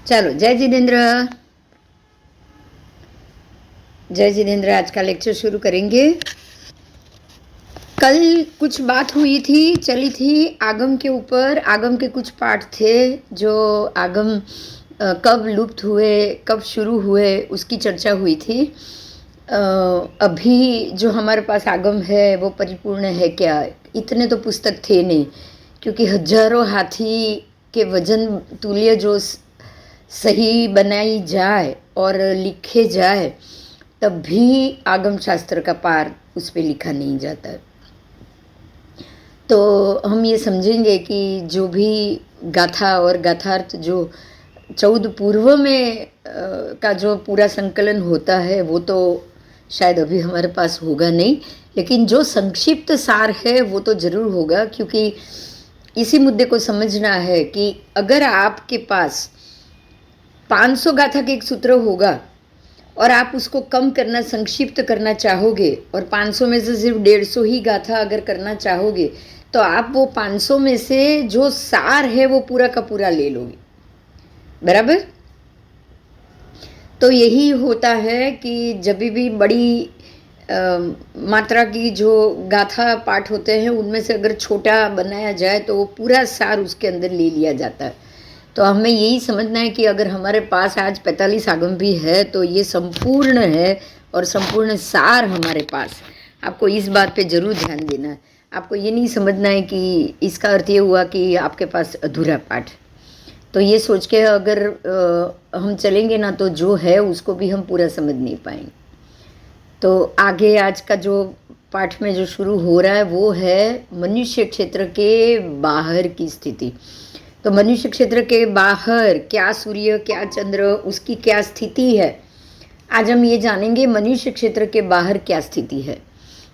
चलो जय जिनेन्द्र। जय जिनेन्द्र, आज का लेक्चर शुरू करेंगे। कल कुछ बात हुई थी, चली थी आगम के ऊपर। आगम के कुछ पाठ थे जो आगम कब लुप्त हुए, कब शुरू हुए, उसकी चर्चा हुई थी। अभी जो हमारे पास आगम है वो परिपूर्ण है क्या? इतने तो पुस्तक थे नहीं, क्योंकि हजारों हाथी के वजन तुल्य जो सही बनाई जाए और लिखे जाए तब भी आगम शास्त्र का पार उस पर लिखा नहीं जाता। तो हम ये समझेंगे कि जो भी गाथा और गाथार्थ जो 14 पूर्व में का जो पूरा संकलन होता है वो तो शायद अभी हमारे पास होगा नहीं, लेकिन जो संक्षिप्त सार है वो तो ज़रूर होगा। क्योंकि इसी मुद्दे को समझना है कि अगर आपके पास 500 गाथा के एक सूत्र होगा और आप उसको कम करना, संक्षिप्त करना चाहोगे और 500 में से सिर्फ 150 ही गाथा अगर करना चाहोगे तो आप वो 500 में से जो सार है वो पूरा का पूरा ले लोगे, बराबर। तो यही होता है कि जब भी बड़ी मात्रा की जो गाथा पाठ होते हैं उनमें से अगर छोटा बनाया जाए तो वो पूरा सार उसके अंदर ले लिया जाता है। तो हमें यही समझना है कि अगर हमारे पास आज 45 आगम भी है तो ये संपूर्ण है और संपूर्ण सार हमारे पास। आपको इस बात पे ज़रूर ध्यान देना है। आपको ये नहीं समझना है कि इसका अर्थ ये हुआ कि आपके पास अधूरा पाठ। तो ये सोच के अगर हम चलेंगे ना तो जो है उसको भी हम पूरा समझ नहीं पाएंगे। तो आगे आज का जो पाठ में जो शुरू हो रहा है वो है मनुष्य क्षेत्र के बाहर की स्थिति। तो मनुष्य क्षेत्र के बाहर क्या सूर्य, क्या चंद्र, उसकी क्या स्थिति है, आज हम ये जानेंगे। मनुष्य क्षेत्र के बाहर क्या स्थिति है।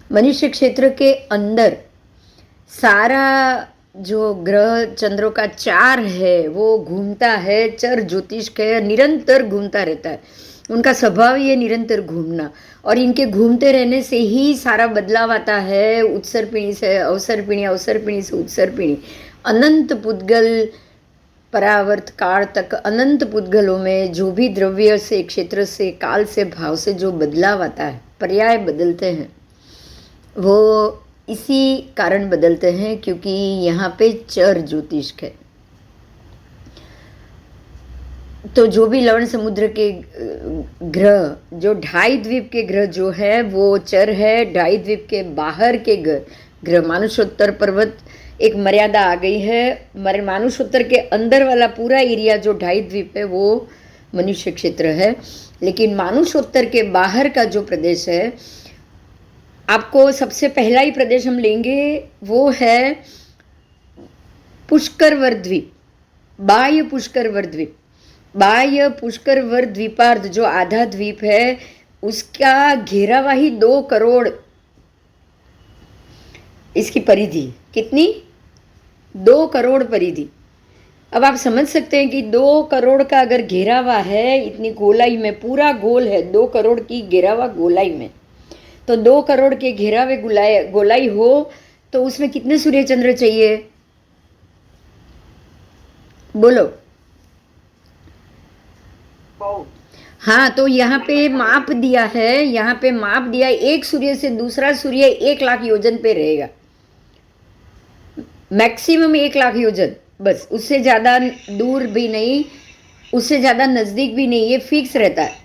मनुष्य क्षेत्र के अंदर सारा जो ग्रह चंद्रों का चार है वो घूमता है, चर ज्योतिष है, निरंतर घूमता रहता है। उनका स्वभाव ये निरंतर घूमना, और इनके घूमते रहने से ही सारा बदलाव आता है। उत्सर पिणी से अवसर पिणी, अवसर पिणी से उत्सर पिणी, अनंत पुद्गल परावर्त काल तक अनंत पुद्गलों में जो भी द्रव्य से, क्षेत्र से, काल से, भाव से जो बदलाव आता है, पर्याय बदलते हैं, वो इसी कारण बदलते हैं क्योंकि यहाँ पे चर ज्योतिष है। तो जो भी लवण समुद्र के ग्रह, जो 2.5 द्वीप के ग्रह जो है वो चर है। 2.5 द्वीप के बाहर के ग्रह, मानुषोत्तर पर्वत एक मर्यादा आ गई है। मानुषोत्तर के अंदर वाला पूरा एरिया जो 2.5 द्वीप है वो मनुष्य क्षेत्र है। लेकिन मानुषोत्तर के बाहर का जो प्रदेश है, आपको सबसे पहला ही प्रदेश हम लेंगे वो है पुष्करवर द्वीप, बाह्य पुष्करवर द्वीप। बाह्य पुष्करवर द्वीपार्ध जो आधा द्वीप है उसका घेरावा ही 2 करोड़, इसकी परिधि कितनी? 2 करोड़ परिधि। अब आप समझ सकते हैं कि 2 करोड़ का अगर घेरावा है, इतनी गोलाई में, पूरा गोल है 2 करोड़ की घेरावा गोलाई में, तो 2 करोड़ के घेरावे गोलाई हो तो उसमें कितने सूर्य चंद्र चाहिए? बोलो। हाँ, तो यहाँ पे माप दिया है, यहाँ पे माप दिया है, एक सूर्य से दूसरा सूर्य 1 लाख योजन पे रहेगा, मैक्सिमम 1 लाख योजन, बस। उससे ज़्यादा दूर भी नहीं, उससे ज़्यादा नज़दीक भी नहीं, ये फिक्स रहता है।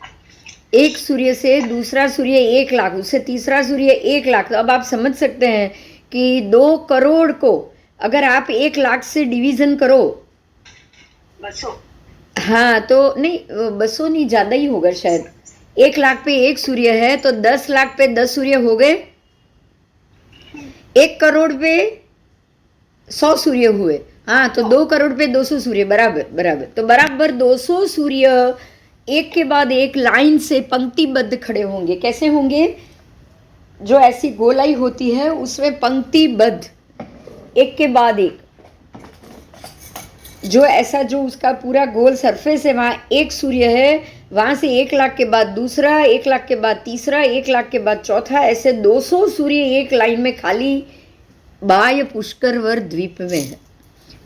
एक सूर्य से दूसरा सूर्य 1 लाख, उससे तीसरा सूर्य 1 लाख। तो अब आप समझ सकते हैं कि 2 करोड़ को अगर आप 1 लाख से डिवीज़न करो, 200, हाँ तो नहीं 200 नहीं, ज़्यादा ही होगा शायद। 1 लाख पे 1 सूर्य है तो 10 लाख पे 10 सूर्य हो गए, 1 करोड़ पे 100 सूर्य हुए। हाँ, तो 2 करोड़ पे 200 सूर्य, बराबर बराबर। तो बराबर 200 सूर्य एक के बाद एक लाइन से पंक्तिबद्ध खड़े होंगे। कैसे होंगे? जो ऐसी गोलाई होती है उसमें पंक्तिबद्ध, एक के बाद एक, जो ऐसा जो उसका पूरा गोल सरफेस है वहाँ एक सूर्य है, वहाँ से 1 लाख के बाद दूसरा, 1 लाख के बाद तीसरा, 1 लाख के बाद चौथा, ऐसे 200 सूर्य एक लाइन में खाली बाह्य पुष्करवर द्वीप में है,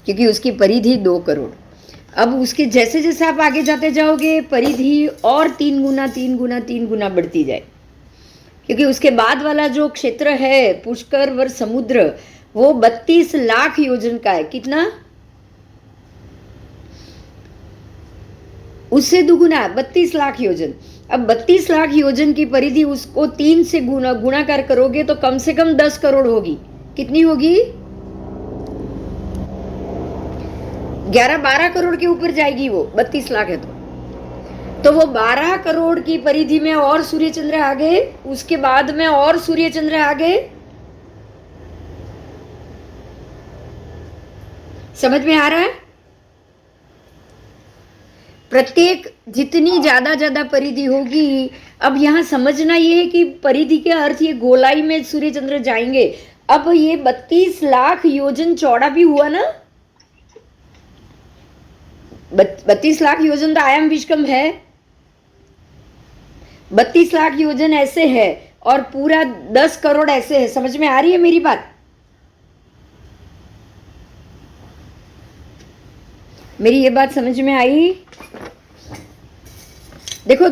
क्योंकि उसकी परिधि 2 करोड़। अब उसके जैसे जैसे आप आगे जाते जाओगे परिधि और 3 गुना 3 गुना 3 गुना बढ़ती जाए, क्योंकि उसके बाद वाला जो क्षेत्र है पुष्कर वर समुद्र वो 32 लाख योजन का है। कितना? उससे दुगुना 32 लाख योजन। अब 32 लाख योजन की परिधि उसको 3 से गुणाकार करोगे तो कम से कम 10 करोड़ होगी। कितनी होगी? 11-12 करोड़ के ऊपर जाएगी वो। 32 लाख है तो वो 12 करोड़ की परिधि में और सूर्य चंद्र आ गए, उसके बाद में और सूर्य चंद्र आ गए। समझ में आ रहा है? प्रत्येक जितनी ज्यादा परिधि होगी, अब यहां समझना ये है कि परिधि के अर्थ ये गोलाई में सूर्य चंद्र जाएंगे। अब ये 32 लाख योजन चौड़ा भी हुआ ना, 32 लाख योजन तो आयाम विश्कम है, 32 लाख योजन ऐसे है और पूरा 10 करोड़ ऐसे है। समझ में आ रही है मेरी बात? मेरी ये बात समझ में आई? देखो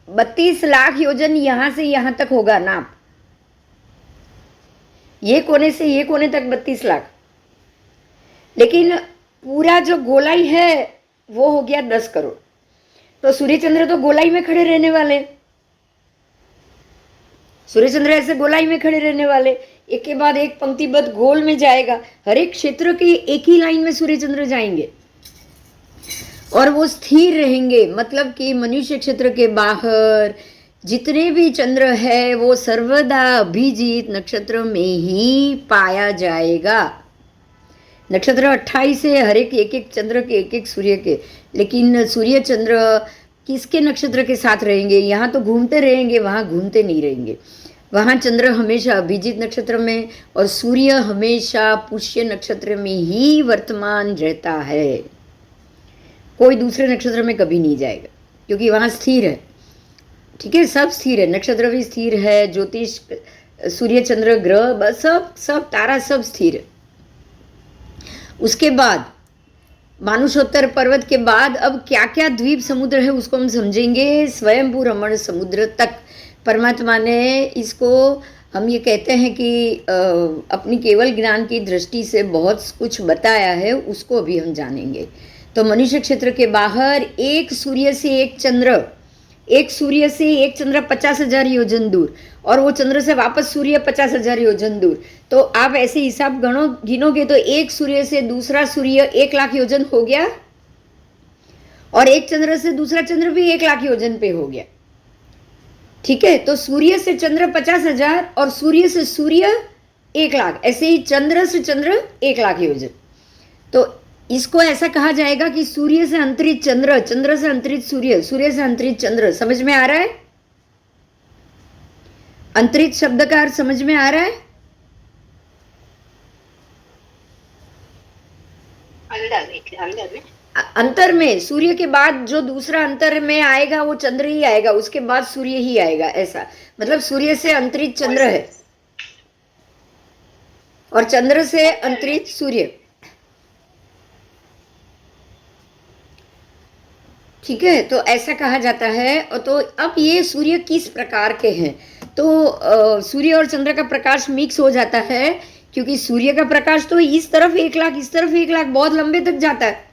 32 लाख योजन यहां से यहां तक होगा नाप, ये कोने से ये कोने तक 32 लाख, लेकिन पूरा जो गोलाई है वो हो गया 10 करोड़। तो सूर्य चंद्र तो गोलाई में खड़े रहने वाले, सूर्य चंद्र ऐसे गोलाई में खड़े रहने वाले, एक के बाद एक पंक्तिबद्ध गोल में जाएगा। हर एक क्षेत्र के एक ही लाइन में सूर्य चंद्र जाएंगे और वो स्थिर रहेंगे। मतलब कि मनुष्य क्षेत्र के बाहर जितने भी चंद्र है वो सर्वदा अभिजीत नक्षत्र में ही पाया जाएगा। नक्षत्र 28 है, हर एक एक चंद्र के एक सूर्य के, लेकिन सूर्य चंद्र किसके नक्षत्र के साथ रहेंगे? यहाँ तो घूमते रहेंगे, वहाँ घूमते नहीं रहेंगे। वहाँ चंद्र हमेशा अभिजीत नक्षत्र में और सूर्य हमेशा पुष्य नक्षत्र में ही वर्तमान रहता है, कोई दूसरे नक्षत्र में कभी नहीं जाएगा, क्योंकि वहाँ स्थिर है। ठीक है, सब स्थिर है, नक्षत्र भी स्थिर है, ज्योतिष, सूर्य चंद्र ग्रह, बस सब तारा सब स्थिर है। उसके बाद मानुषोत्तर पर्वत के बाद अब क्या क्या द्वीप समुद्र है उसको हम समझेंगे। स्वयंभू रमण समुद्र तक परमात्मा ने इसको, हम ये कहते हैं कि अपनी केवल ज्ञान की दृष्टि से बहुत कुछ बताया है, उसको अभी हम जानेंगे। तो मनुष्य क्षेत्र के बाहर एक सूर्य से एक चंद्र, एक सूर्य से एक चंद्र 50,000 योजन दूर, और वो चंद्र से वापस सूर्य 50,000 योजन दूर। तो आप ऐसे हिसाब गिनोगे तो एक सूर्य से दूसरा सूर्य 1 लाख योजन हो गया, और एक चंद्र से दूसरा चंद्र भी 1 लाख योजन पे हो गया। ठीक है, तो सूर्य से चंद्र 50,000 और सूर्य से सूर्य 1 लाख, ऐसे ही चंद्र से चंद्र 1 लाख योजन। तो इसको ऐसा कहा जाएगा कि सूर्य से अंतरित चंद्र, चंद्र से अंतरित सूर्य, सूर्य से अंतरित चंद्र। समझ में आ रहा है? अंतरित शब्द का अर्थ समझ में आ रहा है? अंतर में, सूर्य के बाद जो दूसरा अंतर में आएगा वो चंद्र ही आएगा, उसके बाद सूर्य ही आएगा, ऐसा। मतलब सूर्य से अंतरित चंद्र है और चंद्र से अंतरित सूर्य। ठीक है, तो ऐसा कहा जाता है। तो अब ये सूर्य किस प्रकार के हैं? तो सूर्य और चंद्र का प्रकाश मिक्स हो जाता है, क्योंकि सूर्य का प्रकाश तो इस तरफ 1 लाख, इस तरफ 1 लाख, बहुत लंबे तक जाता है,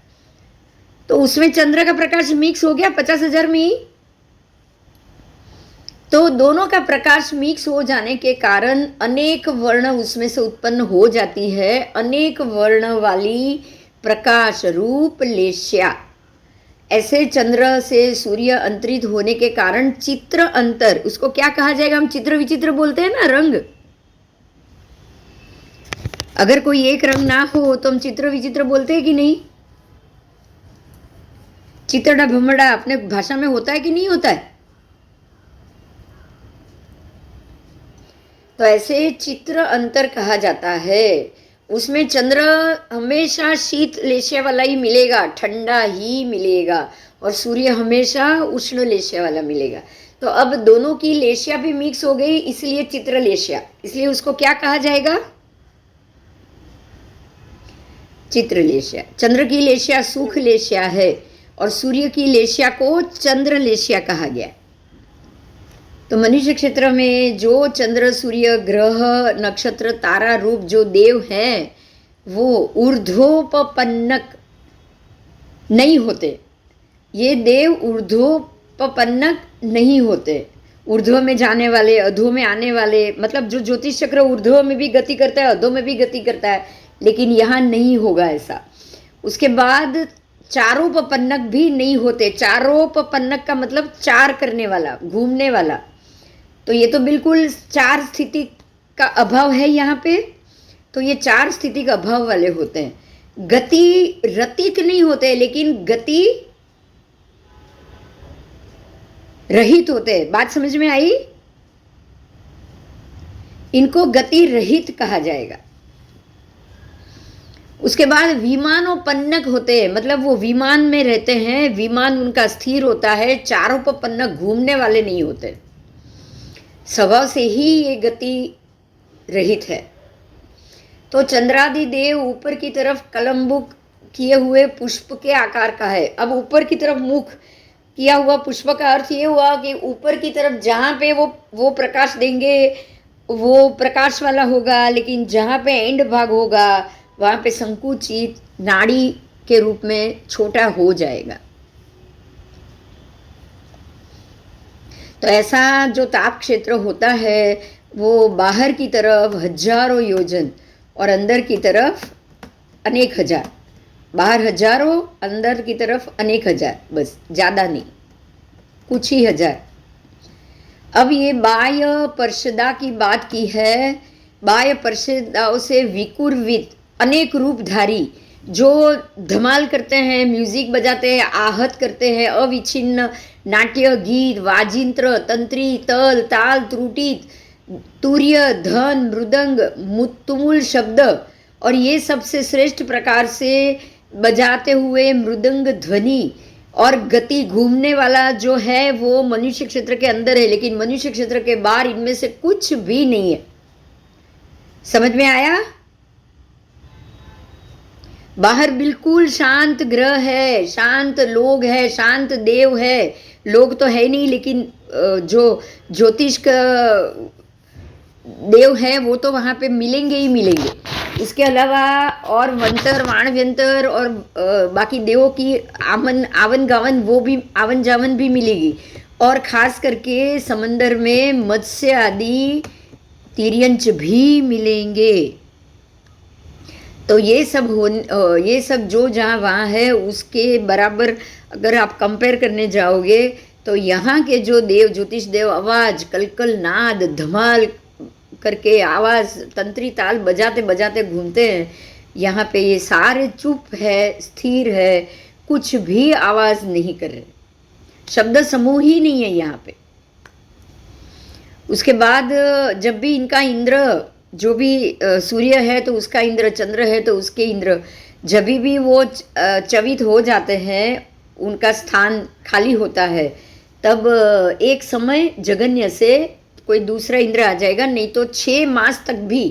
तो उसमें चंद्र का प्रकाश मिक्स हो गया 50,000 में ही। तो दोनों का प्रकाश मिक्स हो जाने के कारण अनेक वर्ण उसमें से उत्पन्न हो जाती है, अनेक वर्ण वाली प्रकाश रूप लेश्या। ऐसे चंद्र से सूर्य अंतरित होने के कारण चित्र अंतर, उसको क्या कहा जाएगा? हम चित्र विचित्र बोलते हैं ना, रंग। अगर कोई एक रंग ना हो तो हम चित्र विचित्र बोलते हैं कि नहीं? चित्रड़ा भमड़ा अपने भाषा में होता है कि नहीं होता है? तो ऐसे चित्र अंतर कहा जाता है। उसमें चंद्र हमेशा शीत लेश्या वाला ही मिलेगा, ठंडा ही मिलेगा, और सूर्य हमेशा उष्ण लेश्या वाला मिलेगा। तो अब दोनों की लेश्या भी मिक्स हो गई, इसलिए चित्र लेश्या। इसलिए उसको क्या कहा जाएगा? चित्रलेशिया। चंद्र की लेशिया सुख लेशिया है और सूर्य की लेशिया को चंद्र लेशिया कहा गया। तो मनुष्य क्षेत्र में जो चंद्र सूर्य ग्रह नक्षत्र तारा रूप जो देव हैं वो ऊर्ध्वोपपन्नक नहीं होते। ये देव ऊर्ध्वोपपन्नक नहीं होते। ऊर्ध्व में जाने वाले, अधो में आने वाले, मतलब जो ज्योतिष चक्र ऊर्ध्व में भी गति करता है, अधो में भी गति करता है, लेकिन यहाँ नहीं होगा ऐसा। उसके बाद चारोपपन्नक भी नहीं होते। चारोपपन्नक का मतलब चार करने वाला, घूमने वाला। तो ये तो बिल्कुल चार स्थिति का अभाव है यहाँ पे। तो ये चार स्थिति का अभाव वाले होते हैं। गति रतिक नहीं होते, लेकिन गति रहित होते हैं। बात समझ में आई? इनको गति रहित कहा जाएगा। उसके बाद विमानोपन्नक होते हैं, मतलब वो विमान में रहते हैं, विमान उनका स्थिर होता है। चारोपपन्नक घूमने वाले नहीं होते। स्वभाव से ही ये गति रहित है। तो चंद्रादि देव ऊपर की तरफ कलम्बुक किए हुए पुष्प के आकार का है। अब ऊपर की तरफ मुख किया हुआ पुष्प का अर्थ ये हुआ कि ऊपर की तरफ जहाँ पे वो प्रकाश देंगे वो प्रकाश वाला होगा, लेकिन जहाँ पे एंड भाग होगा वहाँ पे संकुचित नाड़ी के रूप में छोटा हो जाएगा। तो ऐसा जो ताप क्षेत्र होता है वो बाहर की तरफ हजारों योजन और अंदर की तरफ अनेक हजार। बाहर हजारों, अंदर की तरफ अनेक हजार, बस ज़्यादा नहीं, कुछ ही हजार। अब ये बाह्य पर्षदा की बात की है। बाह्य पर्षदाओं से विकुर्वित अनेक रूपधारी जो धमाल करते हैं, म्यूजिक बजाते हैं, आहत करते हैं, अविच्छिन्न नाट्य, गीत, वाजिंत्र, तंत्री, तल, ताल, त्रुटि, तूर्य, धन, मृदंग, तुमुल शब्द और ये सबसे श्रेष्ठ प्रकार से बजाते हुए मृदंग ध्वनि और गति घूमने वाला जो है वो मनुष्य क्षेत्र के अंदर है, लेकिन मनुष्य क्षेत्र के बाहर इनमें से कुछ भी नहीं है। समझ में आया? बाहर बिल्कुल शांत ग्रह है, शांत लोग है, शांत देव है। लोग तो है नहीं, लेकिन जो ज्योतिष का देव है वो तो वहाँ पे मिलेंगे ही मिलेंगे। इसके अलावा और वंतर, वाण व्यंतर और बाकी देवों की आवन गावन, वो भी आवन जावन भी मिलेगी। और ख़ास करके समंदर में मत्स्य आदि तिर्यंच भी मिलेंगे। तो ये सब जो जहाँ वहाँ है उसके बराबर अगर आप कंपेयर करने जाओगे तो यहाँ के जो देव, ज्योतिष देव आवाज़, कलकल नाद, धमाल करके आवाज़, तंत्री ताल बजाते बजाते घूमते हैं। यहाँ पे ये सारे चुप है, स्थिर है, कुछ भी आवाज़ नहीं कर रहे, शब्द समूह ही नहीं है यहाँ पे। उसके बाद जब भी इनका इंद्र, जो भी सूर्य है तो उसका इंद्र, चंद्र है तो उसके इंद्र, जब भी वो चवित हो जाते हैं, उनका स्थान खाली होता है, तब एक समय जगन्य से कोई दूसरा इंद्र आ जाएगा। नहीं तो 6 मास तक भी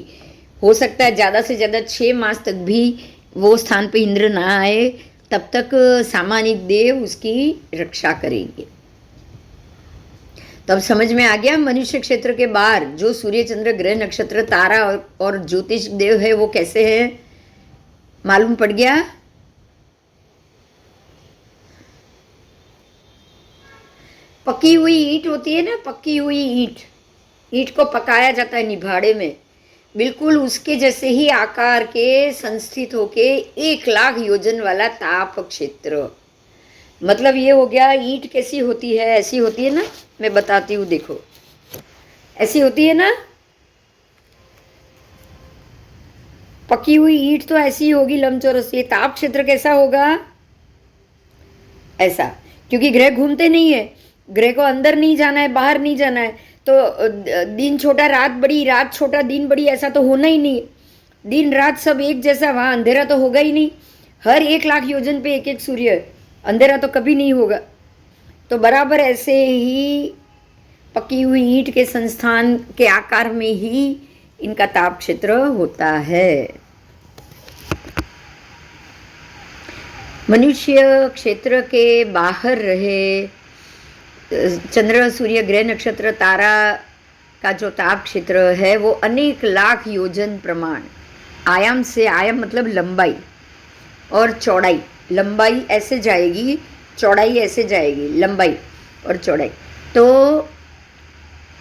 हो सकता है, ज़्यादा से ज़्यादा 6 मास तक भी वो स्थान पे इंद्र ना आए, तब तक सामान्य देव उसकी रक्षा करेंगे। तब समझ में आ गया मनुष्य क्षेत्र के बाहर जो सूर्य, चंद्र, ग्रह, नक्षत्र, तारा और ज्योतिष देव है वो कैसे है, मालूम पड़ गया? पकी हुई ईंट होती है ना, पकी हुई ईंट को पकाया जाता है निभाड़े में, बिल्कुल उसके जैसे ही आकार के संस्थित होके 1 लाख योजन वाला ताप क्षेत्र। मतलब ये हो गया, ईंट कैसी होती है, ऐसी होती है ना, मैं बताती हूँ, देखो ऐसी होती है ना, पकी हुई ईंट तो ऐसी होगी लंबचौरस। ये ताप क्षेत्र कैसा होगा? ऐसा, क्योंकि ग्रह घूमते नहीं है, ग्रह को अंदर नहीं जाना है, बाहर नहीं जाना है, तो दिन छोटा रात बड़ी, रात छोटा दिन बड़ी, ऐसा तो होना ही नहीं। दिन रात सब एक जैसा, वहाँ अंधेरा तो होगा ही नहीं। हर 1 लाख योजन पे एक सूर्य, अंधेरा तो कभी नहीं होगा। तो बराबर ऐसे ही पकी हुई ईंट के संस्थान के आकार में ही इनका ताप क्षेत्र होता है। मनुष्य क्षेत्र के बाहर रहे, चंद्र सूर्य ग्रह नक्षत्र तारा का जो ताप क्षेत्र है वो अनेक लाख योजन प्रमाण, आयाम से, आयाम मतलब लंबाई और चौड़ाई, लंबाई ऐसे जाएगी, चौड़ाई ऐसे जाएगी, लंबाई और चौड़ाई, तो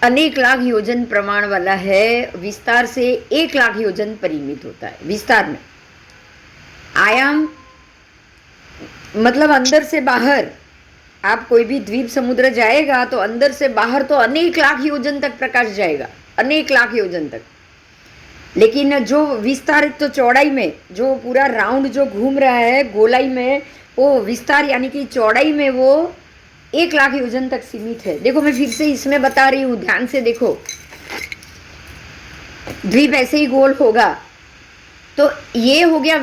अनेक लाख योजन प्रमाण वाला है। विस्तार से 1 लाख योजन परिमित होता है विस्तार में। आयाम मतलब अंदर से बाहर, आप कोई भी द्वीप समुद्र जाएगा तो अंदर से बाहर तो अनेक लाख योजन तक प्रकाश जाएगा, अनेक लाख योजन तक। लेकिन जो विस्तारित तो चौड़ाई में, जो पूरा राउंड जो घूम रहा है गोलाई में, वो विस्तार यानी कि चौड़ाई में वो 1 लाख योजन तक सीमित है। देखो मैं फिर से इसमें बता रही हूँ, ध्यान से देखो। द्वीप ऐसे ही गोल होगा तो ये हो गया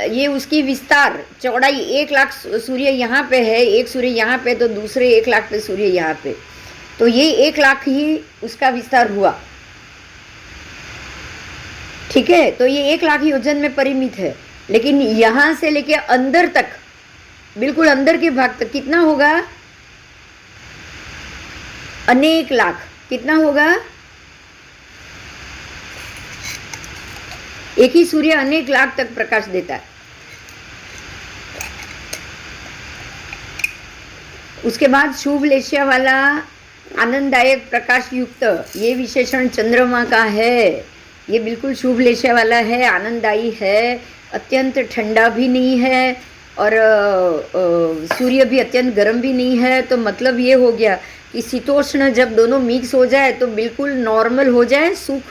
ये उसकी विस्तार चौड़ाई। 1 लाख सूर्य यहाँ पे है, एक सूर्य यहाँ पे, तो दूसरे 1 लाख पे सूर्य यहाँ पे, तो ये 1 लाख ही उसका विस्तार हुआ। ठीक है, तो ये 1 लाख योजन में परिमित है। लेकिन यहाँ से लेके अंदर तक, बिल्कुल अंदर के भाग तक कितना होगा? अनेक लाख। कितना होगा? एक ही सूर्य अनेक लाख तक प्रकाश देता है। उसके बाद शुभ लेशिया वाला आनंददायक प्रकाश युक्त, ये विशेषण चंद्रमा का है। ये बिल्कुल शुभ लेशिया वाला है, आनंददायी है, अत्यंत ठंडा भी नहीं है और सूर्य भी अत्यंत गर्म भी नहीं है। तो मतलब ये हो गया कि शीतोष्ण जब दोनों मिक्स हो जाए तो बिल्कुल नॉर्मल हो जाए, सुख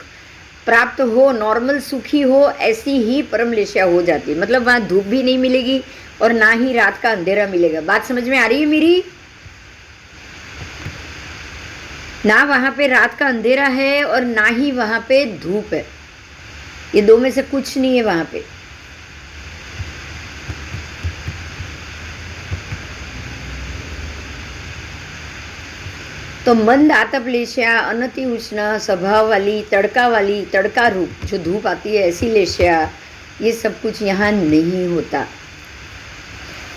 प्राप्त हो, नॉर्मल सुखी हो, ऐसी ही परम लेशिया हो जाती है। मतलब वहाँ धूप भी नहीं मिलेगी और ना ही रात का अंधेरा मिलेगा। बात समझ में आ रही है मेरी? ना वहाँ पे रात का अंधेरा है और ना ही वहाँ पे धूप है, ये दो में से कुछ नहीं है वहाँ पे। तो मंद आतप लेशिया, अनति उष्ण स्वभाव वाली, तड़का वाली, तड़का रूप जो धूप आती है ऐसी लेशिया, ये सब कुछ यहाँ नहीं होता।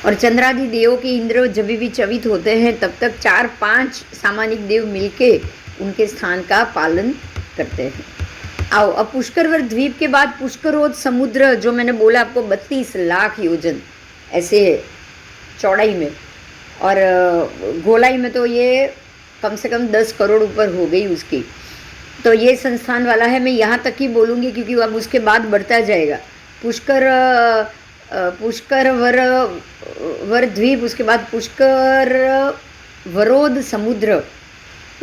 और चंद्रादि देवों के इंद्र जब भी चवित होते हैं तब तक 4-5 सामानिक देव मिलके उनके स्थान का पालन करते हैं। आओ अब पुष्करवर द्वीप के बाद पुष्करोद समुद्र, जो मैंने बोला आपको 32 लाख योजन ऐसे है चौड़ाई में, और गोलाई में तो ये कम से कम 10 करोड़ ऊपर हो गई उसकी। तो ये संस्थान वाला है, मैं यहाँ तक ही बोलूँगी क्योंकि अब उसके बाद बढ़ता जाएगा। पुष्कर वर द्वीप, उसके बाद पुष्कर वरोध समुद्र,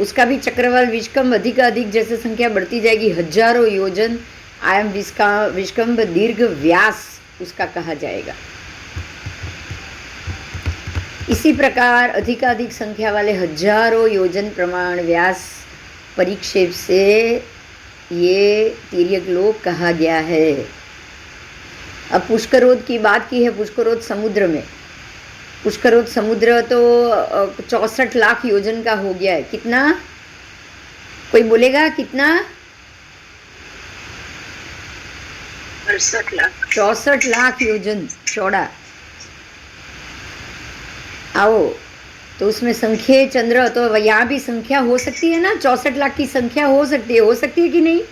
उसका भी चक्रवाल विष्कम्भ अधिक जैसे संख्या बढ़ती जाएगी, हजारों योजन आयाम विष्कम्भ दीर्घ व्यास उसका कहा जाएगा। इसी प्रकार अधिकाधिक संख्या वाले हजारों योजन प्रमाण व्यास परिक्षेप से ये तिर्यक लोक कहा गया है। अब पुष्करोद की बात की है, पुष्करोद समुद्र में, पुष्करोद समुद्र तो 64 लाख योजन का हो गया है। कितना? कोई बोलेगा कितना? 64 लाख योजन चौड़ा। आओ, तो उसमें संख्या चंद्र, तो यहाँ भी संख्या हो सकती है ना, 64 लाख की संख्या हो सकती है कि नहीं?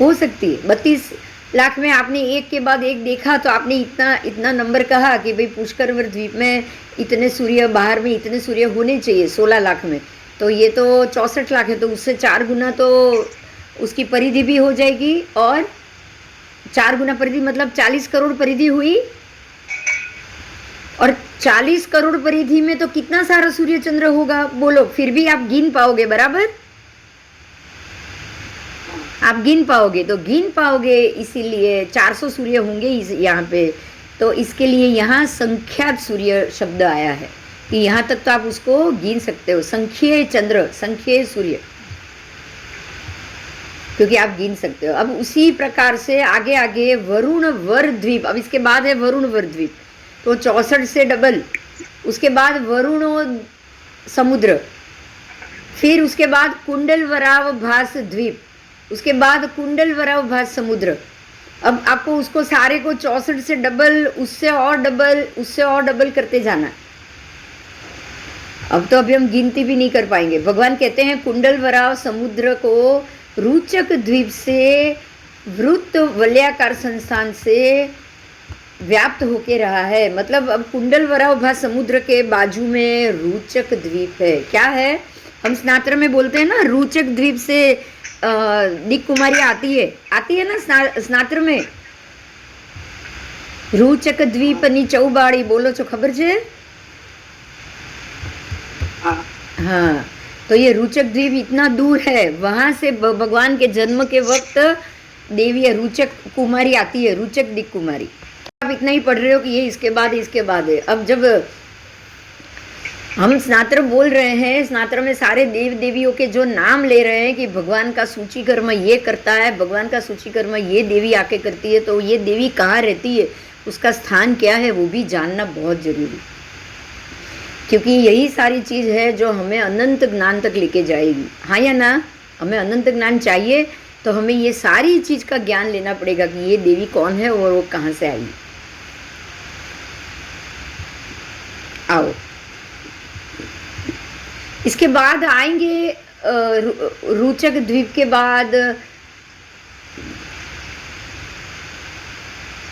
हो सकती है। 32 लाख में आपने एक के बाद एक देखा तो आपने इतना नंबर कहा कि भाई पुष्करवर द्वीप में इतने सूर्य, बाहर में इतने सूर्य होने चाहिए 16 लाख में, तो ये तो 64 लाख है, तो उससे 4 गुना तो उसकी परिधि भी हो जाएगी, और 4 गुना परिधि मतलब 40 करोड़ परिधि हुई, और 40 करोड़ परिधि में तो कितना सारा सूर्य चंद्र होगा बोलो, फिर भी आप गिन पाओगे? बराबर आप गिन पाओगे, तो गिन पाओगे, इसीलिए 400 सूर्य होंगे यहाँ पे। तो इसके लिए यहाँ संख्यात सूर्य शब्द आया है कि यहाँ तक तो आप उसको गिन सकते हो, संख्येय चंद्र, संख्येय सूर्य, क्योंकि आप गिन सकते हो। अब उसी प्रकार से आगे आगे वरुण वर द्वीप, अब इसके बाद है वरुण वर द्वीप, तो 64 से डबल, उसके बाद वरुण समुद्र, फिर उसके बाद कुंडल वराव भास द्वीप, उसके बाद कुंडल वराव भास समुद्र, अब आपको उसको सारे को 64 से डबल, उससे और डबल, उससे और डबल करते जाना। अब तो अभी हम गिनती भी नहीं कर पाएंगे। भगवान कहते हैं कुंडल वराव समुद्र को रुचक द्वीप से वृत्त वलयाकार संस्थान से व्याप्त होके रहा है। मतलब अब कुंडल वराव भा समुद्र के बाजू में रुचक द्वीप है। क्या है, हम स्नात्र में बोलते हैं ना, रुचक द्वीप से दिक कुमारी आती है ना स्नात्र में। रुचक द्वीप नी चौबाड़ी बोलो छो, खबर है? हाँ, तो ये रुचक द्वीप इतना दूर है, वहां से भगवान के जन्म के वक्त देवी रुचक कुमारी आती है, रुचक दिक कुमारी। आप इतना ही पढ़ रहे हो कि ये इसके बाद है। अब जब हम स्नात्र बोल रहे हैं, स्नात्र में सारे देव देवियों के जो नाम ले रहे हैं कि भगवान का सूची कर्म ये करता है, भगवान का सूची कर्म ये देवी आके करती है, तो ये देवी कहाँ रहती है, उसका स्थान क्या है, वो भी जानना बहुत जरूरी, क्योंकि यही सारी चीज़ है जो हमें अनंत ज्ञान तक लेके जाएगी। हाँ या ना? हमें अनंत ज्ञान चाहिए तो हमें ये सारी चीज़ का ज्ञान लेना पड़ेगा कि ये देवी कौन है और वो कहाँ से आई। आओ, इसके बाद आएंगे रुचक द्वीप के बाद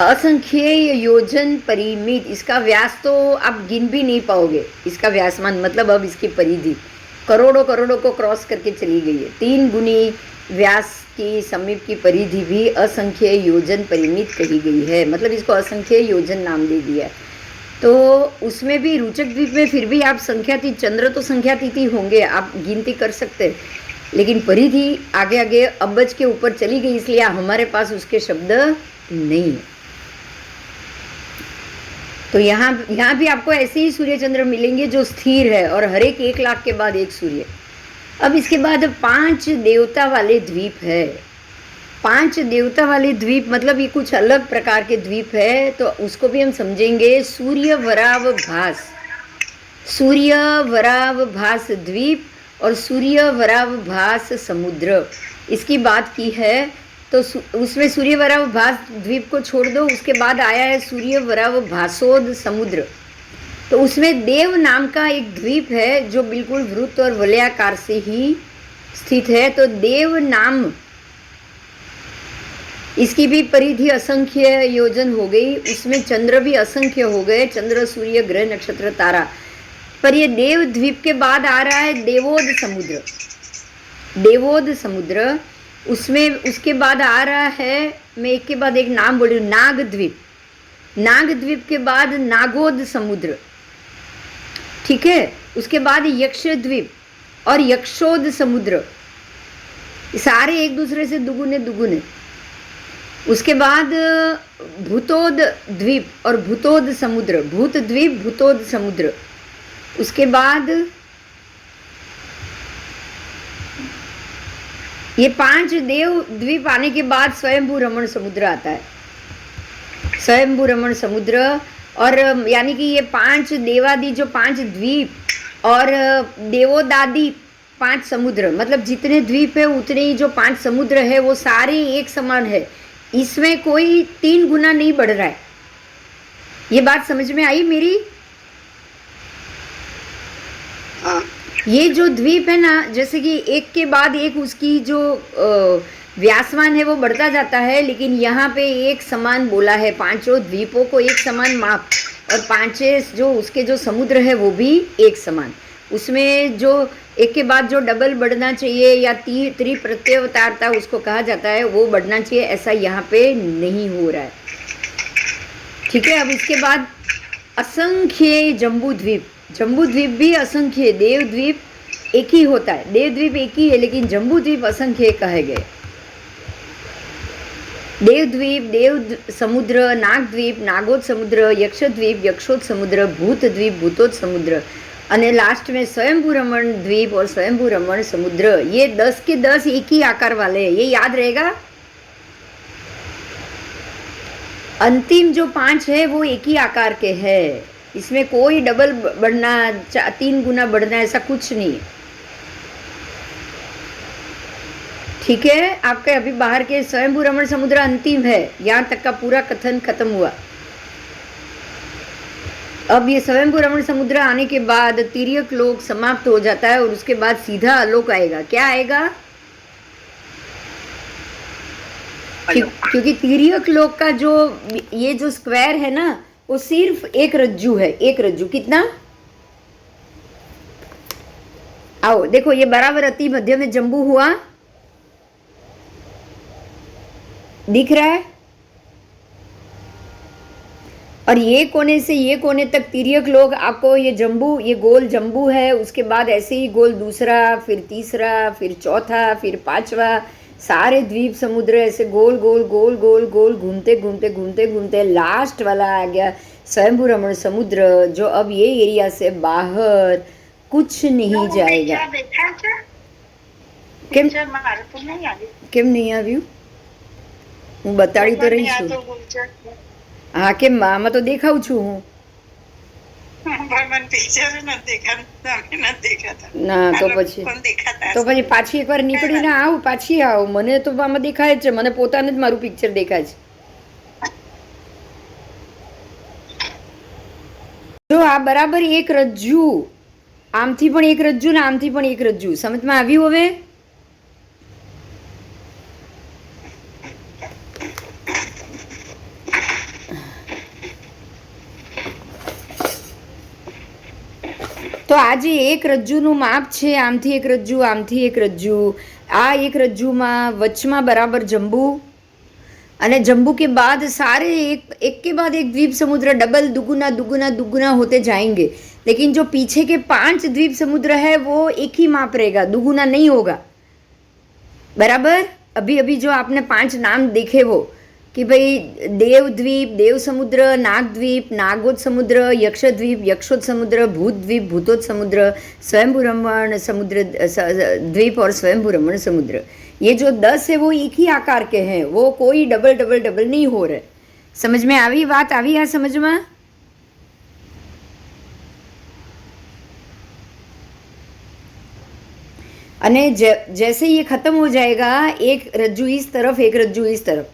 असंख्येय योजन परिमित। इसका व्यास तो आप गिन भी नहीं पाओगे। इसका व्यासमान मतलब अब इसकी परिधि करोड़ों करोड़ों को क्रॉस करके चली गई है। 3 गुनी व्यास की समीप की परिधि भी असंख्येय योजन परिमित कही गई है, मतलब इसको असंख्येय योजन नाम दे दिया है। तो उसमें भी रुचक द्वीप में फिर भी आप संख्यातीत, चंद्र तो संख्यातीत ही होंगे, आप गिनती कर सकते हैं, लेकिन परिधि आगे आगे अब्बज के ऊपर चली गई, इसलिए हमारे पास उसके शब्द नहीं है। तो यहाँ भी आपको ऐसे ही सूर्य चंद्र मिलेंगे जो स्थिर है, और हर एक 1 लाख के बाद एक सूर्य। अब इसके बाद 5 देवता वाले द्वीप है। 5 देवता वाले द्वीप मतलब ये कुछ अलग प्रकार के द्वीप है, तो उसको भी हम समझेंगे। सूर्य वराव भास द्वीप और सूर्य वराव भास समुद्र, इसकी बात की है। तो उसमें सूर्य वराव भास द्वीप को छोड़ दो, उसके बाद आया है सूर्य वराव भासोद समुद्र। तो उसमें देव नाम का एक द्वीप है जो बिल्कुल वृत्त और वलयाकार से ही स्थित है। तो देव नाम, इसकी भी परिधि असंख्य योजन हो गई। उसमें चंद्र भी असंख्य हो गए, चंद्र सूर्य ग्रह नक्षत्र तारा। पर ये देव द्वीप के बाद आ रहा है देवोद समुद्र। उसमें उसके बाद आ रहा है, मैं एक के बाद एक नाम बोल रही हूँ, नाग द्वीप के बाद नागोद समुद्र, ठीक है। उसके बाद यक्ष द्वीप और यक्षोद समुद्र, सारे एक दूसरे से दुगुने। उसके बाद भूतोद द्वीप और भूतोद समुद्र, भूत द्वीप भूतोद समुद्र। उसके बाद ये 5 देव द्वीप आने के बाद स्वयंभू रमण समुद्र आता है, स्वयंभू रमण समुद्र। और यानी कि ये 5 देवादि जो 5 द्वीप और देवोदादि 5 समुद्र, मतलब जितने द्वीप है उतने ही जो 5 समुद्र है वो सारे एक समान है, इसमें कोई 3 गुना नहीं बढ़ रहा है। ये बात समझ में आई मेरी? ये जो द्वीप है ना, जैसे कि एक के बाद एक उसकी जो व्यासमान है वो बढ़ता जाता है, लेकिन यहाँ पे एक समान बोला है, 5 द्वीपों को एक समान माप, और 5 जो उसके जो समुद्र है वो भी एक समान। उसमें जो एक के बाद जो डबल बढ़ना चाहिए या त्रिप्रत्यवतारता उसको कहा जाता है, वो बढ़ना चाहिए, ऐसा यहाँ पे नहीं हो रहा है, ठीक है। अब इसके बाद असंख्य जम्बू द्वीप भी असंख्य। देव द्वीप एक ही होता है, देव द्वीप एक ही है, लेकिन जम्बू द्वीप असंख्य कहे गए। देव द्वीप, देव समुद्र, नाग द्वीप, नागोद समुद्र, यक्ष द्वीप, यक्षोद समुद्र, भूत द्वीप, भूतोद समुद्र, और लास्ट में स्वयंभू रमण द्वीप और स्वयंभू रमण समुद्र। ये 10 के 10 एक ही आकार वाले हैं, ये याद रहेगा। अंतिम जो 5 है वो एक ही आकार के हैं, इसमें कोई डबल बढ़ना, 3 गुना बढ़ना, ऐसा कुछ नहीं है, ठीक है, आपके अभी बाहर के स्वयंभू रमण समुद्र अंतिम है, यहाँ तक का पूरा कथन खत्म हुआ। अब ये स्वयंभू रमण समुद्र आने के बाद तिर्यक लोक समाप्त हो जाता है और उसके बाद सीधा आलोक आएगा। क्या आएगा? क्योंकि तिर्यक लोक का जो ये जो स्क्वायर है ना, वो सिर्फ एक रज्जू है। एक रज्जू कितना? आओ देखो, ये बराबर अति मध्य में जंबू हुआ, दिख रहा है? और ये कोने से ये कोने तक तिर्यक लोग आपको ये जंबू, ये गोल जंबू है, उसके बाद ऐसे ही गोल दूसरा, फिर तीसरा, फिर चौथा, फिर पांचवा, सारे द्वीप समुद्र ऐसे गोल गोल गोल गोल गोल घूमते घूमते घूमते घूमते लास्ट वाला आ गया स्वयंभू रमण समुद्र, जो अब ये एरिया से बाहर कुछ नहीं जाएगा। કેમ કેમ નહીં આવ્યું? હું બતાડી તો રહી છું। હા, કેમ આમાં તો દેખાઉં છું હું। ના તો પછી પાછી એકવાર નીકળીને આવું, પાછી આવું। મને તો આમાં દેખાય જ છે, મને પોતાને જ મારું પિક્ચર દેખાય છે। જો આ બરાબર એક રજ્જુ, આમથી પણ એક રજ્જુ ને આમથી પણ એક રજ્જુ, સમજમાં આવ્યું હવે? તો આ જે એક રજ્જુનું માપ છે, આમથી એક રજ્જુ, આમથી એક રજ્જુ, આ એક રજ્જુમાં વચમાં બરાબર જંબુ, અને जम्बू के बाद सारे एक के बाद एक द्वीप समुद्र डबल दुगुना दुगुना दुगुना होते जाएंगे, लेकिन जो पीछे के 5 द्वीप समुद्र है वो एक ही माप रहेगा, दुगुना नहीं होगा। बराबर? अभी अभी जो आपने 5 नाम देखे वो कि भाई देव द्वीप, देव समुद्र, नाग द्वीप, नागोद समुद्र, यक्ष द्वीप, यक्षोद समुद्र, भूत द्वीप, भूतोद समुद्र, स्वयंभू रमण समुद्र द्वीप और स्वयंभू रमण समुद्र, ये जो 10 है वो एक ही आकार के हैं, वो कोई डबल डबल डबल नहीं हो रहे। समझ में आई बात? आई आ समझ में? अने जैसे ये खत्म हो जाएगा, एक रज्जू इस तरफ, एक रज्जू इस तरफ,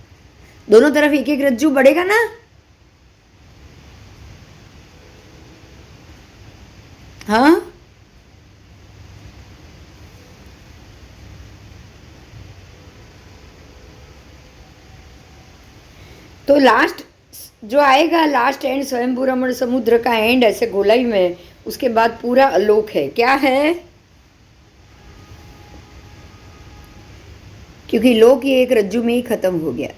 दोनों तरफ एक एक रज्जू बढ़ेगा ना। हाँ, तो लास्ट जो आएगा, लास्ट एंड स्वयंभू रमण समुद्र का एंड ऐसे गोलाई में, उसके बाद पूरा आलोक है। क्या है? क्योंकि लोक ये एक रज्जू में ही खत्म हो गया।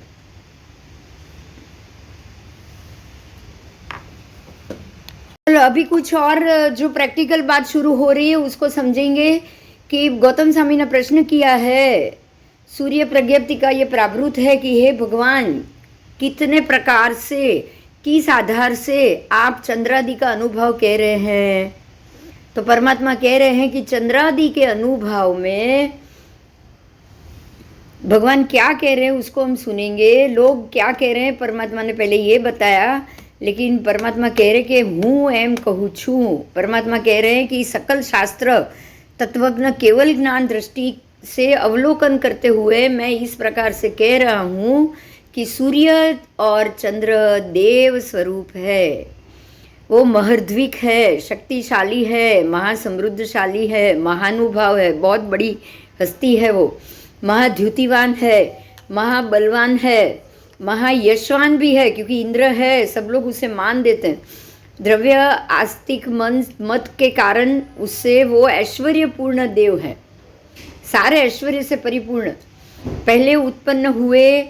चलो अभी कुछ और जो प्रैक्टिकल बात शुरू हो रही है उसको समझेंगे। कि गौतम स्वामी ने प्रश्न किया है, सूर्य प्रज्ञप्ति का ये प्रावृत है कि हे भगवान, कितने प्रकार से, किस आधार से आप चंद्रादि का अनुभव कह रहे हैं? तो परमात्मा कह रहे हैं कि चंद्रादि के अनुभव में भगवान क्या कह रहे हैं उसको हम सुनेंगे। लोग क्या कह रहे हैं परमात्मा ने पहले ये बताया, लेकिन परमात्मा कह रहे कि हूँ एम कहूँ छूँ। परमात्मा कह रहे हैं कि सकल शास्त्र तत्वज्ञ केवल ज्ञान दृष्टि से अवलोकन करते हुए मैं इस प्रकार से कह रहा हूँ कि सूर्य और चंद्र देव स्वरूप है, वो महर्द्विक है, शक्तिशाली है, महासमृद्धशाली है, महानुभाव है, बहुत बड़ी हस्ती है, वो महाद्युतिवान है, महाबलवान है, महायशवान भी है, क्योंकि इंद्र है, सब लोग उसे मान देते हैं। द्रव्य आस्तिक मत के कारण उससे वो ऐश्वर्यपूर्ण देव है, सारे ऐश्वर्य से परिपूर्ण। पहले उत्पन्न हुए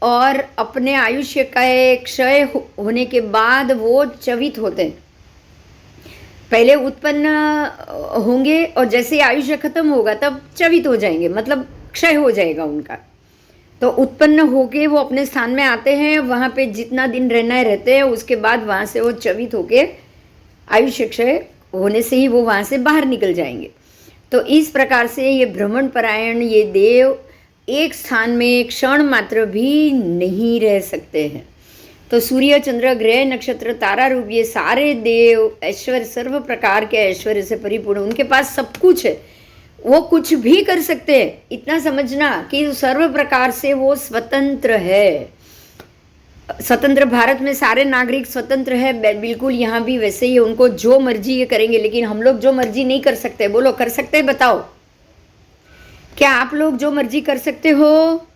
और अपने आयुष्य का क्षय होने के बाद वो चवित होते हैं। पहले उत्पन्न होंगे और जैसे आयुष्य खत्म होगा तब चवित हो जाएंगे, मतलब क्षय हो जाएगा उनका। तो उत्पन्न होके वो अपने स्थान में आते हैं, वहाँ पे जितना दिन रहना है रहते हैं, उसके बाद वहाँ से वो चवित होके आयुष्य क्षय होने से ही वो वहाँ से बाहर निकल जाएंगे। तो इस प्रकार से ये भ्रमण परायण ये देव एक स्थान में क्षण मात्र भी नहीं रह सकते हैं। तो सूर्य चंद्र ग्रह नक्षत्र तारा रूप ये सारे देव ऐश्वर्य, सर्व प्रकार के ऐश्वर्य से परिपूर्ण, उनके पास सब कुछ है। वो कुछ भी कर सकते हैं, इतना समझना कि सर्व प्रकार से वो स्वतंत्र है। स्वतंत्र भारत में सारे नागरिक स्वतंत्र है, बिल्कुल यहाँ भी वैसे ही उनको जो मर्जी ये करेंगे, लेकिन हम लोग जो मर्जी नहीं कर सकते। बोलो कर सकते हैं? बताओ, क्या आप लोग जो मर्जी कर सकते हो?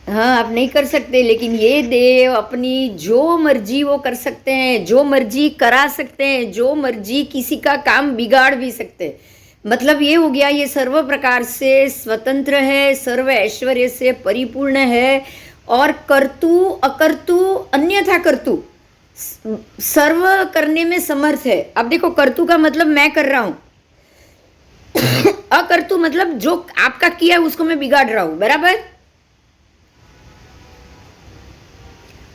हाँ, आप नहीं कर सकते, लेकिन ये देव अपनी जो मर्जी वो कर सकते हैं, जो मर्जी करा सकते हैं, जो मर्जी किसी का काम बिगाड़ भी सकते हैं। मतलब ये हो गया, ये सर्व प्रकार से स्वतंत्र है, सर्व ऐश्वर्य से परिपूर्ण है, और कर्तु अकर्तु अन्यथा कर्तु सर्व करने में समर्थ है। अब देखो, कर्तु का मतलब मैं कर रहा हूं, अकर्तु मतलब जो आपका किया उसको मैं बिगाड़ रहा हूं, बराबर।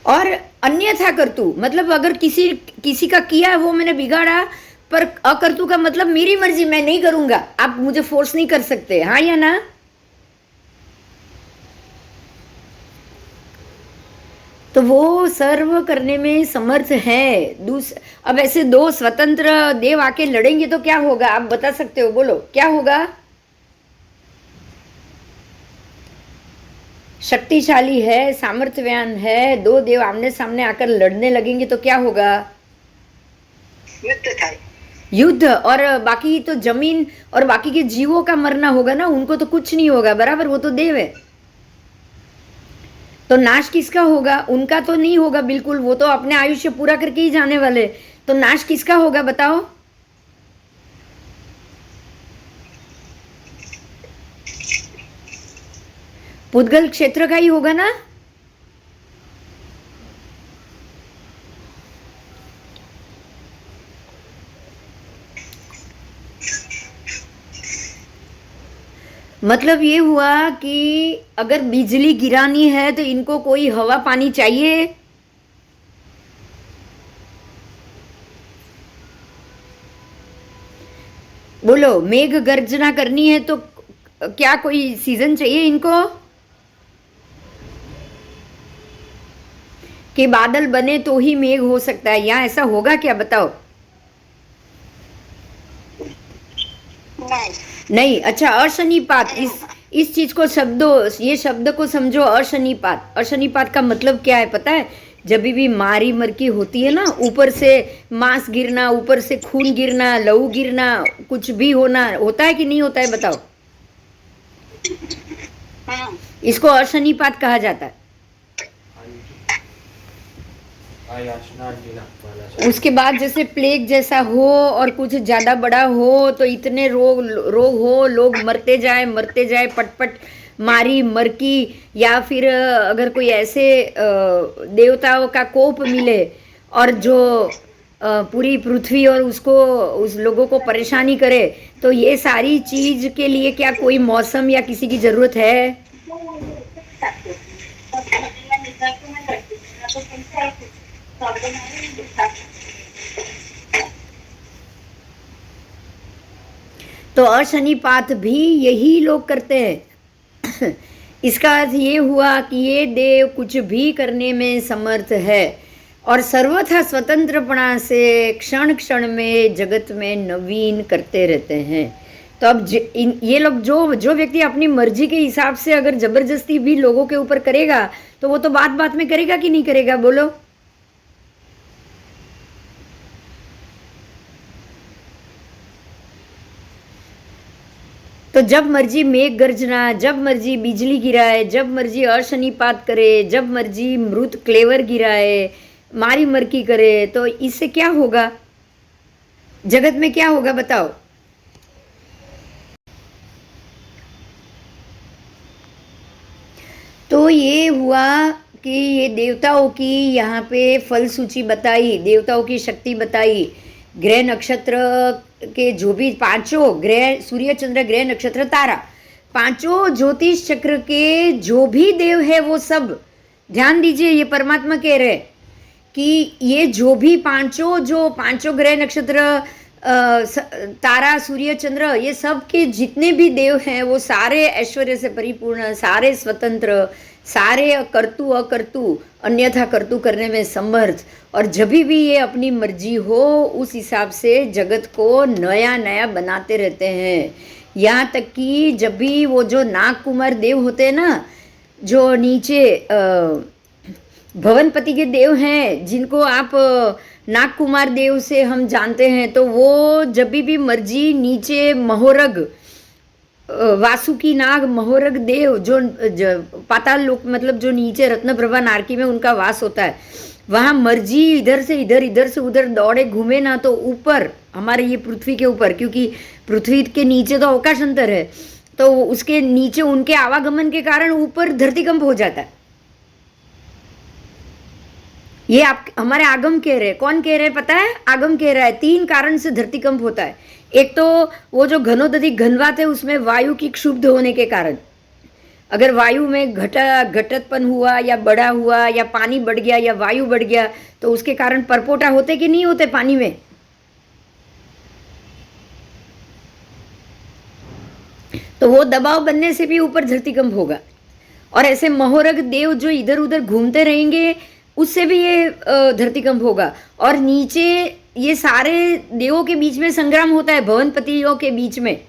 और अन्यथा कर्तु मतलब अगर किसी का किया वो मैंने बिगाड़ा, पर अकर्तु का मतलब मेरी मर्जी, मैं नहीं करूंगा, आप मुझे फोर्स नहीं कर सकते। हाँ या ना? तो वो सर्व करने में समर्थ है। अब ऐसे दो स्वतंत्र देव आके लड़ेंगे तो क्या होगा, आप बता सकते हो? बोलो क्या होगा? शक्तिशाली है, सामर्थ्यवान है, दो देव आमने सामने आकर लड़ने लगेंगे तो क्या होगा? युद्ध। और बाकी तो जमीन और बाकी के जीवों का मरना होगा ना, उनको तो कुछ नहीं होगा, बराबर, वो तो देव है। तो नाश किसका होगा? उनका तो नहीं होगा बिल्कुल, वो तो अपने आयुष्य पूरा करके ही जाने वाले। तो नाश किसका होगा बताओ? पुद्गल क्षेत्र का ही होगा ना। मतलब ये हुआ कि अगर बिजली गिरानी है तो इनको कोई हवा पानी चाहिए। बोलो, मेघ गर्जना करनी है तो क्या कोई सीजन चाहिए इनको कि बादल बने तो ही मेघ हो सकता है? या ऐसा होगा क्या, बताओ? नहीं। अच्छा, अशनिपात, इस चीज को ये शब्द को समझो। अशनिपात, अशनिपात का मतलब क्या है पता है? जब भी मारी मरकी होती है ना, ऊपर से मांस गिरना, ऊपर से खून गिरना, लहू गिरना, कुछ भी होना, होता है कि नहीं होता है बताओ? इसको अशनिपात कहा जाता है। उसके बाद जैसे प्लेग जैसा हो और कुछ ज्यादा बड़ा हो तो इतने रोग हो, लोग मरते जाए पटपट, मारी मरकी, या फिर अगर कोई ऐसे देवताओं का कोप मिले और जो पूरी पृथ्वी और उस लोगों को परेशानी करे, तो ये सारी चीज के लिए क्या कोई मौसम या किसी की जरूरत है? तो अशनिपात भी यही लोग करते हैं। इसका अर्थ ये हुआ कि ये देव कुछ भी करने में समर्थ है और सर्वथा स्वतंत्रपणा से क्षण क्षण में जगत में नवीन करते रहते हैं। तो अब ये लोग जो व्यक्ति अपनी मर्जी के हिसाब से अगर जबरदस्ती भी लोगों के ऊपर करेगा तो वो तो बात बात में करेगा कि नहीं करेगा? बोलो। तो जब मर्जी मेघ गर्जना, जब मर्जी बिजली गिराए, जब मर्जी अशनिपात करे, जब मर्जी मृत क्लेवर गिराए, मारी मरकी करे, तो इससे क्या होगा? जगत में क्या होगा बताओ? तो ये हुआ कि ये देवताओं की यहाँ पे फल सूची बताई, देवताओं की शक्ति बताई, ग्रह नक्षत्र के जो भी पांचों ग्रह, सूर्य चंद्र ग्रह नक्षत्र तारा, पांचों ज्योतिष चक्र के जो भी देव है वो सब, ध्यान दीजिए, ये परमात्मा कह रहे कि ये जो भी पांचों ग्रह नक्षत्र, तारा, सूर्य चंद्र, ये सब के जितने भी देव हैं वो सारे ऐश्वर्य से परिपूर्ण, सारे स्वतंत्र, सारे कर्तु अकर्तु अन्यथा कर्तु करने में समर्थ, और जब भी ये अपनी मर्जी हो उस हिसाब से जगत को नया नया बनाते रहते हैं। यहाँ तक कि जब भी वो जो नाग कुमार देव होते हैं ना, जो नीचे भवनपति के देव हैं, जिनको आप नाग कुमार देव से हम जानते हैं, तो वो जब भी मर्जी नीचे महोरग वासुकी नाग महोरग देव जो पाताल लोक मतलब जो नीचे रत्नप्रभा नारकी में उनका वास होता है, वहाँ मर्जी इधर से इधर इधर से उधर दौड़े घूमे ना, तो ऊपर हमारे ये पृथ्वी के ऊपर, क्योंकि पृथ्वी के नीचे तो अवकाश अंतर है, तो उसके नीचे उनके आवागमन के कारण ऊपर धरतीकंप हो जाता है। ये आप हमारे आगम कह रहे हैं। कौन कह रहे हैं पता है? आगम कह रहा है 3 कारण से धरतीकंप होता है। एक तो वो जो घनोदधिक घनवात है उसमें वायु की क्षुब्ध होने के कारण, अगर वायु में घटतपन हुआ या बड़ा हुआ या पानी बढ़ गया या वायु बढ़ गया, तो उसके कारण परपोटा होते कि नहीं होते पानी में? तो वो दबाव बनने से भी ऊपर धरतीकंप होगा। और ऐसे महोरग देव जो इधर उधर घूमते रहेंगे उससे भी ये धरतीकंप होगा। और नीचे ये सारे देवों के बीच में संग्राम होता है, भवनपतियों के बीच में,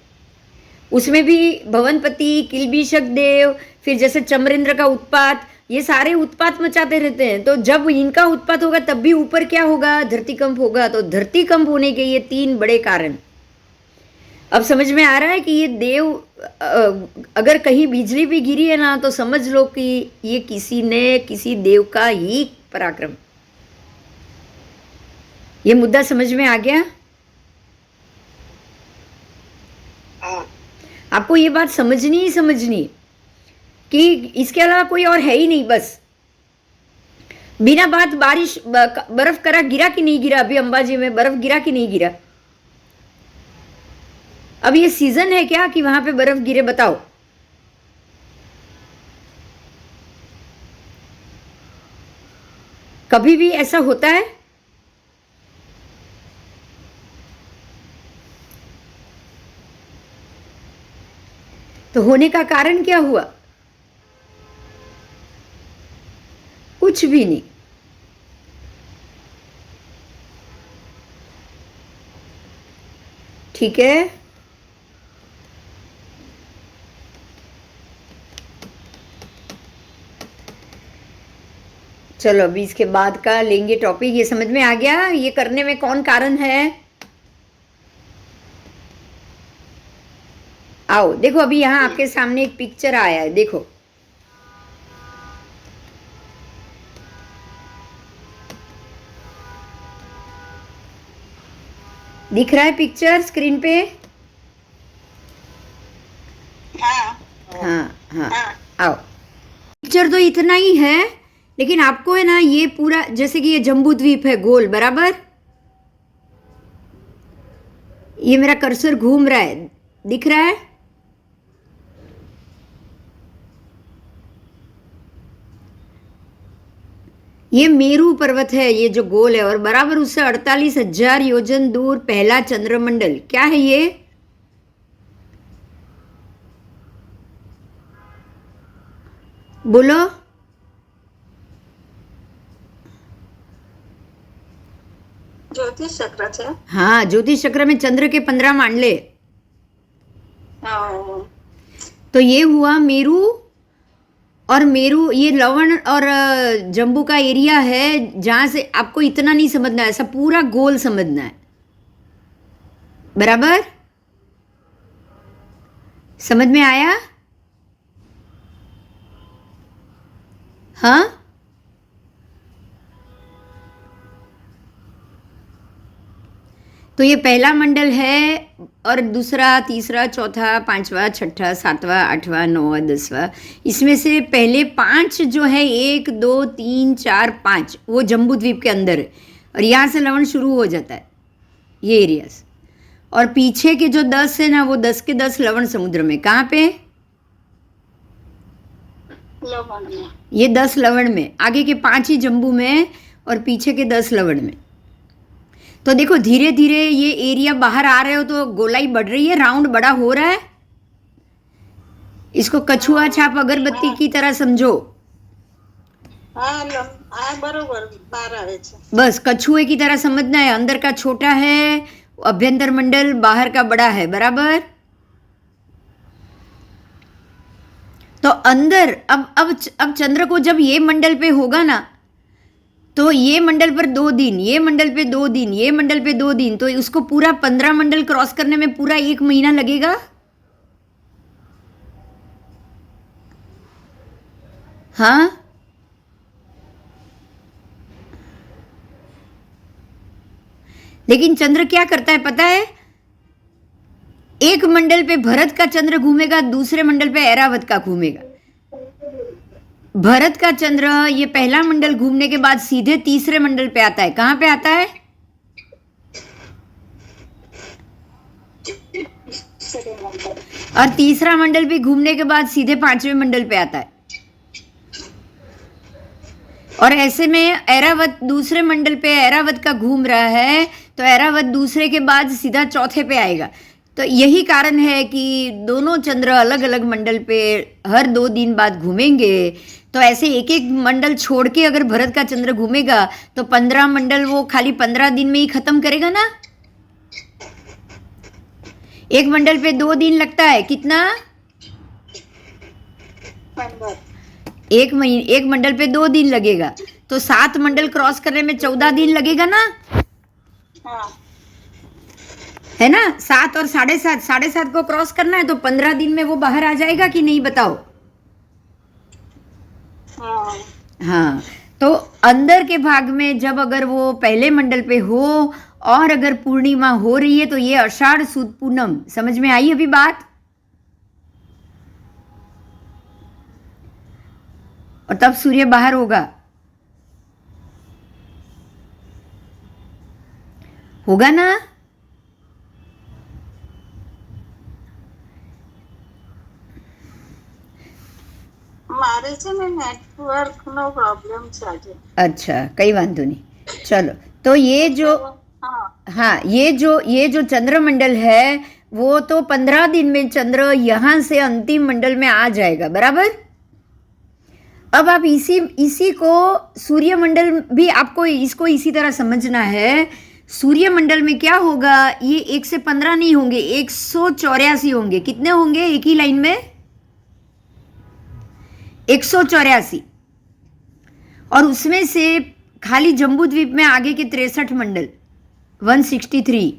उसमें भी भवनपति, किलबिषक देव, फिर जैसे चमरेंद्र का उत्पात, ये सारे उत्पात मचाते रहते हैं। तो जब इनका उत्पात होगा तब भी ऊपर क्या होगा? धरतीकंप होगा। तो धरतीकंप होने के ये 3 बड़े कारण। अब समझ में आ रहा है कि ये देव, अगर कहीं बिजली भी गिरी है ना, तो समझ लो कि ये किसी देव का ही पराक्रम। ये मुद्दा समझ में आ गया? आपको ये बात समझनी ही समझनी कि इसके अलावा कोई और है ही नहीं। बस बिना बात बारिश बर्फ करा गिरा कि नहीं गिरा? अभी अंबाजी में बर्फ गिरा कि नहीं गिरा? अब ये सीजन है क्या कि वहां पे बर्फ गिरे? बताओ। कभी भी ऐसा होता है? तो होने का कारण क्या हुआ? कुछ भी नहीं। ठीक है, चलो अभी इसके बाद का लेंगे टॉपिक। ये समझ में आ गया ये करने में कौन कारण है? आओ देखो, अभी यहाँ आपके सामने एक पिक्चर आया है, देखो। दिख रहा है पिक्चर स्क्रीन पे? हाँ हाँ हाँ, आओ। पिक्चर तो इतना ही है, लेकिन आपको है ना ये पूरा, जैसे कि ये जम्बू द्वीप है गोल, बराबर? ये मेरा कर्सर घूम रहा है, दिख रहा है? ये मेरू पर्वत है, ये जो गोल है, और बराबर उससे 48,000 योजन दूर पहला चंद्रमंडल। क्या है ये? बोलो। ज्योतिष चक्र છે। हाँ, ज्योतिष चक्र में चंद्र के 15 मांडले। तो ये हुआ मेरू, और मेरू ये लवण और जम्बू का एरिया है, जहां से आपको इतना नहीं समझना है, ऐसा पूरा गोल समझना है, बराबर? समझ में आया? हाँ, तो ये पहला मंडल है, और दूसरा, तीसरा, चौथा, 5वां, 6वां, 7वां, 8वां, 9वां, 10वां, इसमें से पहले 5 जो है, 1, 2, 3, 4, 5, वो जम्बू द्वीप के अंदर है, और यहाँ से लवण शुरू हो जाता है, ये एरियाज। और पीछे के जो 10 है ना, वो 10 के 10 लवण समुद्र में। कहाँ पे? लवण में। ये 10 लवण में, आगे के 5 ही जम्बू में, और पीछे के 10 लवण में। तो देखो धीरे धीरे ये एरिया बाहर आ रहे हो तो गोलाई बढ़ रही है, राउंड बड़ा हो रहा है। इसको कछुआ छाप अगरबत्ती की तरह समझो। આ બરોબર બહાર આવે છે. बस कछुए की तरह समझना है, अंदर का छोटा है अभ्यंतर मंडल, बाहर का बड़ा है, बराबर. तो अंदर अब चंद्र को जब ये मंडल पे होगा ना, तो ये मंडल पर 2 दिन, ये मंडल पे 2 दिन, ये मंडल पे 2 दिन, तो उसको पूरा 15 मंडल क्रॉस करने में पूरा 1 महीना लगेगा. हाँ, लेकिन चंद्र क्या करता है पता है? एक मंडल पे भरत का चंद्र घूमेगा, दूसरे मंडल पे ऐरावत का घूमेगा. भरत का चंद्र ये पहला मंडल घूमने के बाद सीधे तीसरे मंडल पे आता है. कहाँ पे आता है? और तीसरा मंडल भी घूमने के बाद सीधे 5वें मंडल पे आता है. और ऐसे में ऐरावत दूसरे मंडल पे ऐरावत का घूम रहा है, तो ऐरावत दूसरे के बाद सीधा चौथे पे आएगा. तो यही कारण है कि दोनों चंद्र अलग अलग मंडल पे हर 2 दिन बाद घूमेंगे. तो ऐसे एक एक मंडल छोड़ के अगर भरत का चंद्र घूमेगा तो 15 मंडल वो खाली 15 दिन में ही खत्म करेगा ना. एक मंडल पे 2 दिन लगता है. कितना? 15. एक मंडल पे 2 दिन लगेगा, तो 7 मंडल क्रॉस करने में 14 दिन लगेगा ना, हाँ है ना. 7 और 7.5 को क्रॉस करना है तो 15 दिन में वो बाहर आ जाएगा कि नहीं, बताओ. हाँ हाँ, तो अंदर के भाग में जब अगर वो पहले मंडल पे हो और अगर पूर्णिमा हो रही है तो ये आषाढ़ सुद पूनम. समझ में आई अभी बात? और तब सूर्य बाहर होगा. होगा ना. મારે છે ને નેટવર્ક નો પ્રોબ્લેમ છે આજે. अच्छा, कई वांधो नहीं. चलो, तो ये जो हाँ हाँ, ये जो चंद्रमंडल है वो तो 15 दिन में चंद्र यहाँ से अंतिम मंडल में आ जाएगा, बराबर. अब आप इसी को सूर्य मंडल भी आपको इसको इसी तरह समझना है. सूर्य मंडल में क्या होगा? ये 1 से 15 नहीं होंगे, 184 होंगे. कितने होंगे एक ही लाइन में? 184. और उसमें से खाली जम्बू द्वीप में आगे के 63 मंडल, 163.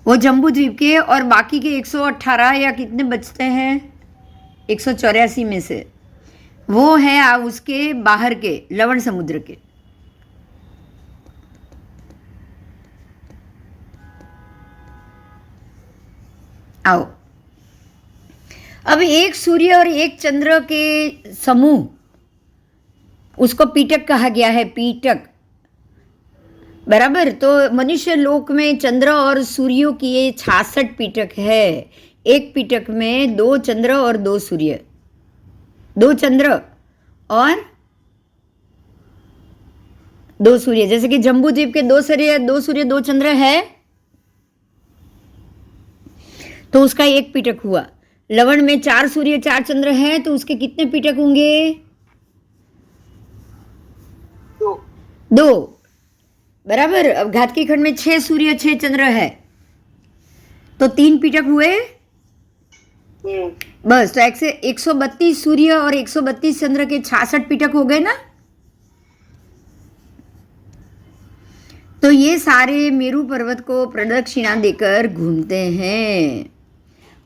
वो जम्बू द्वीप के, और बाकी के 118 या कितने बचते हैं 184 में से, वो है उसके बाहर के लवण समुद्र के. आओ, अब एक सूर्य और एक चंद्र के समूह, उसको पीटक कहा गया है. पीटक, बराबर. तो मनुष्य लोक में चंद्र और सूर्यों की ये 66 पीटक है. एक पीटक में 2 चंद्र और 2 सूर्य, 2 चंद्र और 2 सूर्य. जैसे कि जम्बू द्वीप के 2 सूर्य 2 चंद्र है, तो उसका एक पीटक हुआ. लवण में 4 सूर्य 4 चंद्र है, तो उसके कितने पीटक होंगे? 2, बराबर. अब घातकी खंड में 6 सूर्य 6 चंद्र है, तो 3 पीटक हुए. बस, तो 132 सूर्य और 132 चंद्र के 66 पीटक हो गए ना. तो ये सारे मेरू पर्वत को प्रदक्षिणा देकर घूमते हैं.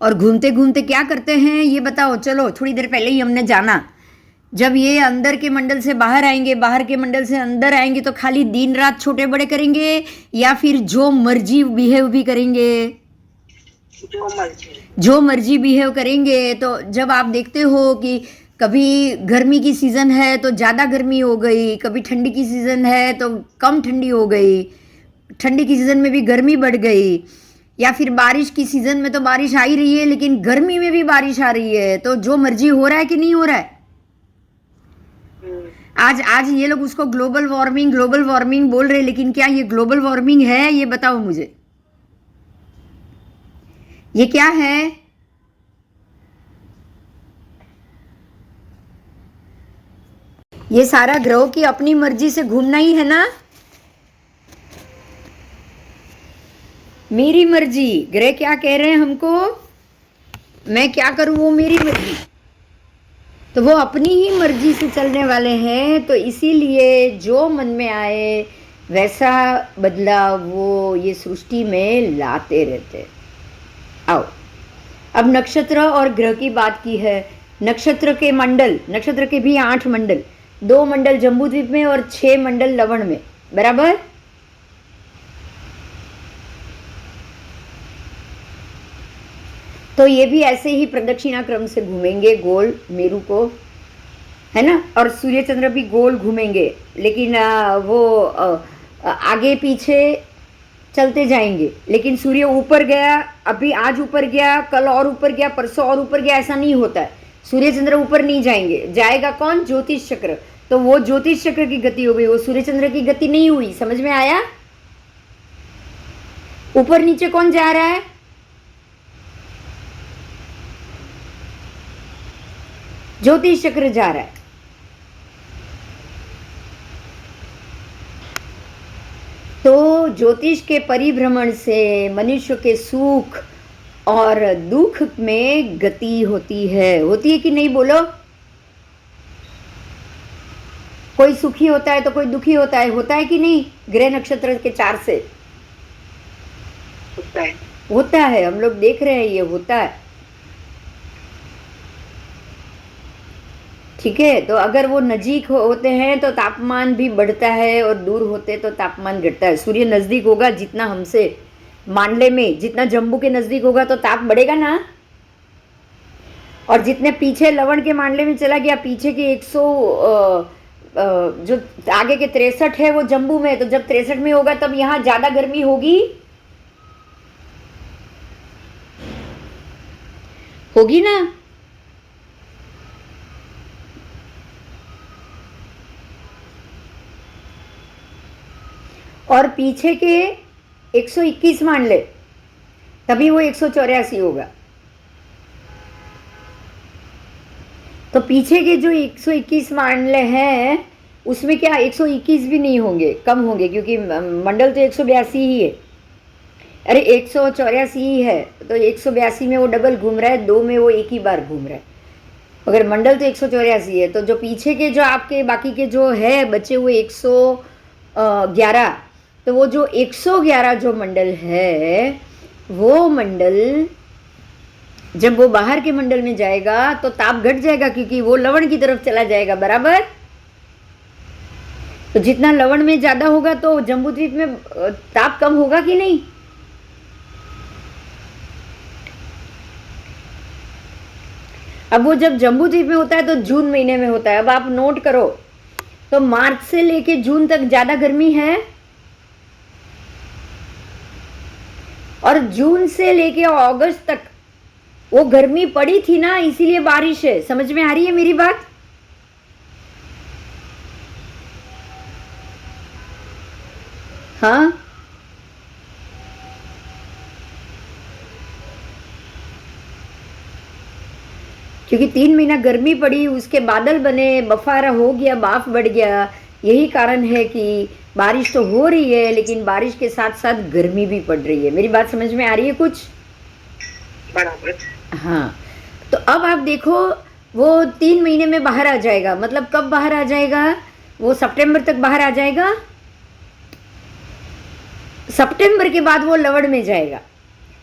और घूमते घूमते क्या करते हैं ये बताओ. चलो, थोड़ी देर पहले ही हमने जाना, जब ये अंदर के मंडल से बाहर आएंगे, बाहर के मंडल से अंदर आएंगे, तो खाली दिन रात छोटे बड़े करेंगे या फिर जो मर्जी बिहेव भी करेंगे? जो मर्जी बिहेव करेंगे. तो जब आप देखते हो कि कभी गर्मी की सीज़न है तो ज़्यादा गर्मी हो गई, कभी ठंडी की सीज़न है तो कम ठंडी हो गई, ठंडी की सीज़न में भी गर्मी बढ़ गई, या फिर बारिश की सीज़न में तो बारिश आ ही रही है लेकिन गर्मी में भी बारिश आ रही है. तो जो मर्जी हो रहा है कि नहीं हो रहा है? आज ये लोग उसको ग्लोबल वार्मिंग बोल रहे हैं, लेकिन क्या ये ग्लोबल वार्मिंग है? ये बताओ मुझे, ये क्या है? ये सारा ग्रहों की अपनी मर्जी से घूमना ही है ना। मेरी मर्जी, ग्रह क्या कह रहे हैं हमको, मैं क्या करूं वो मेरी मर्जी, तो वो अपनी ही मर्जी से चलने वाले हैं। तो इसीलिए जो मन में आए वैसा बदलाव वो ये सृष्टि में लाते रहते। आओ, अब नक्षत्र और ग्रह की बात की है। नक्षत्र के मंडल, नक्षत्र के भी 8 मंडल, 2 मंडल जम्बूद्वीप में और 6 मंडल लवण में, बराबर। तो ये भी ऐसे ही प्रदक्षिणा क्रम से घूमेंगे गोल मेरु को, है ना। और सूर्य चंद्र भी गोल घूमेंगे, लेकिन वो आगे पीछे चलते जाएंगे। लेकिन सूर्य ऊपर गया, अभी आज ऊपर गया, कल और ऊपर गया, परसों और ऊपर गया, ऐसा नहीं होता है। सूर्य चंद्र ऊपर नहीं जाएंगे, जाएगा कौन, ज्योतिष चक्र। तो वो ज्योतिष चक्र की गति हो गई, वो सूर्य चंद्र की गति नहीं हुई। समझ में आया। ऊपर नीचे कौन जा रहा है, ज्योतिष चक्र जा रहा है। तो ज्योतिष के परिभ्रमण से मनुष्य के सुख और दुख में गति होती है कि नहीं, बोलो। कोई सुखी होता है तो कोई दुखी होता है कि नहीं, ग्रह नक्षत्र के 4 से होता है। हम लोग देख रहे हैं ये होता है, ठीक है। तो अगर वो नजीक होते हैं तो तापमान भी बढ़ता है, और दूर होते तो तापमान घटता है। सूर्य नजदीक होगा जितना हमसे, मांडले में जितना जम्बू के नजदीक होगा तो ताप बढ़ेगा ना। और जितने पीछे लवण के मांडले में चला गया, पीछे के 100 जो आगे के 63 है वो जम्बू में, तो जब 63 में होगा तब यहाँ ज्यादा गर्मी होगी ना। और पीछे के 121 मान ले, तभी वो 184 होगा। तो पीछे के जो 121 मान ले हैं उसमें क्या 121 भी नहीं होंगे, कम होंगे, क्योंकि मंडल तो 182 ही है। अरे 184 ही है, तो 182 में वो डबल घूम रहा है, 2 में वो एक ही बार घूम रहा है। अगर मंडल तो 184 है, तो जो पीछे के जो आपके बाकी के जो है बचे हुए 111, तो वो जो 111 जो मंडल है, वो मंडल जब वो बाहर के मंडल में जाएगा तो ताप घट जाएगा, क्योंकि वो लवण की तरफ चला जाएगा, बराबर। तो जितना लवण में ज्यादा होगा तो जम्बूद्वीप में ताप कम होगा कि नहीं। अब वो जब जम्बूद्वीप में होता है तो जून महीने में होता है। अब आप नोट करो, तो मार्च से लेके जून तक ज्यादा गर्मी है, और जून से लेके अगस्त तक वो गर्मी पड़ी थी ना, इसीलिए बारिश है। समझ में आ रही है मेरी बात। हाँ, क्योंकि 3 महीना गर्मी पड़ी, उसके बादल बने, बफारा हो गया, बाफ बढ़ गया। यही कारण है कि बारिश तो हो रही है, लेकिन बारिश के साथ साथ गर्मी भी पड़ रही है। मेरी बात समझ में आ रही है कुछ, बराबर। हाँ, तो अब आप देखो, वो 3 महीने में बाहर आ जाएगा। मतलब कब बाहर आ जाएगा, वो सितंबर तक बाहर आ जाएगा। सितंबर के बाद वो लवण में जाएगा।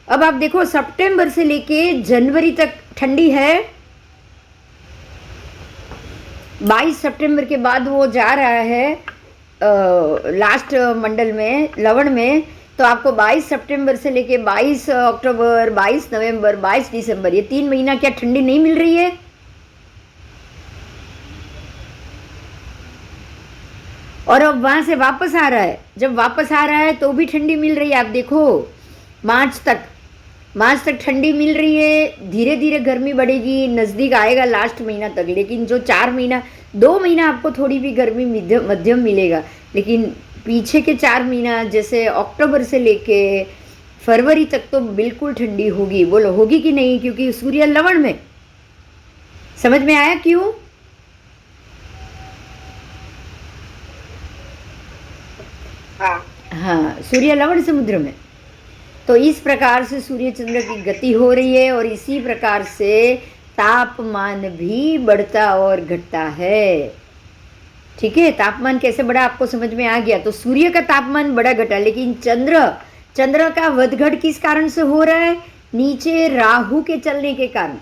अब आप देखो, सितंबर से लेके जनवरी तक ठंडी है, 22 सितंबर के बाद वो जा रहा है लास्ट मंडल में, लवण में। तो आपको 22 सितंबर से लेके 22 अक्टूबर, 22 नवंबर, 22 दिसंबर, ये 3 महीना क्या ठंडी नहीं मिल रही है। और अब वहां से वापस आ रहा है, जब वापस आ रहा है तो भी ठंडी मिल रही है। आप देखो, मार्च तक ठंडी मिल रही है। धीरे धीरे गर्मी बढ़ेगी, नज़दीक आएगा लास्ट महीना तक। लेकिन जो 4 महीना, 2 महीना आपको थोड़ी भी गर्मी मध्यम मिलेगा, लेकिन पीछे के 4 महीना जैसे अक्टूबर से लेके फरवरी तक तो बिल्कुल ठंडी होगी। बोलो होगी कि नहीं, क्योंकि सूर्य लवण में। समझ में आया क्यों। हाँ हाँ, सूर्य लवण समुद्र में। तो इस प्रकार से सूर्य चंद्र की गति हो रही है और इसी प्रकार से तापमान भी बढ़ता और घटता है। ठीक है, तापमान कैसे बढ़ा आपको समझ में आ गया। तो सूर्य का तापमान बढ़ा घटा, लेकिन चंद्र का वधघट किस कारण से हो रहा है? नीचे राहु के चलने के कारण।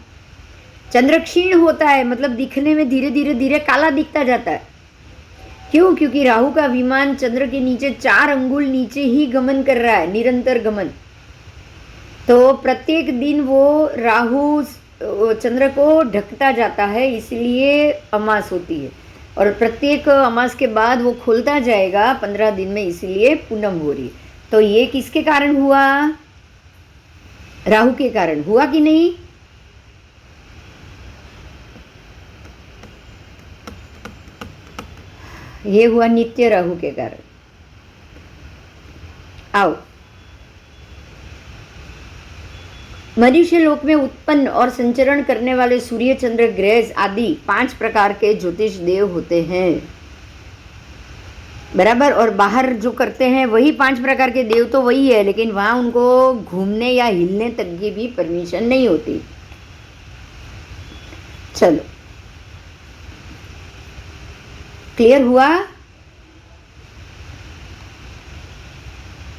चंद्र क्षीण होता है, मतलब दिखने में धीरे धीरे धीरे काला दिखता जाता है। क्यों? क्योंकि राहु का विमान चंद्र के नीचे 4 अंगुल नीचे ही गमन कर रहा है, निरंतर गमन। तो प्रत्येक दिन वो राहु चंद्र को ढकता जाता है, इसलिए अमास होती है। और प्रत्येक अमास के बाद वो खुलता जाएगा 15 दिन में, इसलिए पूनम हो रही है। तो ये किसके कारण हुआ? राहु के कारण हुआ कि नहीं? ये हुआ नित्य राहु के कारण। आओ, मनुष्य लोक में उत्पन्न और संचरण करने वाले सूर्य चंद्र ग्रह आदि 5 प्रकार के ज्योतिष देव होते हैं, बराबर। और बाहर जो करते हैं वही 5 प्रकार के देव तो वही है, लेकिन वहां उनको घूमने या हिलने तक की भी परमिशन नहीं होती। चलो, क्लियर हुआ?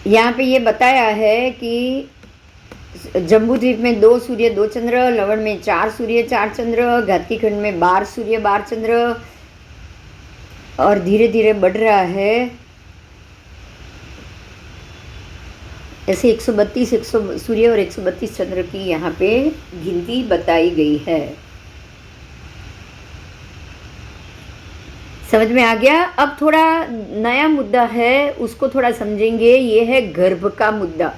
यहाँ पे ये बताया है कि जम्बूद्वीप में 2 सूर्य 2 चंद्र, लवण में 4 सूर्य 4 चंद्र, घातकी खंड में 12 सूर्य 12 चंद्र, और धीरे धीरे बढ़ रहा है। ऐसे 132 सूर्य और 132 चंद्र की यहाँ पे गिनती बताई गई है। समझ में आ गया? अब थोड़ा नया मुद्दा है, उसको थोड़ा समझेंगे। ये है गर्भ का मुद्दा।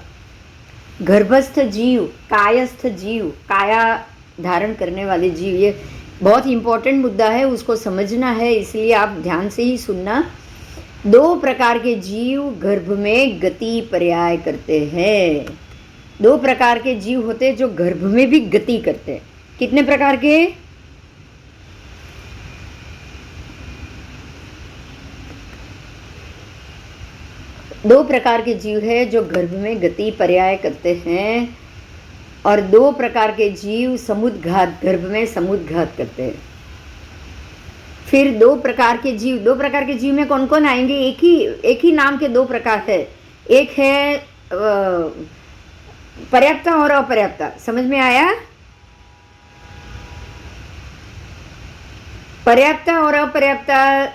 गर्भस्थ जीव, कायस्थ जीव, काया धारण करने वाले जीव, ये बहुत इंपॉर्टेंट मुद्दा है, उसको समझना है, इसलिए आप ध्यान से ही सुनना। 2 प्रकार के जीव गर्भ में गति पर्याय करते हैं। 2 प्रकार के जीव होते हैं जो गर्भ में भी गति करते हैं। कितने प्रकार के? 2 प्रकार के जीव है जो गर्भ में गति पर्याय करते हैं, और 2 प्रकार के जीव समुद्घात, गर्भ में समुद्घात करते हैं। फिर 2 प्रकार के जीव में कौन कौन आएंगे? एक ही नाम के 2 प्रकार है। एक है पर्याप्ता और अपर्याप्ता। समझ में आया? पर्याप्ता और अपर्याप्ता,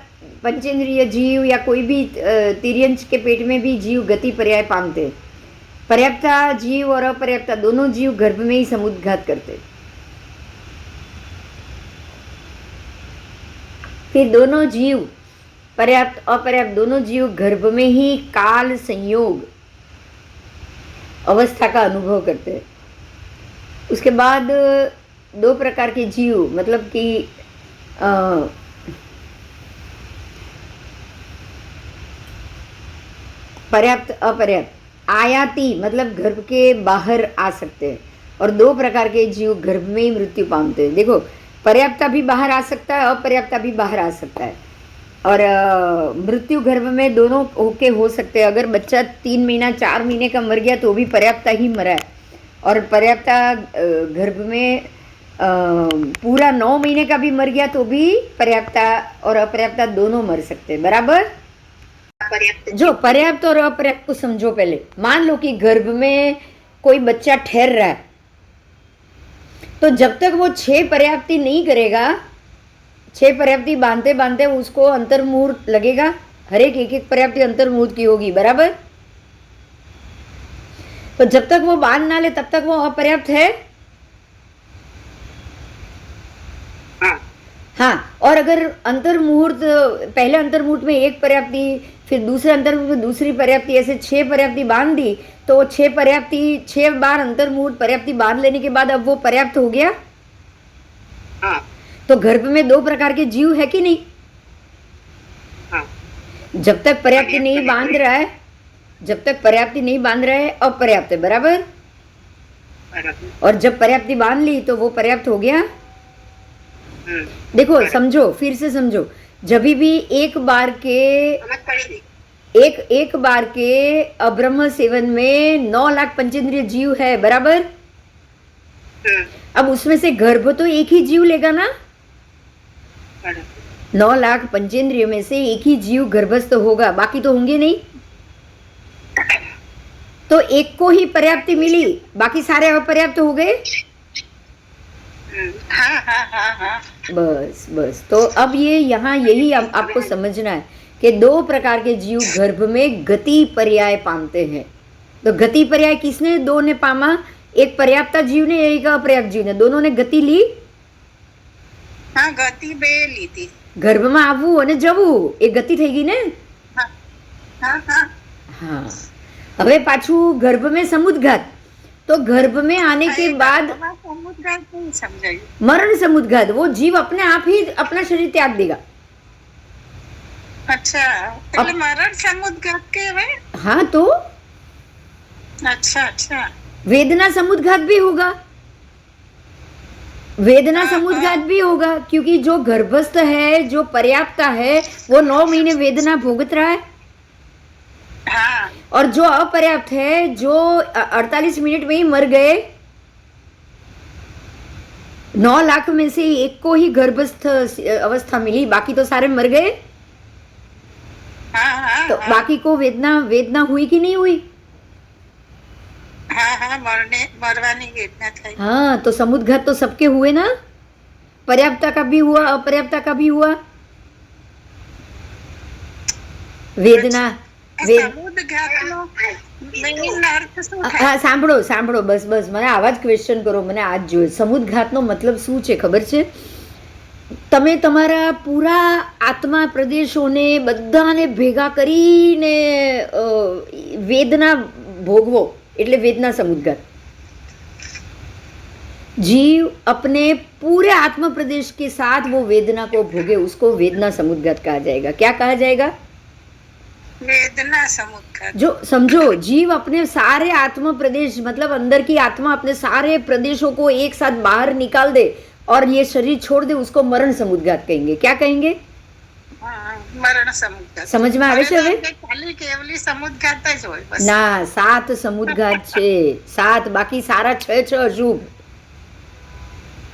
पंचेंद्रिय जीव या कोई भी तिर्यंश के पेट में भी जीव गति पर्याय पाते। पर्याप्ता जीव और अपर्याप्ता दोनों जीव गर्भ में ही समुद्घात करते। फिर दोनों जीव, पर्याप्त अपर्याप्त दोनों जीव गर्भ में ही काल संयोग अवस्था का अनुभव करते हैं। उसके बाद 2 प्रकार के जीव, मतलब कि पर्याप्त अपर्याप्त, आयाती मतलब गर्भ के बाहर आ सकते हैं, और 2 प्रकार के जीव गर्भ में ही मृत्यु पाते हैं। देखो, पर्याप्ता भी बाहर आ सकता है, अपर्याप्ता भी बाहर आ सकता है, और मृत्यु गर्भ में दोनों होके हो सकते हैं। अगर बच्चा 3 महीना 4 महीने का मर गया तो भी पर्याप्ता ही मरा है, और पर्याप्ता गर्भ में पूरा 9 महीने का भी मर गया तो भी पर्याप्ता और अपर्याप्ता दोनों मर सकते हैं, बराबर। जो पर्याप्त और अपर्याप्त को समझो पहले। मान लो कि गर्भ में कोई बच्चा ठहर रहा है, तो जब तक वो 6 पर्याप्ति नहीं करेगा, 6 पर्याप्ति बांधते बांधते उसको अंतर्मुहूर्त लगेगा। हर एक पर्याप्ति अंतर्मुहूर्त की होगी, बराबर। तो जब तक वो बांध ना ले तब तक वो अपर्याप्त है। हाँ, और अगर अंतर्मुहूर्त, पहले अंतर्मुहूर्त में 1 पर्याप्ति, फिर दूसरे अंतर्मुहूर्त में दूसरी पर्याप्ति, ऐसे 6 पर्याप्ति बांध दी, तो 6 बार अंतर्मुहूर्त पर्याप्ति बांध लेने के बाद अब वो पर्याप्त हो गया। हाँ। तो गर्भ में 2 प्रकार के जीव है कि नहीं? हाँ। जब तक पर्याप्ति नहीं बांध रहा है, अपर्याप्त है, बराबर। और जब पर्याप्ति बांध ली तो वो पर्याप्त हो गया। देखो, समझो, फिर से समझो। जब भी एक बार के एक एक बार के अब्रह्म सेवन में 9 लाख पंचेंद्रिय जीव है, बराबर। अब उसमें से गर्भ तो एक ही जीव लेगा ना, 9 लाख पंचेंद्रियों में से एक ही जीव गर्भस्थ होगा, बाकी तो होंगे नहीं। तो एक को ही पर्याप्ति मिली, बाकी सारे अपर्याप्त हो गए। हाँ हाँ हाँ हाँ। बस बस, तो अब ये यहाँ यही आपको समझना है कि 2 प्रकार के जीव गर्भ में गति पर्याय पामते हैं। तो गति पर्याय किसने 2 ने पामा? एक पर्याप्ता जीव ने, एक अपर्याप्त जीव ने, दोनों ने गति ली। हाँ, गति બે લીધી। ગર્ભમાં આવવું અને જવું એ ગતિ થઈ ગઈ ને। हाँ हाँ हाँ। हाँ, હવે પાછું ગર્ભ में समुद्घात, तो गर्भ में आने के बाद समुद्घात नहीं समझाई। मरण समुद्घात, वो जीव अपने आप ही अपना शरीर त्याग देगा। अच्छा, એટલે મરણ સમુદ્ઘાત કહેવાય। हाँ, तो अच्छा अच्छा। वेदना समुद्घात भी होगा, वेदना समुद्घात भी होगा, क्योंकि जो गर्भस्थ है, जो पर्याप्ता है, वो 9 महीने वेदना भोगत रहा है। हाँ। और जो अपर्याप्त है, जो 48 मिनट में ही मर गए, 9 लाख में से एक को ही गर्भस्थ अवस्था मिली, बाकी तो सारे मर गए। हाँ हाँ। तो बाकी को वेदना हुई कि नहीं हुई? हाँ हाँ, मरवानी वेदना थी। हाँ, तो समुद्घात तो सबके हुए ना, पर्याप्ता का भी हुआ, अपर्याप्ता का भी हुआ। वेदना હા સાંભળો સાંભળો, બસ બસ, મને આવા જ ક્વેશ્ચન કરો, મને આ જ જોઈએ। સમુદ્ઘાતનો મતલબ શું છે ખબર છે? તમે તમારા પૂરા આત્મા પ્રદેશોને બધાને ભેગા કરીને વેદના ભોગવો, એટલે વેદના समुद्घात। जीव अपने पूरे आत्म प्रदेश के साथ वो वेदना को भोगे, उसको वेदना समुद्घात कहा जाएगा। क्या कहा जाएगा? वेदना समुद्घात। जो समझो, जीव अपने सारे आत्म प्रदेश, मतलब अंदर की आत्मा अपने सारे प्रदेशों को एक साथ बाहर निकाल दे और ये शरीर छोड़ दे, उसको मरण समुद्घात कहेंगे। क्या कहेंगे? मरण समुद्घात। समझ में આવે છે હવે? ખાલી કેવલી સमुद्घात જ હોય બસ। ના, 7 समुद्घात છે, 7, બાકી સારા 6 અશુભ।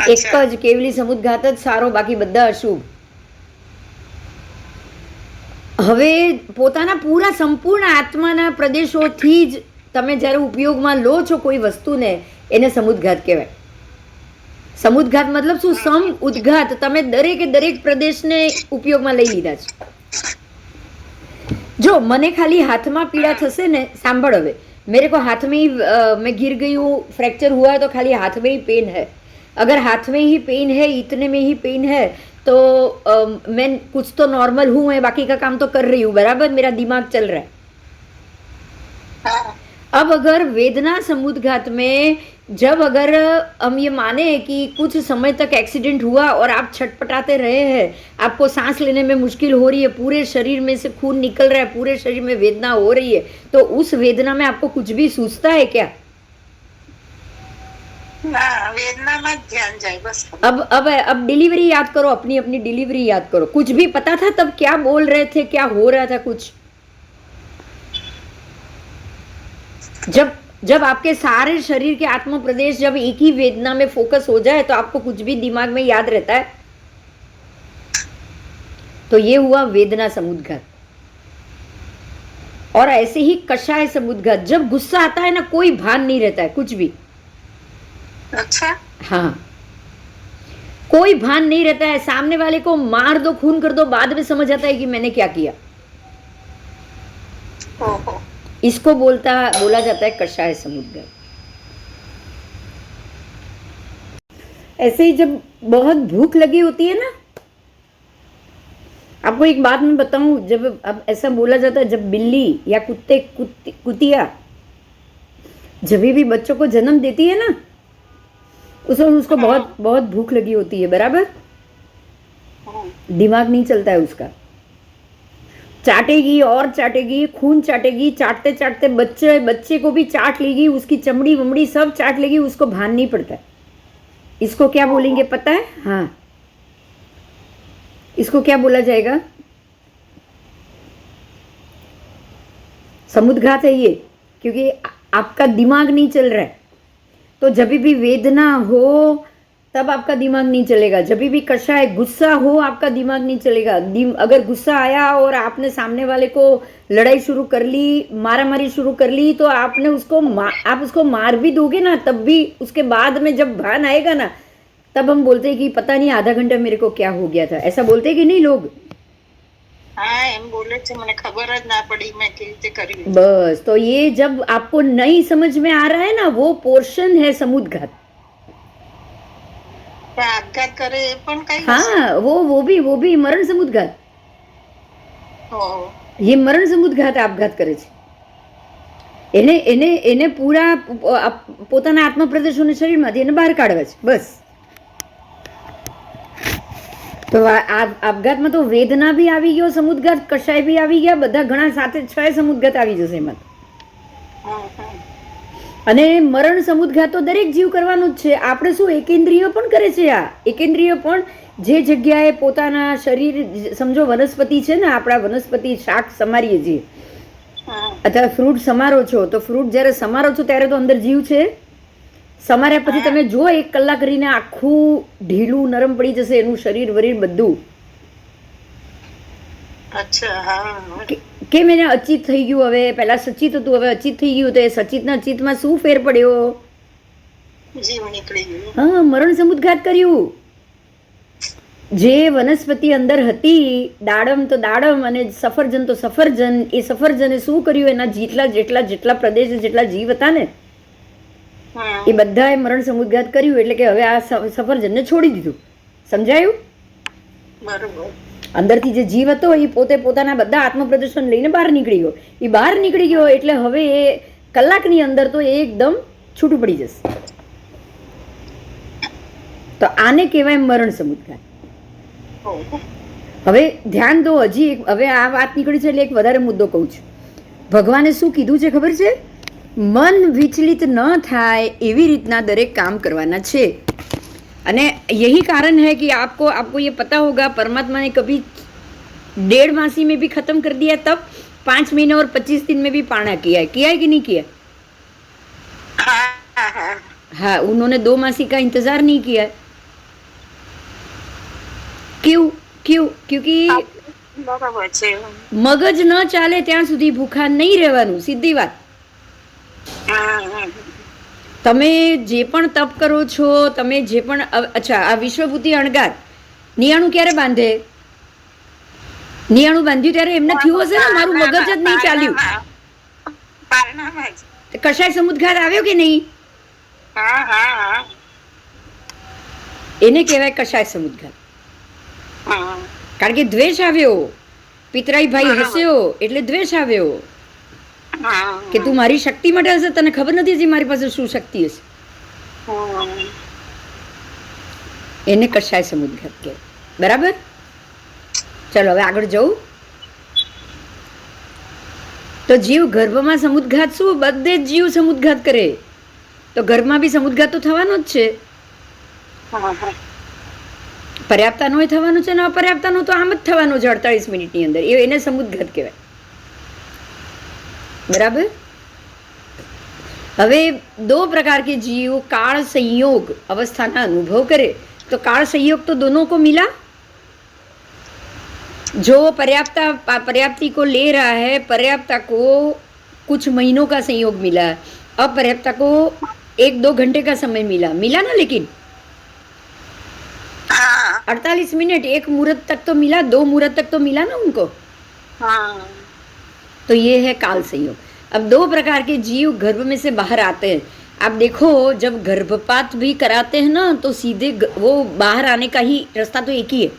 એક જ કેવલી समुद्घात જ સારો, બાકી બધા અશુભ। હવે પોતાના પૂરા સંપૂર્ણ આત્માના પ્રદેશોથી જ તમે જ્યારે ઉપયોગમાં લો છો કોઈ વસ્તુને, એને समुद्घात કહેવાય। समुद्घात मतलब શું? સમ ઉદ્ઘાત, તમે દરેકે દરેક પ્રદેશને ઉપયોગમાં લઈ લીધા છે। જો મને ખાલી હાથમાં પીડા થશે ને, સાંભળ હવે, मेरे को हाथ में ही मैं गिर गई हूँ, फ्रैक्चर हुआ है, तो खाली हाथ में ही पेन है। अगर हाथ में ही पेन है, इतने में ही पेन है, तो मैं कुछ तो नॉर्मल हूँ, मैं बाकी का काम तो कर रही हूँ, बराबर, मेरा दिमाग चल रहा है। हाँ। अब अगर वेदना समुद्घात में जब अगर हम ये माने कि कुछ समय तक एक्सीडेंट हुआ और आप छटपटाते रहे हैं, आपको सांस लेने में मुश्किल हो रही है, पूरे शरीर में से खून निकल रहा है, पूरे शरीर में वेदना हो रही है, तो उस वेदना में आपको कुछ भी सूझता है क्या? ना, वेदना में ध्यान जाए बस। अब डिलीवरी याद करो, अपनी अपनी डिलीवरी याद करो। कुछ भी पता था तब क्या बोल रहे थे, क्या हो रहा था कुछ? जब आपके सारे शरीर के आत्म प्रदेश जब एक ही वेदना में फोकस हो जाए, तो आपको कुछ भी दिमाग में याद रहता है? तो ये हुआ वेदना समुद्घात। और ऐसे ही कषाय समुद्घात, जब गुस्सा आता है ना, कोई भान नहीं रहता है कुछ भी। अच्छा। हाँ, कोई भान नहीं रहता है, सामने वाले को मार दो, खून कर दो, बाद में समझ आता है कि मैंने क्या किया। इसको बोला जाता है कषाय समुद्घात। ऐसे ही जब बहुत भूख लगी होती है ना, आपको एक बात मैं बताऊं, जब अब ऐसा बोला जाता है, जब बिल्ली या कुतिया जब भी बच्चों को जन्म देती है ना, उसको बहुत बहुत भूख लगी होती है, बराबर, दिमाग नहीं चलता है उसका, चाटेगी और चाटेगी, खून चाटेगी, चाटते चाटते बच्चे को भी चाट लेगी, उसकी चमड़ी वमड़ी सब चाट लेगी, उसको भान नहीं पड़ता है। इसको क्या बोलेंगे पता है? हाँ, इसको क्या बोला जाएगा? समुद्घात है ये, क्योंकि आपका दिमाग नहीं चल रहा है। तो जब भी वेदना हो तब आपका दिमाग नहीं चलेगा, जब भी कषाय गुस्सा हो आपका दिमाग नहीं चलेगा। अगर गुस्सा आया और आपने सामने वाले को लड़ाई शुरू कर ली, मारामारी शुरू कर ली, तो आपने आप उसको मार भी दोगे ना, तब भी उसके बाद में जब भान आएगा ना, तब हम बोलते हैं कि पता नहीं आधा घंटा मेरे को क्या हो गया था। ऐसा बोलते कि नहीं लोग? हाँ एम बोले थे, મને ખબર જ ના પડી मैं કેવી રીતે કરી। बस, तो ये जब आपको नहीं समझ में आ रहा है ना, वो पोर्शन है समुद्घात। આપઘાત કરે એ પણ કઈ हाँ, वो भी मरण समुद्घात। हो ये मरण समुद्घात આપઘાત કરે છે। એને એને એને પૂરા પોતાના આત્મપ્રદેશોને શરીરમાંથી એને બહાર કાઢવા છે, બસ। તો આ આપઘાતમાં તો વેદના બી આવી ગયો, સમુદ્ઘાત, કષાય બી આવી ગયા, બધા ઘણા સાથે 6 સમુદ્ઘાત આવી જશે એમાં। અને મરણ સમુદ્ઘાત તો દરેક જીવ કરવાનો જ છે। આપણે શું એકેન્દ્રિય પણ કરે છે, આ એકેન્દ્રિય પણ જે જગ્યાએ પોતાના શરીર, સમજો વનસ્પતિ છે ને, આપણા વનસ્પતિ શાક સમારીએ છીએ અથવા ફ્રૂટ સમારો છો, તો ફ્રૂટ જ્યારે સમારો છો ત્યારે તો અંદર જીવ છે। સમાર્યા પછી તમે જો 1 કલાક કરીને આખું ઢીલું નરમ પડી જશે એનું શરીર વરીર બધું। અચ્છા હા કેમ એને અચિત થઈ ગયું, હવે પહેલા સચિત હતું હવે અચિત થઈ ગયું, તો એ સચિતના અચિતમાં શું ફેર પડ્યો? જીવ નીકળી ગયું। હા, મરણ સમુદ્ઘાત કર્યું। જે વનસ્પતિ અંદર હતી, દાડમ તો દાડમ અને સફરજન તો સફરજન, એ સફરજને શું કર્યું, એના જેટલા પ્રદેશ, જેટલા જીવ હતા ને, એ બધાએ મરણ સમુદ્ઘાત કર્યું। એટલે કે હવે આ સફરજનને છોડી દીધું। સમજાયું? બરોબર। અંદરથી જે જીવ હતો એ પોતે પોતાના બધા આત્મપ્રદર્શન લઈને બહાર નીકળી ગયો। એ બહાર નીકળી ગયો એટલે હવે એ કલાકની અંદર તો એ એકદમ છૂટું પડી જશે। તો આને કહેવાય મરણ સમુદ્ઘાત। હવે ધ્યાન દો, હજી હવે આ વાત નીકળી છે એટલે એક વધારે મુદ્દો કહું છું। ભગવાને શું કીધું છે ખબર છે? મન વિચલિત ન થાય એવી રીતના દરેક કામ કરવાના છે। અને यही कारण है कि आपको ये पता होगा, परमात्मा ने कभी 1.5 मासी में भी खत्म कर दिया, तब 5 महीने और 25 दिन में भी पाना किया है कि नहीं किया? हाँ, उन्होंने 2 मासी का इंतजार नहीं किया है। क्यों? क्योंकि मगज न चाले ત્યાં સુધી ભૂખા નહીં રહેવાનું, સીધી વાત। તમે જે પણ તપ કરો છો, તમે જે પણ, અચ્છા, આ વિશ્વભૂતિ અણગાર નિયાણું ક્યારે બાંધે? નિયાણું બાંધ્યું ત્યારે એમને થયું હશે ને, મારું મગજ જ નહીં ચાલ્યું, કશાય સમુદ્ઘાત આવ્યો કે નહીં? એને કહેવાય કશાય સમુદ્ઘાત। કારણ કે દ્વેષ આવ્યો, પિતરાઈ ભાઈ હસ્યો એટલે દ્વેષ આવ્યો કે તું મારી શક્તિ માટે હશે, તને ખબર નથી હજી મારી પાસે શું શક્તિ હશે। એને કશાય સમુદ્ઘાત કહેવાય। બરાબર? ચલો હવે આગળ જવું। તો જીવ ગર્ભમાં સમુદ્ઘાત, શું બધે જ જીવ સમુદ્ઘાત કરે, તો ગર્ભમાં બી સમુદ્ઘાત તો થવાનો જ છે। પર્યાપ્તાનો થવાનો છે ને અપર્યાપ્તાનો તો આમ જ થવાનો છે 48 મિનિટની અંદર, એને સમુદ્ઘાત કહેવાય। बराबर? હવે 2 प्रकार के जीव काल संयोग अवस्था का अनुभव करे, तो काल संयोग तो दोनों को मिला। जो पर्याप्ति को ले रहा है, पर्याप्ता को कुछ महीनों का संयोग मिला, अपर्याप्ता को 1-2 घंटे का समय मिला ना, लेकिन 48 मिनट, 1 मुहूर्त तक तो मिला, 2 मुहूर्त तक तो मिला ना उनको। तो ये है काल संयोग। अब 2 प्रकार के जीव गर्भ में से बाहर आते हैं। आप देखो, जब गर्भपात भी कराते हैं ना, तो सीधे वो बाहर आने का ही रास्ता तो एक ही है।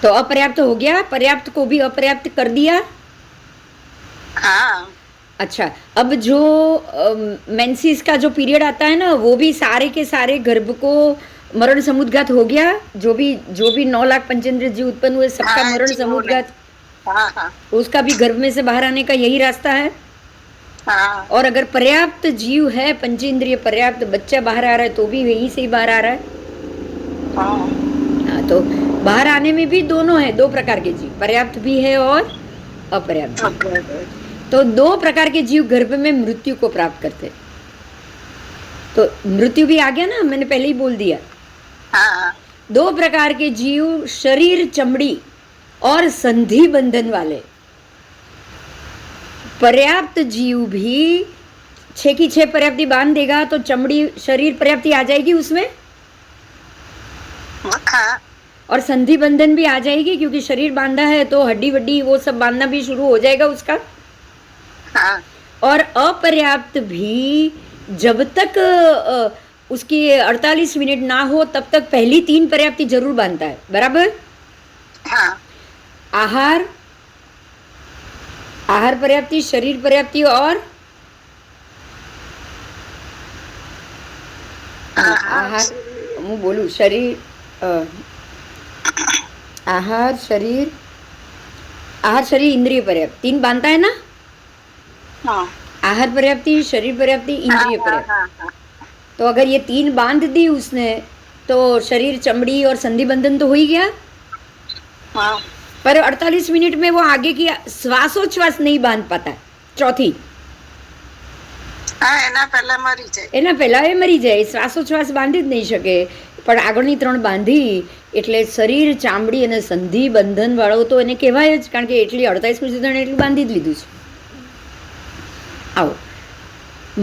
तो अपर्याप्त हो गया, पर्याप्त को भी अपर्याप्त कर दिया। अच्छा, अब जो मेंसेस का जो पीरियड आता है ना, वो भी सारे के सारे गर्भ को मरण समुद्घात हो गया। जो भी 9 लाख पंचेंद्रिय जीव उत्पन्न हुए, सबका मरण समुद्घात, उसका भी गर्भ में से बाहर आने का यही रास्ता है। और अगर पर्याप्त जीव है, पंचेंद्रिय पर्याप्त, बच्चा बाहर आ रहा है तो भी यहीं से ही बाहर आ रहा है। हाँ, तो बाहर आने में भी दोनों है, 2 प्रकार के जीव, पर्याप्त भी है और अपर्याप्त जीव। ओके। तो दो प्रकार के जीव गर्भ में मृत्यु को प्राप्त करते हैं। तो मृत्यु भी आ गया ना, मैंने पहले ही बोल दिया। हाँ दो प्रकार के जीव शरीर, चमड़ी और संधि बंधन वाले। पर्याप्त जीव भी 6 की 6 पर्याप्ति बांध देगा तो चमड़ी, शरीर पर्याप्ति आ जाएगी उसमें, हाँ और संधि बंधन भी आ जाएगी, क्योंकि शरीर बांधा है तो हड्डी वड्डी वो सब बांधना भी शुरू हो जाएगा उसका। हाँ और अपर्याप्त भी जब तक उसकी 48 मिनट ना हो तब तक पहली 3 पर्याप्ति जरूर बांधता है, बराबर। हाँ आहार, आहार पर्याप्ति, शरीर पर्याप्ति और आहार, હું બોલું શરીર, आहार, शरीर, आहार, शरीर, इंद्रिय पर्याप्ति, 3 बांधता है ना। हाँ आहार पर्याप्ति, शरीर पर्याप्ति, इंद्रिय पर्याप्ति। हाँ तो अगर ये 3 बांध दी उसने तो शरीर, चमड़ी और संधि बंधन तो हो ही गया। हाँ पर 48 मिनट में वो आगे की श्वासोच्छ्वास नहीं बांध पाता है, चौथी। હા એના પહેલા મરી જાય। એના પહેલા એ મરી જાય, શ્વાસોચ્છ્વાસ બાંધી જ નહીં શકે, પણ આગળની 3 બાંધી એટલે શરીર, ચામડી અને સંધિ બંધન વાળો તો એને કહેવાય જ, કારણ કે એટલી 48 સુધી એને એટલું બાંધી જ લીધું છે। આવો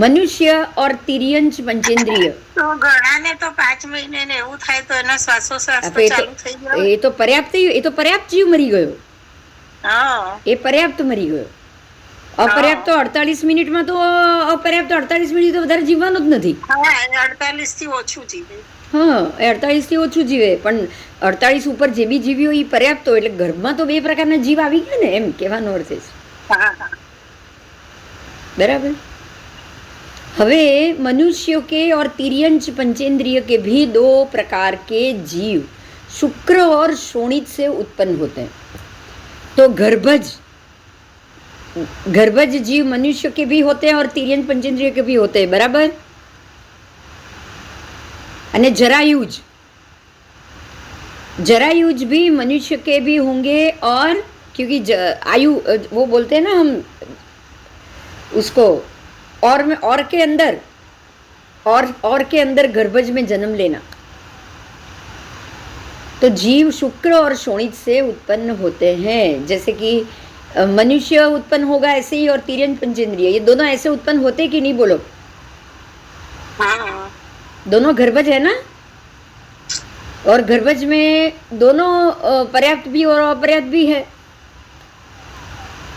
મનુષ્ય और तिर्यंच पंचेंद्रिय, તો ઘણાને તો 5 મહિને ને એવું થાય તો એના શ્વાસોશ્વાસ તો ચાલુ થઈ ગયો। એ તો પર્યાપ્ત જીવ મરી ગયો, હા એ પર્યાપ્ત મરી ગયો। અપર્યાપ્ત તો 48 મિનિટમાં તો, અપર્યાપ્ત તો 48 મિનિટ તો વધારે જીવવાનું જ નથી। હા 48 થી ઓછું જીવે। હા, એ 48 થી ઓછું જીવે, પણ 48 ઉપર જે બી જીવ્યો એ પર્યાપ્ત હોય, એટલે ગર્ભમાં તો 2 પ્રકારના જીવ આવી ગયા ને, એમ કહેવાનો અર્થ છે, હા હા बराबर। हवे मनुष्यों के और तिर्यंच पंचेंद्रिय के भी 2 प्रकार के जीव शुक्र और शोणित से उत्पन्न होते हैं। तो गर्भज जीव मनुष्य के भी होते हैं और तिर्यंच पंचेंद्रिय के भी होते हैं, बराबर। अने जरायुज भी मनुष्य के भी होंगे, और क्योंकि आयु वो बोलते हैं ना हम उसको, और के अंदर, और के अंदर गर्भज में जन्म लेना। तो जीव शुक्र और शोणित से उत्पन्न होते हैं, जैसे कि मनुष्य उत्पन्न होगा ऐसे ही, और तिर्यंच पंचेंद्रिय ये दोनों ऐसे उत्पन्न होते कि नहीं, बोलो। हाँ दोनों गर्भज है ना, और गर्भज में दोनों पर्याप्त भी और अपर्याप्त भी है।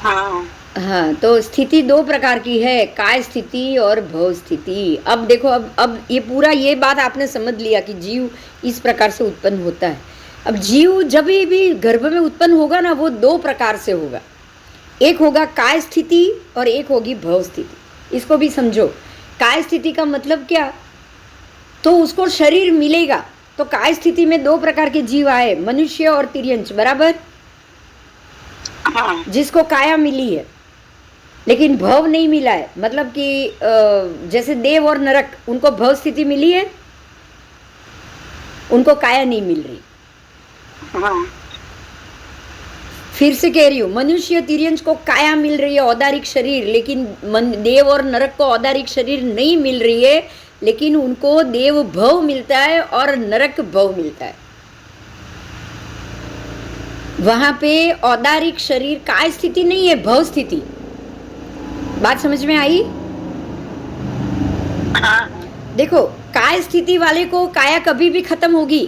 हाँ हाँ, तो स्थिति 2 प्रकार की है, काय स्थिति और भव स्थिति। अब देखो, अब ये पूरा ये बात आपने समझ लिया कि जीव इस प्रकार से उत्पन्न होता है। अब जीव जब भी गर्भ में उत्पन्न होगा ना, वो 2 प्रकार से होगा, एक होगा काय स्थिति और एक होगी भव स्थिति। इसको भी समझो। काय स्थिति का मतलब क्या, तो उसको शरीर मिलेगा, तो काय स्थिति में 2 प्रकार के जीव आए, मनुष्य और तिर्यंच, बराबर, हाँ जिसको काया मिली है, लेकिन भव नहीं मिला है। मतलब कि जैसे देव और नरक, उनको भव स्थिति मिली है, उनको काया नहीं मिल रही। हाँ फिर से कह रही हूँ, मनुष्य तिर्यंच को काया मिल रही है, औदारिक शरीर, लेकिन देव और नरक को औदारिक शरीर नहीं मिल रही है, लेकिन उनको देव भव मिलता है और नरक भव मिलता है। वहां पे औदारिक शरीर काय स्थिति नहीं है, भव स्थिति। बात समझ में आई? हाँ देखो, काय स्थिति वाले को काया कभी भी खत्म होगी,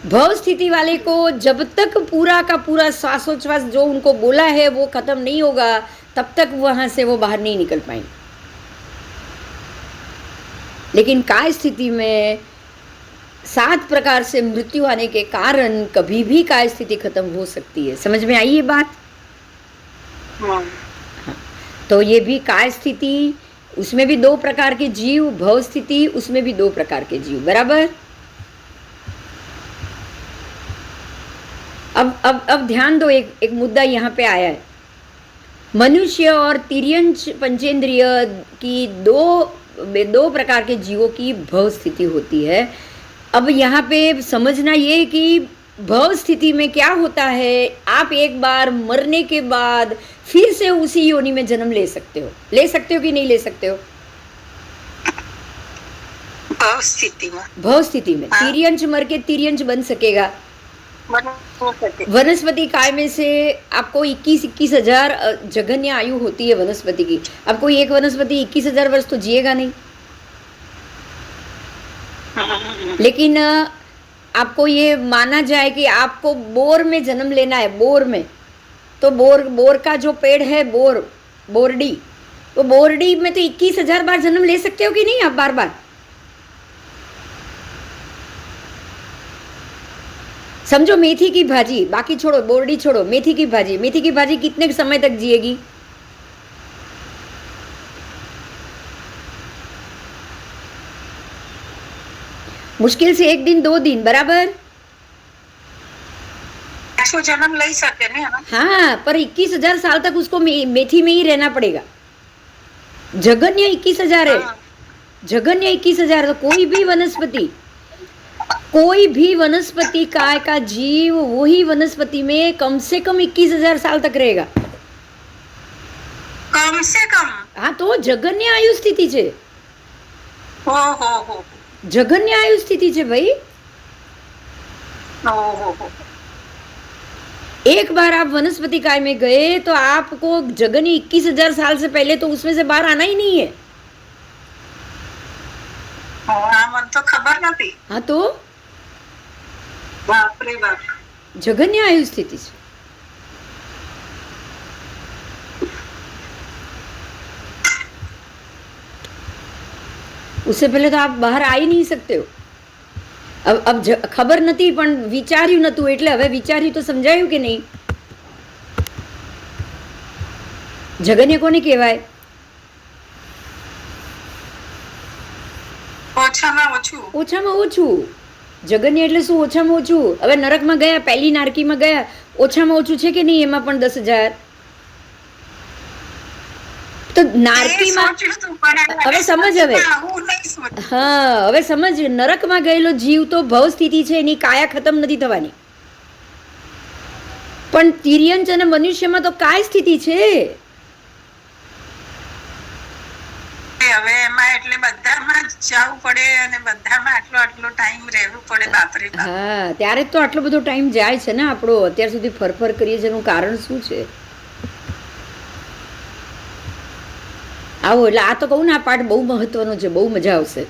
भव स्थिति वाले को जब तक पूरा का पूरा श्वासोच्छ्वास जो उनको बोला है वो खत्म नहीं होगा, तब तक वहां से वो बाहर नहीं निकल पाएंगे। लेकिन काय स्थिति में 7 प्रकार से मृत्यु आने के कारण कभी भी काय स्थिति खत्म हो सकती है। समझ में आई ये बात? हाँ तो ये भी काय स्थिति, उसमें भी 2 प्रकार के जीव, भव स्थिति उसमें भी 2 प्रकार के जीव, बराबर। अब ध्यान दो, एक मुद्दा यहाँ पे आया है। मनुष्य और तिर्यंच पंचेंद्रिय की 2 प्रकार के जीवों की भव स्थिति होती है। अब यहाँ पे समझना ये कि भव स्थिति में क्या होता है, आप एक बार मरने के बाद फिर से उसी योनि में जन्म ले सकते हो कि नहीं ले सकते हो? भाव स्थिति में भव स्थिति में हाँ। तिर्यंच मर के तिर्यंच बन सकेगा। हो सके। वनस्पति काय में से आपको 21 हजार जघन्य आयु होती है वनस्पति की। अब कोई एक वनस्पति 21,000 वर्ष तो जिएगा नहीं। लेकिन आपको ये माना जाए कि आपको बोर में जन्म लेना है, बोर में, तो बोर का जो पेड़ है, बोरडी, तो बोरडी में तो 21,000 बार जन्म ले सकते हो कि नहीं आप बार बार? समझो मेथी की भाजी, बाकी छोड़ो, बोरडी छोड़ो, मेथी की भाजी कितने समय तक जिएगी? मुश्किल से 1 दिन 2 दिन, बराबर? जन्म ले सके नहीं है ना? हाँ, पर 21,000 साल तक उसको मेथी में ही रहना पड़ेगा। जघन्य 21,000 है। हाँ। जघन्य 21,000। तो कोई भी वनस्पति काय का जीव वही वनस्पति में कम से कम 21,000 साल तक रहेगा। कम से कम? हाँ, तो जघन्य आयु स्थिति છે। हो जघन्य आयु स्थिति છે भाई। हो। एक बार आप वनस्पति काय में गए तो आपको जघन्य 21,000 साल से पहले तो उसमें से बाहर आना ही नहीं है। मन तो खबर नहीं। हाँ, तो बाप रे बाप। जघन्य आयु स्थिति છે। उससे पहले तो आप બહાર આવી નહીં सकते हो। अब ખબર નથી પણ વિચાર્યું નતું, એટલે હવે વિચાર્યું તો સમજાયું કે નહીં? જગન્ય કોને કહેવાય? ઓછામાં ઓછું। જગન્ય એટલે શું? ઓછામાં ઓછું। હવે નરકમાં ગયા, પહેલી નારકીમાં ગયા, ઓછામાં ઓછું છે કે નહીં? એમાં પણ 10,000। તો નારકીમાં હવે સમજ, હવે સમજ, નરકમાં ગયેલો જીવ તો ભવ સ્થિતિ છે, એની કાયા ખતમ નથી થવાની, પણ તિર્યંચ અને મનુષ્યમાં તો કાય સ્થિતિ છે। હવે એમાં એટલે બધામાં જવું પડે અને બધામાં આટલો ટાઈમ રહેવું પડે, બાપરે બાપ। હા, ત્યારે તો આટલો બધો ટાઈમ જાય છે ને આપણો, અત્યાર સુધી ફરફર કરીએ છે, એનું કારણ શું છે? आओ, એટલે આ તો કહું ને, આ પાઠ બહુ મહત્વનો છે, બહુ મજા આવશે।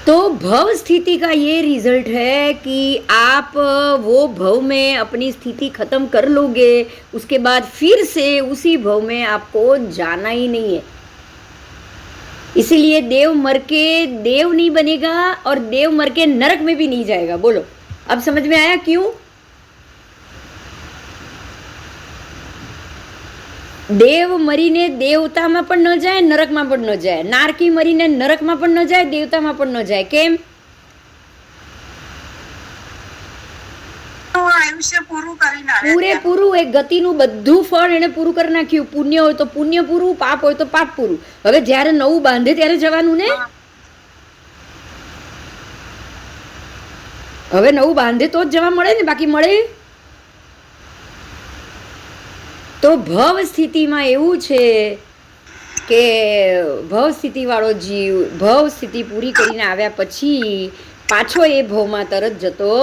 तो भव स्थिति का ये रिजल्ट है कि आप वो भव में अपनी स्थिति खत्म कर लोगे, उसके बाद फिर से उसी भव में आपको जाना ही नहीं है। इसीलिए देव मर के देव नहीं बनेगा और देव मर के नरक में भी नहीं जाएगा। बोलो, अब समझ में आया क्यों? देव मरीने देवताમાં પણ ન જાય, નરકમાં પણ ન જાય। નારકી મરીને નરકમાં પણ ન જાય, દેવતામાં પણ ન જાય। કેમ? આયુષ્ય પૂરું કરીને આવે, પૂરેપૂરું એક ગતિનું બધું ફળ એને પૂરું કરી નાખ્યું। પુણ્ય હોય તો પુણ્ય પૂરું, પાપ હોય તો પાપ પૂરું। હવે જ્યારે નવું બાંધે ત્યારે જવાનું ને। હવે નવું બાંધે તો જ જવા મળે ને, બાકી મળે? તો ભવ સ્થિતિમાં એવું છે કે ભવ સ્થિતિવાળો જીવ ભવ સ્થિતિ પૂરી કરીને આવ્યા પછી પાછો એ ભવમાં તરત જતો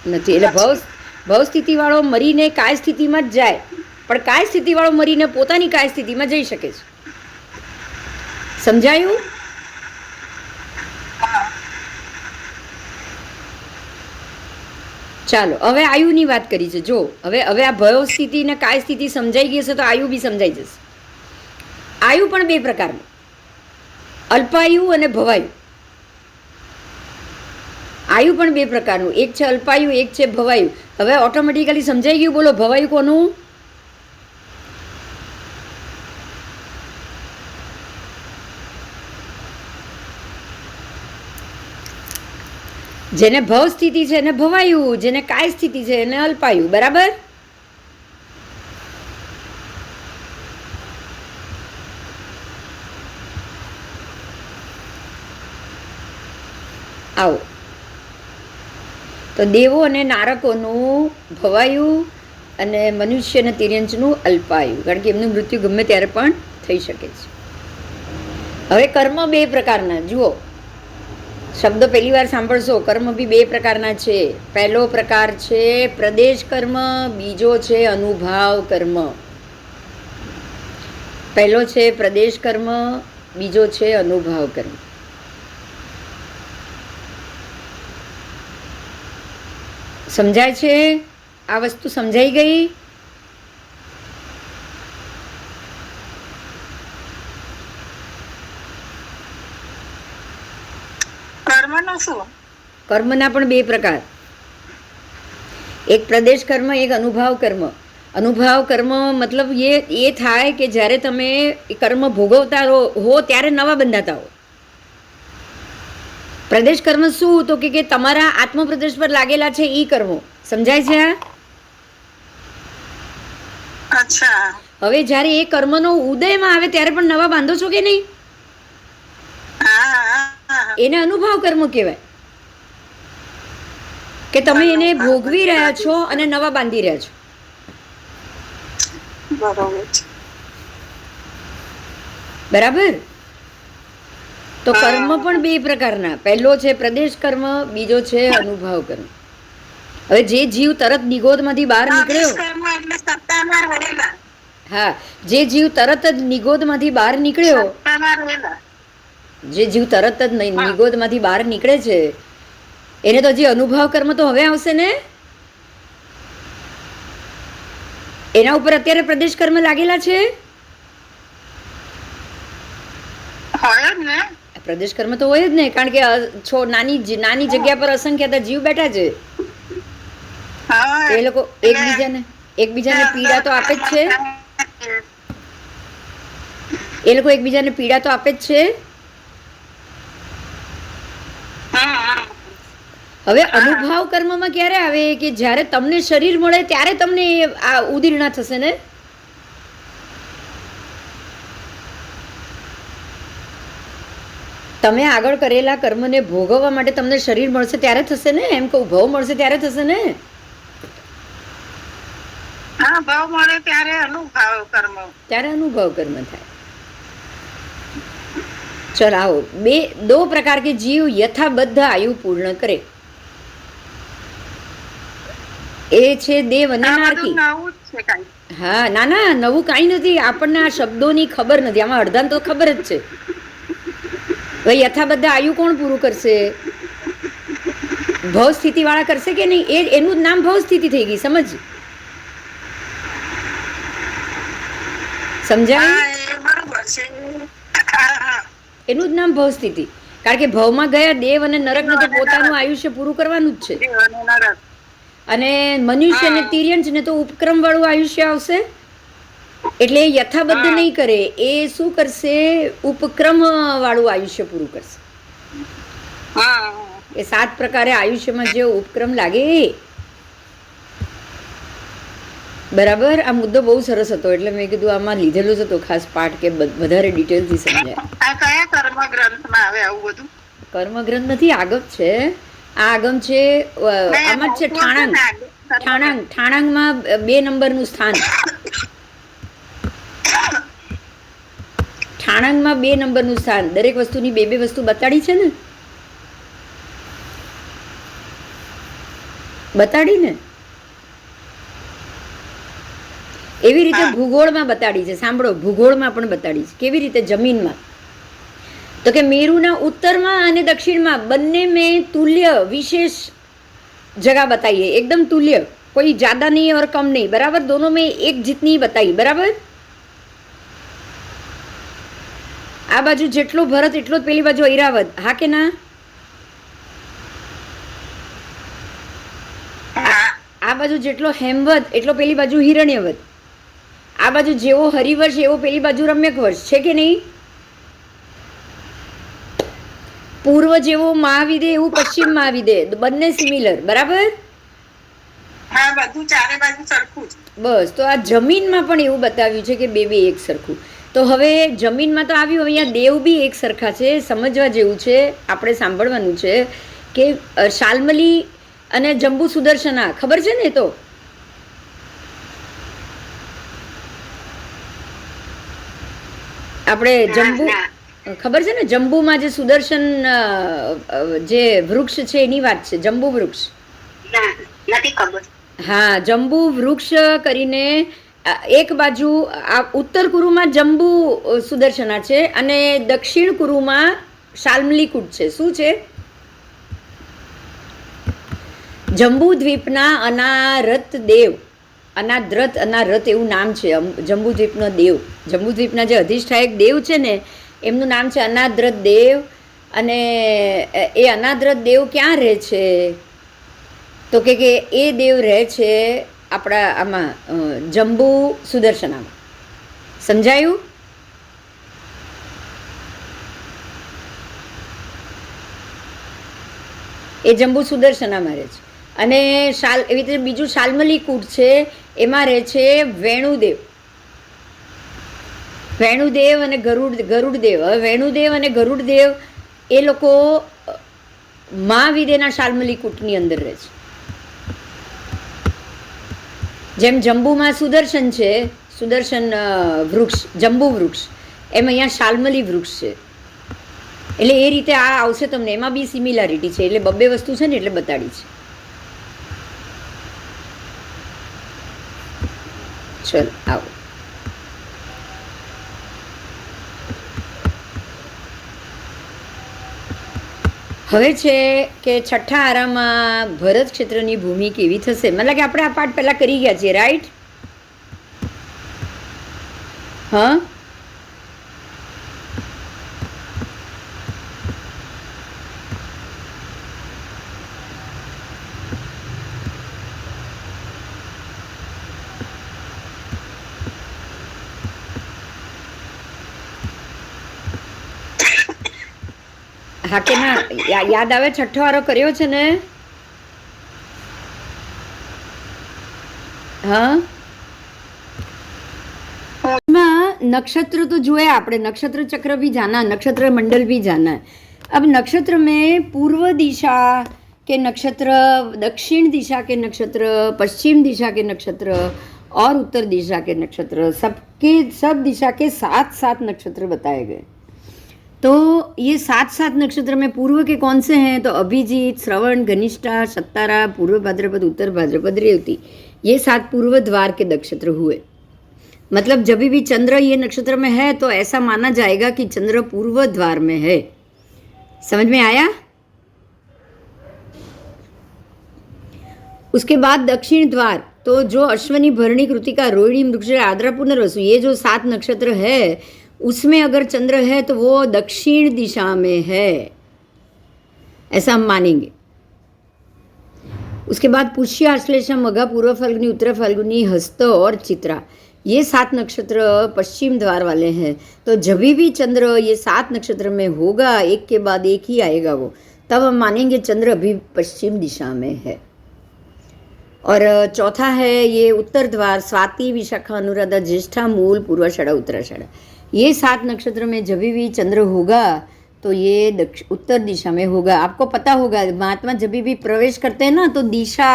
નથી। એટલે ભવ સ્થિતિવાળો મરીને કાય સ્થિતિમાં જ જાય, પણ કાય સ્થિતિવાળો મરીને પોતાની કાય સ્થિતિમાં જઈ શકે છે। સમજાયું? ચાલો, હવે આયુની વાત કરી છે। જો હવે આ ભવ સ્થિતિ ને કાય સ્થિતિ સમજાઈ ગઈ હશે તો આયુ બી સમજાઈ જશે। આયુ પણ બે પ્રકારનું, અલ્પાયુ અને ભવાયુ। આયુ પણ બે પ્રકારનું, એક છે અલ્પાયુ, એક છે ભવાયુ। હવે ઓટોમેટિકલી સમજાઈ ગયું? બોલો, ભવાયુ કોનું? જેને ભવ સ્થિતિ છે એને ભવાયુ, જેને કાય સ્થિતિ છે એને અલ્પાયુ। બરાબર? આવો, તો દેવો અને નારકોનું ભવાયુ અને મનુષ્ય અને તિર્યંચનું અલ્પાયુ, કારણ કે એમનું મૃત્યુ ગમે ત્યારે પણ થઈ શકે છે. હવે કર્મ બે પ્રકારના, જુઓ શબ્દ પહેલી વાર સાંભળશો. કર્મ બી બે પ્રકારના છે. પહેલો પ્રકાર છે પ્રદેશ કર્મ, બીજો છે અનુભાવ કર્મ. પહેલો છે પ્રદેશ કર્મ, બીજો છે અનુભાવ કર્મ. સમજાય છે? આ વસ્તુ સમજાઈ ગઈ? કર્મનું શું? કર્મના પણ બે પ્રકાર, એક પ્રદેશ કર્મ, એક અનુભાવ કર્મ. અનુભાવ કર્મ મતલબ એ થાય કે જ્યારે તમે કર્મ ભોગવતા હો ત્યારે નવા બંધાતા હો. પ્રદેશ કર્મ શું? તો કે તમારા આત્મપ્રદેશ પર લાગેલા છે એ કર્મો. સમજાય છે આ? અચ્છા. હવે જ્યારે એ કર્મનો ઉદયમાં આવે ત્યારે પણ નવા બાંધો છો કે નહીં? એને અનુભાવ કર્મ કહેવાય, કે તમે એને ભોગવી રહ્યા છો અને નવા બાંધી રહ્યા છો. બરાબર? તો કર્મ પણ બે પ્રકારના, પહેલો છે પ્રદેશ કર્મ, બીજો છે અનુભાવ કર્મ. હવે જે જીવ તરત નિગોદમાંથી બહાર નીકળ્યો, હા, જે જીવ તરત જ નિગોદમાંથી બહાર નીકળ્યો, જે જીવ તરત જ નિગોદમાંથી બહાર નીકળે છે એને તો હજી અનુભાવ કર્મ તો હવે આવશે ને. એના ઉપર અત્યારે પ્રદેશ કર્મ લાગેલા છે. પ્રદેશ કર્મ તો હોય જ ને, કારણ કે નાની જગ્યા પર અસંખ્ય જીવ બેઠા છે. એ લોકો એકબીજાને પીડા તો આપે જ છે. એ લોકો એકબીજાને પીડા તો આપે જ છે. હવે અનુભાવ કર્મમાં ક્યારે આવે? કે જ્યારે તમને શરીર મળે ત્યારે તમને આ ઉદીર્ણા થશે ને. તમે આગળ કરેલા કર્મને ભોગવવા માટે તમને શરીર મળશે ત્યારે થશે ને. એમ કહું, ભાવ મળશે ત્યારે થશે ને. ભાવ મળે ત્યારે અનુભાવ કર્મ, ત્યારે અનુભાવ કર્મ થાય. ચલ आओ, दो प्रकार के जीव यथाबद्ध आयु पूर्ण करे. એ છે દેવ અને નારકી. હા, ના નવું કાંઈ નથી. આપણને આ શબ્દોની ખબર નથી, આમાં અડધાને તો ખબર જ છે. ભાઈ યથાબદ્ધ આયુ કોણ પૂરું કરશે? ભવ સ્થિતિ વાળા કરશે કે નહીં? એનું જ નામ ભવ સ્થિતિ થઈ ગઈ. સમજ સમજાય? એનું જ નામ ભવ સ્થિતિ. કારણ કે ભવમાં ગયા દેવ અને નરકને તો પોતાનું આયુષ્ય પૂરું કરવાનું જ છે. અને મનુષ્ય ને તિર્યંચ ને તો ઉપક્રમ વાળું આયુષ્ય આવશે. એટલે એ યથાબદ્ધ નહીં કરે, એ શું કરશે? ઉપક્રમ વાળું આયુષ્ય પૂરું કરશે. એ 7 પ્રકારે આયુષ્યમાં જે ઉપક્રમ લાગે. બરાબર? આ મુદ્દો બહુ સરસ હતો એટલે મેં કીધું આમાં લીધેલો જ હતો ખાસ પાઠ, કે વધારે ડિટેલથી સમજાય. કર્મ ગ્રંથ નથી, આગમ છે. આ આગમ છે, આમાં જ છે ઠાણાંગમાં 2 નંબરનું સ્થાન. ઠાણાંગમાં 2 નંબરનું સ્થાન. દરેક વસ્તુની 2 વસ્તુ બતાડી છે ને. બતાડી ને. એવી રીતે ભૂગોળમાં બતાડી છે. સાંભળો, ભૂગોળમાં પણ બતાડી છે. કેવી રીતે? જમીનમાં તો કે મેરુના ઉત્તરમાં અને દક્ષિણમાં બંને મેં तुल्य विशेष जगह बताई है, एकदम तुल्य, कोई ज्यादा नहीं और कम नहीं, बराबर. दोनों में एक जितनी बताई. बराबर? આ બાજુ જેટલો ભરત એટલો જ પેલી બાજુ ઐરાવત. હા કે ના? આ બાજુ જેટલો હેમવત એટલો પેલી બાજુ હિરણ્યવત. આ બાજુ જેવો હરિવર્ષ એવો પેલી બાજુ રમ્યક વર્ષ છે કે નહીં? પૂર્વ જેવો મહાવિદે એવું પશ્ચિમ મહાવિદે, બંને સિમિલર. બરાબર? બસ. તો આ જમીનમાં પણ એવું બતાવ્યું છે કે બે એક સરખું. તો હવે જમીનમાં તો આવ્યું, અહીંયા દેવ બી એક સરખા છે. સમજવા જેવું છે, આપણે સાંભળવાનું છે કે શાલ્મલી અને જંબુ સુદર્શના ખબર છે ને? એ તો આપણે જંબુ ખબર છે ને, જંબુમાં જે સુદર્શન જે વૃક્ષ છે એની વાત છે, જંબુ વૃક્ષ. નથી ખબર. હા, જંબુ વૃક્ષ કરીને એક બાજુ ઉત્તર કુરુમાં જંબુ સુદર્શના છે અને દક્ષિણ કુરુમાં શાલ્મલીકુટ છે. શું છે? જંબુ દ્વીપના અનારત દેવ, અનારત એવું નામ છે જંબુ દ્વીપનો દેવ. જંબુ દ્વીપના જે અધિષ્ઠાયક દેવ છે ને એમનું નામ છે અનાદ્રત દેવ. અને એ અનાદ્રત દેવ ક્યાં રહે છે? તો કે એ દેવ રહે છે આપણા આમાં જંબુ સુદર્શનામાં. સમજાયું? એ જંબુ સુદર્શનામાં રહે છે. અને એવી રીતે બીજું શાલ્મલીકૂટ છે, એમાં રહે છે વેણુદેવ. વેણુદેવ અને ગરુડદેવ. હવે વેણુદેવ અને ગરુડદેવ એ લોકો મહાવિદેના શાલ્મલીકૂટની અંદર રહે છે. જેમ જંબુમાં સુદર્શન છે, સુદર્શન વૃક્ષ, જંબુ વૃક્ષ, એમ અહીંયા શાલ્મલી વૃક્ષ છે. એટલે એ રીતે આ આવશે તમને. એમાં બી સિમિલારિટી છે. એટલે બબ્બે વસ્તુ છે ને એટલે બતાડી છે. ચલ આવો. હવે છે કે છઠ્ઠા આરામાં ભરત ક્ષેત્રની ભૂમિ કેવી થશે? મને લાગે આપણે આ પાઠ પહેલા કરી ગયા છીએ, રાઈટ? હા, હા કે ના? યાદ આવે? છઠ્ઠો વારો કર્યો છે ને? हाँ, नक्षत्र तो जो है आपने नक्षत्र चक्र भी जाना, नक्षत्र मंडल भी जाना है. अब नक्षत्र में पूर्व दिशा के नक्षत्र, दक्षिण दिशा के नक्षत्र, पश्चिम दिशा के नक्षत्र और उत्तर दिशा के नक्षत्र, सब दिशा के 7 नक्षत्र बताए गए. तो ये 7 नक्षत्र में पूर्व के कौन से हैं? तो अभिजीत, श्रवण, घनिष्ठा, सत्तारा, पूर्व भाद्रपद, उत्तर भाद्रपद, रेवती. ये 7 पूर्व द्वार के नक्षत्र हुए. मतलब जब भी चंद्र ये नक्षत्र में है तो ऐसा माना जाएगा कि चंद्र पूर्व द्वार में है. समझ में आया? उसके बाद दक्षिण द्वार, तो जो अश्वनी, भरणी, कृतिका, रोहिणी, मृगशिरा, आद्रा, पुनर्वसु, ये जो 7 नक्षत्र है उसमें अगर चंद्र है तो वो दक्षिण दिशा में है, ऐसा हम मानेंगे. उसके बाद पुष्य, आश्लेषा, मघा, पूर्व फाल्गुनी, उत्तर फाल्गुनी, हस्त और चित्रा, ये 7 नक्षत्र पश्चिम द्वार वाले हैं. तो जब भी चंद्र ये 7 नक्षत्र में होगा, एक के बाद एक ही आएगा वो, तब हम मानेंगे चंद्र अभी पश्चिम दिशा में है. और चौथा है ये उत्तर द्वार, स्वाति, विशाखा, अनुराधा, ज्येष्ठा, मूल, पूर्वाषाढ़ा, उत्तराषाढ़ा. ये 7 नक्षत्र में जब भी चंद्र होगा तो ये उत्तर दिशा में होगा. आपको पता होगा महात्मा जब भी प्रवेश करते हैं ना तो दिशा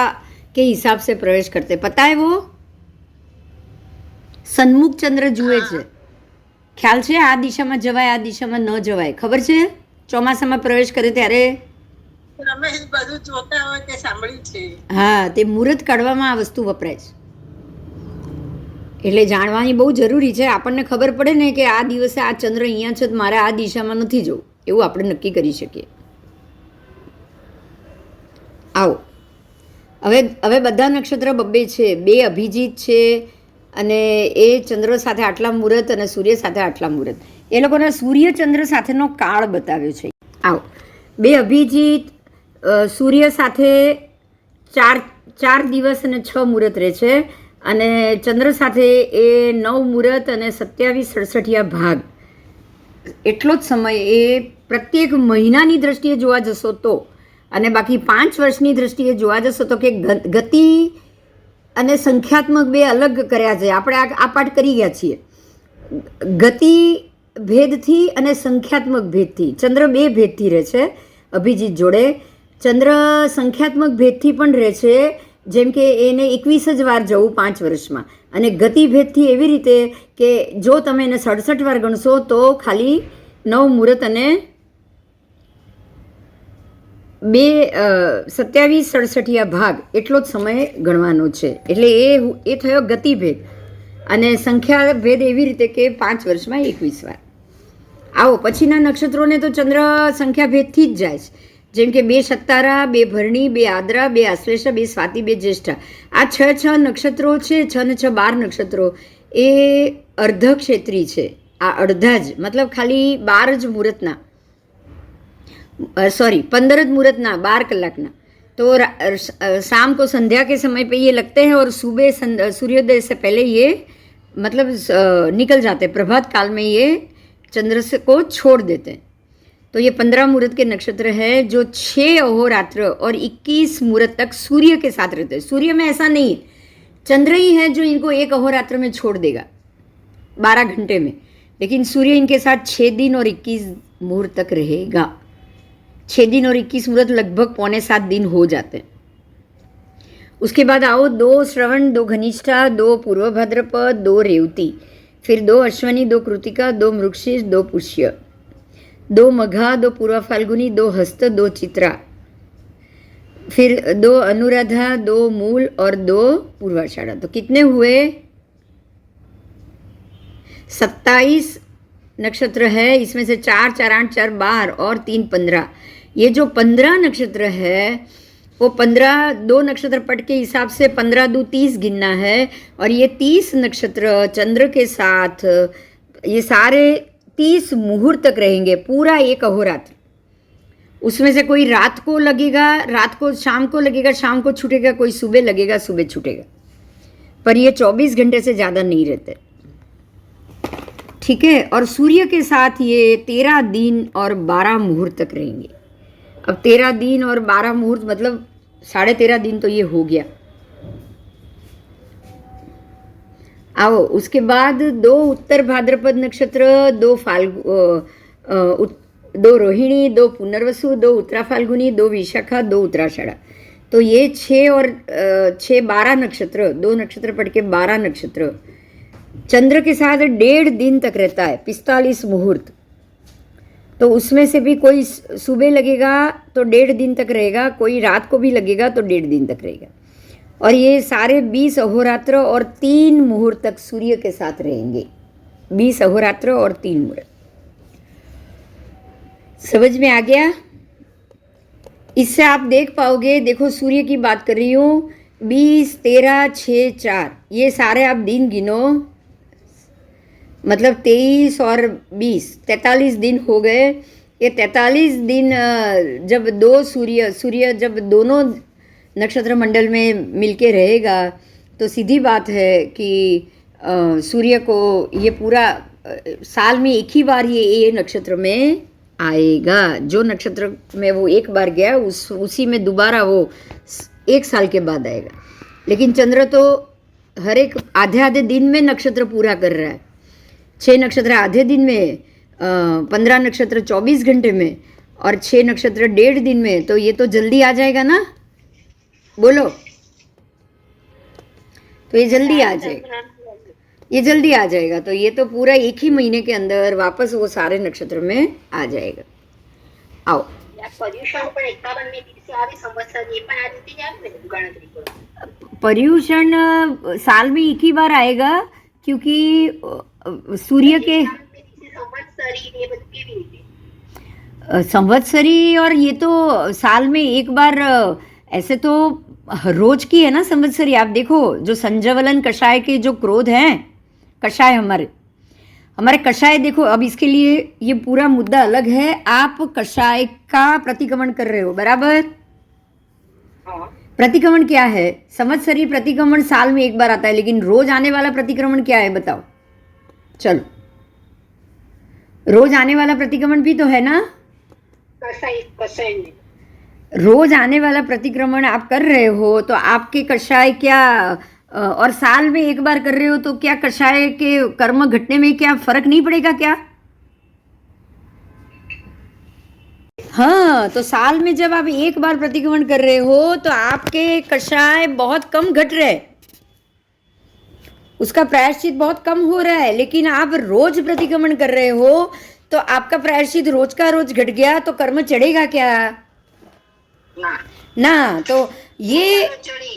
के हिसाब से प्रवेश करते हैं. पता है वो સન્મુખ ચંદ્ર જુએ છે. ખ્યાલ છે? આ દિશામાં જવાય, આ દિશામાં ન જવાય. ખબર છે? ચોમાસામાં પ્રવેશ કરે ત્યારે રમેશ બધું જોતા હોય તે સાંભળ્યું છે. હા, તે મુહૂર્ત કાઢવામાં આ વસ્તુ વપરાય છે. એટલે જાણવાની બહુ જરૂરી છે. આપણને ખબર પડે ને કે આ દિવસે આ ચંદ્ર અહીંયા છે તો મારે આ દિશામાં નથી જવું, એવું આપણે નક્કી કરી શકીએ. આવો હવે બધા નક્ષત્ર બબ્બે છે. 2 અભિજીત છે અને એ ચંદ્ર સાથે આટલા મુહૂર્ત અને સૂર્ય સાથે આટલા મુહૂર્ત. એ લોકોના સૂર્ય ચંદ્ર સાથેનો કાળ બતાવ્યો છે. આવો 2 અભિજીત સૂર્ય સાથે 4 દિવસ અને 6 મુહૂર્ત રહે છે અને ચંદ્ર સાથે એ 9 મુહૂર્ત અને 27/67 ભાગ, એટલો જ સમય એ પ્રત્યેક મહિનાની દ્રષ્ટિએ જોવા જશો તો, અને બાકી 5 વર્ષની દ્રષ્ટિએ જોવા જશો તો કે ગતિ અને સંખ્યાત્મક 2 અલગ કર્યા છે. આપણે આ પાઠ કરી ગયા છીએ. ગતિ ભેદથી અને સંખ્યાત્મક ભેદથી ચંદ્ર 2 ભેદથી રહે છે અભિજીત જોડે. ચંદ્ર સંખ્યાત્મક ભેદથી પણ રહે છે, જેમ કે એને 21 જ વાર જવું 5 વર્ષમાં, અને ગતિભેદથી એવી રીતે કે જો તમે એને 67 વાર ગણશો તો ખાલી 9 મુહૂર્ત અને 27/67 ભાગ એટલો જ સમય ગણવાનો છે. એટલે એ થયો ગતિભેદ. અને સંખ્યા ભેદ એવી રીતે કે 5 વર્ષમાં 21 વાર. આવો પછીના નક્ષત્રોને તો ચંદ્ર સંખ્યા ભેદથી જ જાય છે, જેમ કે 2 સત્તારા, 2 ભરણી, 2 આદ્રા, 2 આશ્લેષા, 2 સ્વાતિ, 2 જ્યેષ્ઠા. આ 6 નક્ષત્રો છે, 6 ને 6 12 નક્ષત્રો એ અર્ધક્ષેત્રી છે. આ અડધા જ મતલબ ખાલી 12 જ મુહૂર્તના, 15 જ मुहूर्तना 12 कलाकना. तो शाम को संध्या के समय पे ये लगते हैं और सुबह सूर्योदय से पहले ये मतलब निकल जाते हैं. प्रभात काल में ये चंद्र से को छोड़ देते हैं. तो ये 15 मुहूर्त के नक्षत्र है जो 6 अहोरात्र और 21 मुहूर्त तक सूर्य के साथ रहते हैं. सूर्य में ऐसा नहीं है, चंद्र ही है जो इनको 1 अहोरात्र में छोड़ देगा 12 घंटे में, लेकिन सूर्य इनके साथ 6 दिन और 21 मुहूर्त तक रहेगा. 6 दिन और 21 मुहूर्त लगभग 6.25 दिन हो जाते हैं. उसके बाद आओ 2 श्रवण, 2 घनिष्ठा, 2 पूर्व भाद्रपद, 2 रेवती, फिर 2 अश्वनी, 2 कृतिका, 2 मृगशीर्ष, 2 पुष्य, 2 मघा, 2 पूर्व फाल्गुनी, 2 हस्त, 2 चित्रा, फिर 2 अनुराधा, 2 मूल और 2 पूर्वाषाढ़ा. तो कितने हुए? 27 नक्षत्र है. इसमें से 4 4 8 4 12 और 3 15. ये जो 15 नक्षत्र है वो 15 2 नक्षत्र पट के हिसाब से 15 2 30 गिनना है. और ये 30 नक्षत्र चंद्र के साथ ये सारे 30 मुहूर्त तक रहेंगे, पूरा 1 अहोरात्र. उसमें से कोई रात को लगेगा, रात को शाम को लगेगा, शाम को छूटेगा, कोई सुबह लगेगा, सुबह छूटेगा. पर ये 24 घंटे से ज़्यादा नहीं रहते. ठीक है. और सूर्य के साथ ये 13 दिन और 12 मुहूर्त तक रहेंगे. अब 13 दिन और 12 मुहूर्त मतलब 13.5 दिन तो ये हो गया. आओ उसके बाद 2 उत्तर भाद्रपद नक्षत्र, 2 रोहिणी, 2 पुनर्वसु, 2 उत्तरा फाल्गुनी, 2 विशाखा, 2 उत्तराषाढ़ा. तो ये 6 और 6 12 नक्षत्र, 2 नक्षत्र पढ़ के 12 नक्षत्र चंद्र के साथ 1.5 दिन तक रहता है. 45 मुहूर्त. तो उसमें से भी कोई सुबह लगेगा तो 1.5 दिन तक रहेगा, कोई रात को भी लगेगा तो 1.5 दिन तक रहेगा. और ये सारे 20 अहोरात्र और 3 मुहूर्त तक सूर्य के साथ रहेंगे. 20 अहोरात्र और 3 मुहूर्त. समझ में आ गया? इससे आप देख पाओगे. देखो सूर्य की बात कर रही हूँ. 20 13 6 4 ये सारे आप दिन गिनो, मतलब 23 और 20 43 दिन हो गए. ये 43 दिन जब 2 सूर्य जब दोनों नक्षत्र मंडल में मिलके रहेगा तो सीधी बात है कि सूर्य को ये पूरा साल में एक ही बार ये नक्षत्र में आएगा. जो नक्षत्र में वो एक बार गया उसी में दोबारा वो 1 साल के बाद आएगा. लेकिन चंद्र तो हर एक आधे आधे दिन में नक्षत्र पूरा कर रहा है. 6 नक्षत्र आधे दिन में, 15 नक्षत्र 24 घंटे में और 6 नक्षत्र 1.5 दिन में. तो ये तो जल्दी आ जाएगा ना, बोलो. तो ये जल्दी आ जाएगा, ये जल्दी आ जाएगा. तो ये तो पूरा 1 ही महीने के अंदर वापस वो सारे नक्षत्र में आ जाएगा. आओ पर्यूषण पण 51 દિવસે આવે, સંવત્સર એ પણ આ રીતે જ આવે ને ગણતરી કરો. पर्यूषण साल में 1 ही बार आएगा क्योंकि सूर्य के સંવત્સરી એ બધું કેવી રીતે? संवत्सरी और ये तो साल में 1 बार. ऐसे तो रोज की है ना संवत्सरी. आप देखो जो संजवलन कषाय के जो क्रोध हैं, कषाय हमारे कषाय देखो. अब इसके लिए ये पूरा मुद्दा अलग है. आप कषाय का प्रतिक्रमण कर रहे हो, बराबर? प्रतिक्रमण क्या है? संवत्सरी प्रतिक्रमण साल में 1 बार आता है, लेकिन रोज आने वाला प्रतिक्रमण क्या है बताओ? चलो, रोज आने वाला प्रतिक्रमण भी तो है ना. કસાય ને रोज आने वाला प्रतिक्रमण आप कर रहे हो तो आपके कषाय क्या, और साल में 1 बार कर रहे हो तो क्या कषाय के कर्म घटने में क्या फर्क नहीं पड़ेगा क्या? हाँ, तो साल में जब आप एक बार प्रतिक्रमण कर रहे हो तो आपके कषाय बहुत कम घट रहे, उसका प्रायश्चित बहुत कम हो रहा है। लेकिन आप रोज प्रतिक्रमण कर रहे हो तो आपका प्रायश्चित रोज का रोज घट गया तो कर्म चढ़ेगा क्या? ના ना। तो ये ચડી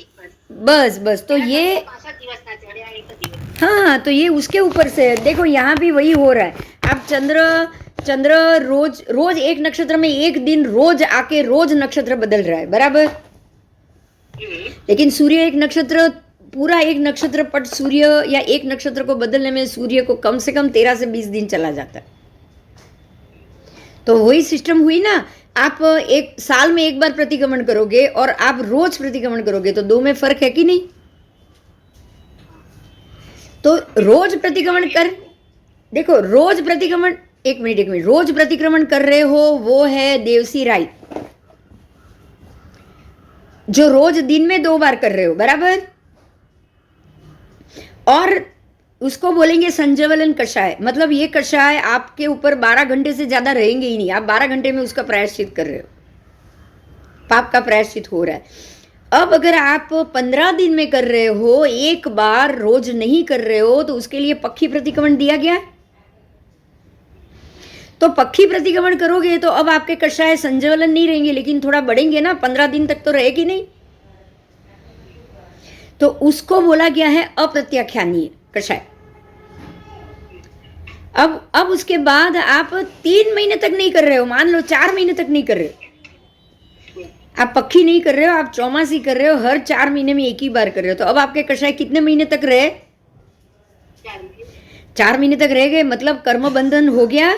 बस बस तो ये 5 દિવસના ચડ્યા એક દિવસ हाँ, तो ये उसके ऊपर से है। देखो यहाँ भी वही हो रहा है। आप चंद्र रोज रोज एक नक्षत्र में एक दिन रोज आके रोज नक्षत्र बदल रहा है, बराबर। लेकिन सूर्य एक नक्षत्र, पूरा एक नक्षत्र पट सूर्य या एक नक्षत्र को बदलने में सूर्य को कम से कम 13 से 20 दिन चला जाता है। तो वही सिस्टम हुई ना। आप एक साल में एक बार प्रतिक्रमण करोगे और आप रोज प्रतिक्रमण करोगे तो दो में फर्क है कि नहीं? तो रोज प्रतिक्रमण कर, देखो रोज प्रतिक्रमण, एक मिनट, रोज प्रतिक्रमण कर रहे हो वो है देवसी राय, जो रोज दिन में 2 बार कर रहे हो, बराबर। और उसको बोलेंगे संजवलन कषाय, मतलब ये कषाय आपके ऊपर 12 घंटे से ज्यादा रहेंगे ही नहीं। आप 12 घंटे में उसका प्रायश्चित कर रहे हो, पाप का प्रायश्चित हो रहा है। अब अगर आप 15 दिन में कर रहे हो, एक बार रोज नहीं कर रहे हो, तो उसके लिए पक्षी प्रतिक्रमण दिया गया। तो पक्षी प्रतिक्रमण करोगे तो अब आपके कषाय संजवलन नहीं रहेंगे, लेकिन थोड़ा बढ़ेंगे ना, 15 दिन तक तो रहेगी नहीं। तो उसको बोला गया है अप्रत्याख्यानीय कषाय। अब उसके बाद आप 3 महीने तक नहीं कर रहे हो, मान लो 4 महीने तक नहीं कर रहे हो, आप पक्षी नहीं कर रहे हो, आप चौमासी कर रहे हो, हर 4 महीने में एक ही बार कर रहे हो। तो अब आपके कषाय कितने महीने तक रहे? 4 महीने तक रह गए, मतलब कर्म बंधन हो गया।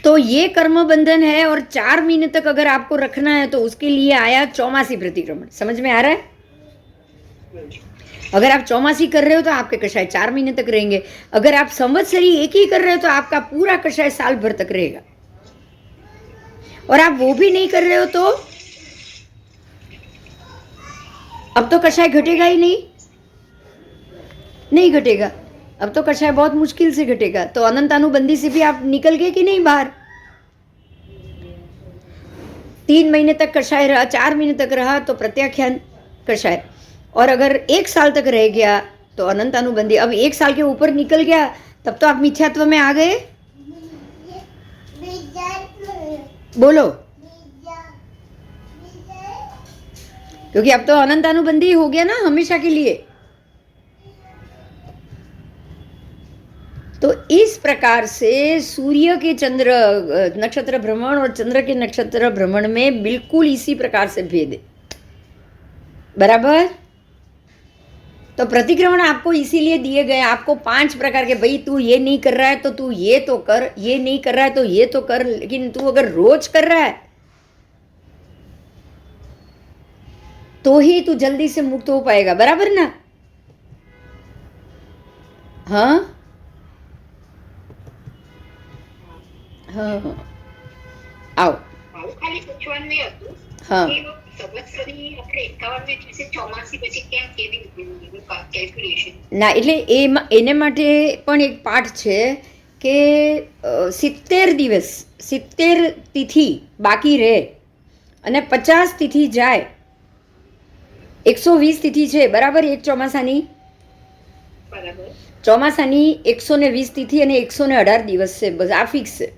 तो ये कर्म बंधन है और 4 महीने तक अगर आपको रखना है तो उसके लिए आया चौमासी प्रतिक्रमण। समझ में आ रहा है? अगर आप चौमासी कर रहे हो तो आपके कषाय 4 महीने तक रहेंगे। अगर आप संवत्सरी एक ही कर रहे हो तो आपका पूरा कषाय साल भर तक रहेगा। और आप वो भी नहीं कर रहे हो तो अब तो कषाय घटेगा ही नहीं घटेगा। अब तो कषाय बहुत मुश्किल से घटेगा। तो अनंतानुबंधी से भी आप निकल गए कि नहीं बाहर? 3 महीने तक कषाय रहा, 4 महीने तक रहा तो प्रत्याख्यान कषाय, और अगर 1 साल तक रह गया तो अनंतानुबंधी। अब 1 साल के ऊपर निकल गया तब तो आप मिथ्यात्व में आ गए। बोलो, क्योंकि अब तो अनंतानुबंधी हो गया ना हमेशा के लिए। तो इस प्रकार से सूर्य के चंद्र नक्षत्र भ्रमण और चंद्र के नक्षत्र भ्रमण में बिल्कुल इसी प्रकार से भेद है, बराबर। तो प्रतिक्रमण आपको इसीलिए दिए गए, आपको 5 प्रकार के, भाई तू ये नहीं कर रहा है तो तू ये तो कर, ये नहीं कर रहा है तो ये तो कर। लेकिन तू अगर रोज कर रहा है तो ही तू जल्दी से मुक्त हो पाएगा, बराबर ना? हाँ हाँ, आओ। ખાલી પૂછવાનું એ હતું હા, કે સંવત્સરી આપણે 51 દિવસે ચોમાસી પછી કેમ કેવી કેલ્ક્યુલેશન? ના એટલે એને માટે પણ એક પાઠ છે કે 70 દિવસ 70 તિથિ બાકી રહે અને 50 તિથિ જાય, 120 તિથિ છે, બરાબર? એક ચોમાસાની બરાબર. ચોમાસાની 120 તિથિ અને 118 દિવસ છે, બસ આ ફિક્સ છે.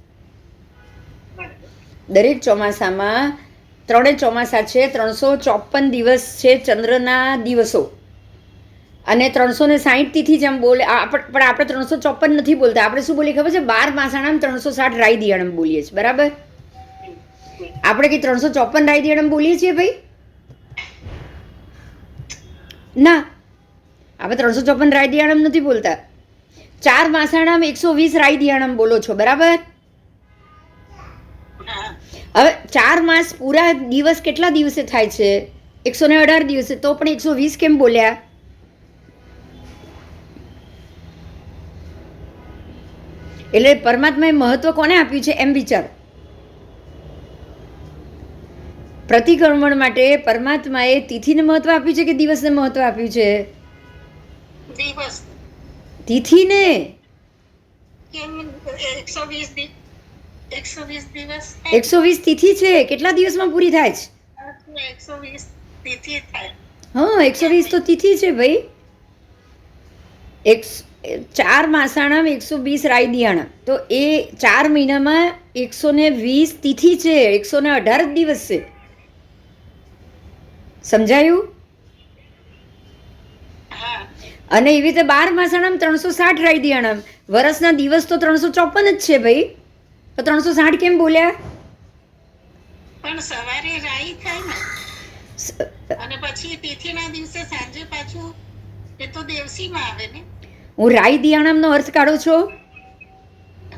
દરેક ચોમાસામાં 3 ચોમાસા છે, 354 દિવસ છે ચંદ્રના દિવસો, અને 360 તિથિ જેમ બોલે. પણ આપણે 354 નથી બોલતા, આપણે શું બોલીએ ખબર છે? 12 માસાણામ 360 રાઈ દિયાણમ બોલીએ છીએ, બરાબર? આપણે કે 354 રાઈ દિયાણમ બોલીએ છીએ ભાઈ? ના, આપણે 354 રાઈ દિયાણમ નથી બોલતા. 4 માસાણામ 120 રાઈ દિયાણમ બોલો છો, બરાબર? હવે 4 માસ પૂરા દિવસ કેટલા દિવસે થાય છે? 118 દિવસે. તો પણ 120 કેમ બોલ્યા? એટલે પરમાત્માએ મહત્વ કોને આપ્યું છે એમ વિચાર. પ્રતિક્રમણ માટે પરમાત્માએ તિથિને મહત્વ આપ્યું છે કે દિવસને મહત્વ આપ્યું છે? દિવસ. તિથિને. કેમ 120 દિવસ? 120 દિવસ 120 તિથિ છે, કેટલા દિવસમાં પૂરી થાય છે? 120 તિથિ થાય. હા, 120 તો તિથિ છે ભાઈ. 4 માસાણામ 120 રાયદિયાણા, તો એ 4 મહિનામાં 120 તિથિ છે, 118 જ દિવસ છે. સમજાયું? હા અને એવી રીતે 12 માસાણામ 360 રાયદિયાણામ, વર્ષના દિવસ તો 354 જ છે ભાઈ, તો 360 કેમ બોલ્યા? પણ સવારે રાઈ થાય ને, અને પછી તિથિના દિવસે સાંજે પાછું, એ તો દેવસીમાં આવે ને. હું રાયદિયાણામનો અર્થ કાઢો છો?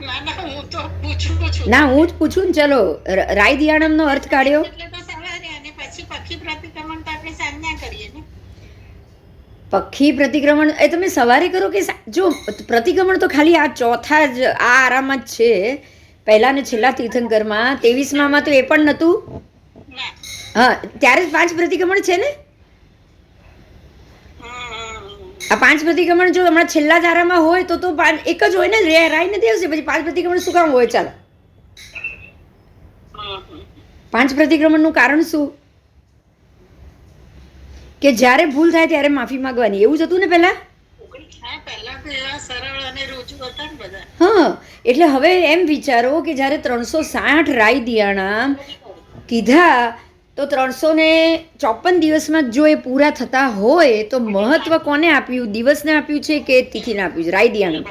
ના ના, હું તો પૂછું છું. ના, હું જ પૂછું ને. ચલો, રાયદિયાણામનો અર્થ કાઢ્યો. એટલે તો સવારે, અને પછી પક્ષી પ્રતિક્રમણ તો આપણે સાંજના કરીએ ને. પક્ષી પ્રતિક્રમણ એ તમે સવારે કરો કે જો પ્રતિક્રમણ તો ખાલી આ ચોથા જ આ આરામાં જ છે, પહેલા ને છેલ્લા તીર્થંકરમાં. 23માં તો એ પણ નહોતું. ના. હા, ત્યારે જ 5 પ્રતિક્રમણ છે ને. આ 5 પ્રતિક્રમણ જો હમણાં છેલ્લા જ આરામાં હોય તો એક જ હોય ને, રાય ને દેવ છે. પછી 5 પ્રતિક્રમણ શું કામ હોય? ચાલો, 5 પ્રતિક્રમણનું કારણ શું? કે જ્યારે ભૂલ થાય ત્યારે માફી માંગવાની, એવું જ હતું ને પહેલા. હા, પહેલા તો એવા સરળ અને રુજુ હતા ને બધા. હા, એટલે હવે એમ વિચારો કે જ્યારે 360 રાયદિયાણા કીધા, તો 354 દિવસમાં જો એ પૂરા થતા હોય તો મહત્વ કોને આપ્યું? દિવસને આપ્યું છે કે તિથિને આપ્યું છે? રાયદિયાણા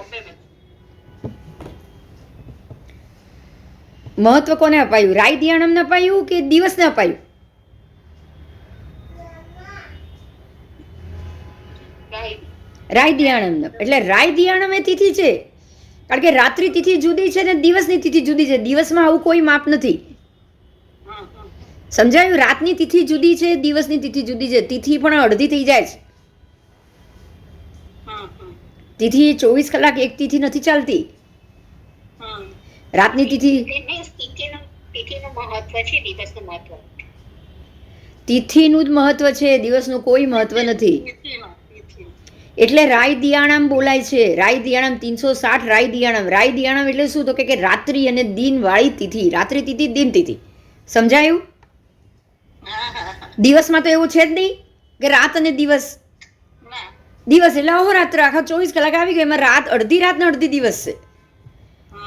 મહત્વ કોને અપાયું? રાયદિયાણાને અપાયું કે દિવસને અપાયું? રાયદિયાણમ. એટલે રાયદિયાણમ એ તિથિ છે, કારણ કે રાત્રિ તિથિ જુદી છે ને દિવસની તિથિ જુદી છે. દિવસમાં આવું કોઈ માપ નથી. સમજાયું? રાતની તિથિ જુદી છે, દિવસની તિથિ જુદી છે. તિથિ પણ અડધી થઈ જાય છે. તિથિ 24 કલાક એક તિથિ નથી ચાલતી. રાતની તિથિ, તિથિનું મહત્વ છે, દિવસનું મહત્વ. તિથિનું જ મહત્વ છે, દિવસનું કોઈ મહત્વ નથી. એટલે રાયદિયાણામ બોલાય છે. રાયદિયાણામ 360 રાયદિયાણામ. રાયદિયાણામ એટલે શું? તો કે રાત્રિ અને દિન વાળી તિથિ. રાત્રિ તિથિ, દિન તિથિ. સમજાયું? દિવસમાં તો એવું છે જ નહીં કે રાત અને દિવસ. દિવસ એટલે અહોરાત્ર, આખા 24 કલાક આવી ગયો. એમાં રાત, અડધી રાત ને અડધી દિવસ છે.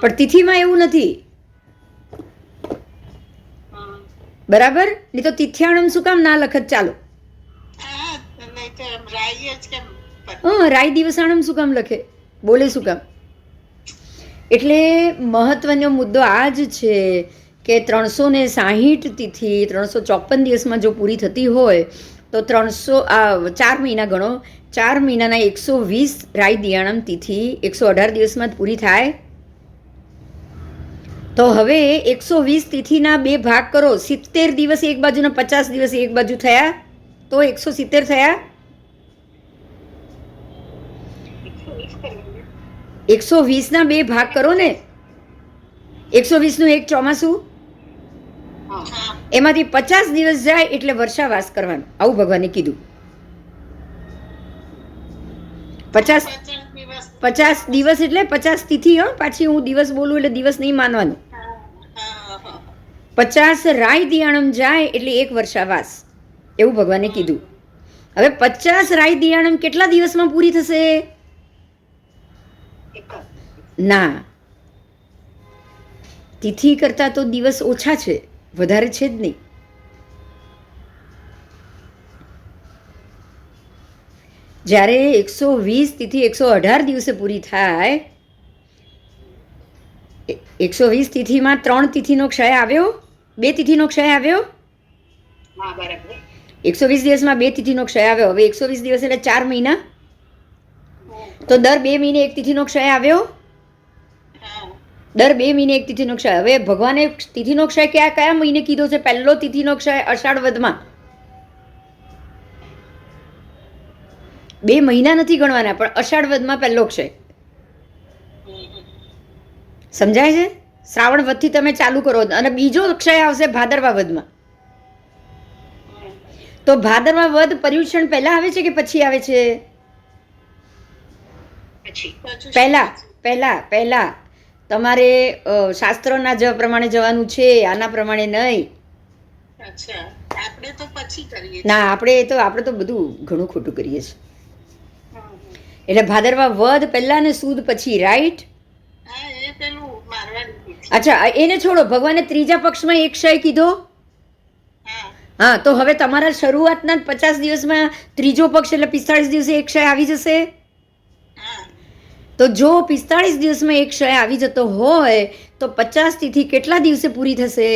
પણ તિથિમાં એવું નથી. બરાબર? નહીં તો તિથ્યાણમ શું કામ ના લખત? ચાલો, રાય દિવસાણમ શું કામ લખે? બોલે શું કામ? એટલે મહત્વનો મુદ્દો આ જ છે કે 360 તિથિ 354 દિવસમાં જો પૂરી થતી હોય તો 4 મહિના ગણો, 4 મહિનાના 120 રાયદિયાણમ તિથિ 118 દિવસમાં જ પૂરી થાય. તો હવે 120 તિથિના 2 ભાગ કરો. 70 દિવસ એક બાજુ ને 50 દિવસ એક બાજુ થયા તો 170 થયા. 120ના 2 ભાગ કરો ને. 120નું એક ચોમાસું, એમાંથી 50 દિવસ જાય એટલે વર્ષાવાસ કરવાનો, આવું ભગવાને કીધું. 50 દિવસ એટલે 50 તિથિ. પાછી હું દિવસ બોલું એટલે દિવસ નહીં માનવાનું. 50 રાયદિયાણમ જાય એટલે એક વર્ષાવાસ, એવું ભગવાને કીધું. હવે 50 રાયદિયાણમ કેટલા દિવસમાં પૂરી થશે? ના, તિથિ કરતા તો દિવસ ઓછા છે, વધારે છે જ નહીં. જ્યારે 120 તિથિ 118 દિવસે પૂરી થાય, 120 તિથિમાં 3 તિથિનો ક્ષય આવ્યો, 2 તિથિનો ક્ષય આવ્યો. 120 દિવસમાં 2 તિથિનો ક્ષય આવ્યો. હવે 120 દિવસ એટલે 4 મહિના, તો દર 2 મહિને એક તિથિનો ક્ષય આવ્યો. દર 2 મહિને એક તિથિનો ક્ષય. હવે ભગવાને તિથિનો ક્ષય કયા મહિને કીધો છે? પહેલો તિથિનો ક્ષય અષાઢ વધમાં. 2 મહિના નથી ગણવાના, પણ અષાઢ વધમાં પહેલો ક્ષય. સમજાય છે? શ્રાવણ વધથી તમે ચાલુ કરો અને બીજો ક્ષય આવશે ભાદરવા વધમાં. તો ભાદરવા વધ પર્યુષણ પહેલા આવે છે કે પછી આવે છે? પહેલા. તમારે શાસ્ત્રના પ્રમાણે જવાનું છે, આના પ્રમાણે નહીં. અચ્છા, આપણે તો પછી કરીએ ના, આપણે તો બધું ઘણું ખોટું કરીએ છીએ. હમ, હમ. એટલે ભાદરવા વધ પહેલા ને સુદ પછી, રાઈટ? હા, એ પેલું મારવાની તિથિ. અચ્છા, એને છોડો. ભગવાને ત્રીજા પક્ષમાં એક ક્ષય કીધો. હા, હા, તો હવે તમારા શરૂઆતના 50 દિવસમાં ત્રીજો પક્ષ એટલે 45 દિવસે એક ક્ષય આવી જશે. હા. તો જો 45 દિવસમાં એક ક્ષય આવી જતો હોય તો 50 તિથિ કેટલા દિવસે પૂરી થશે?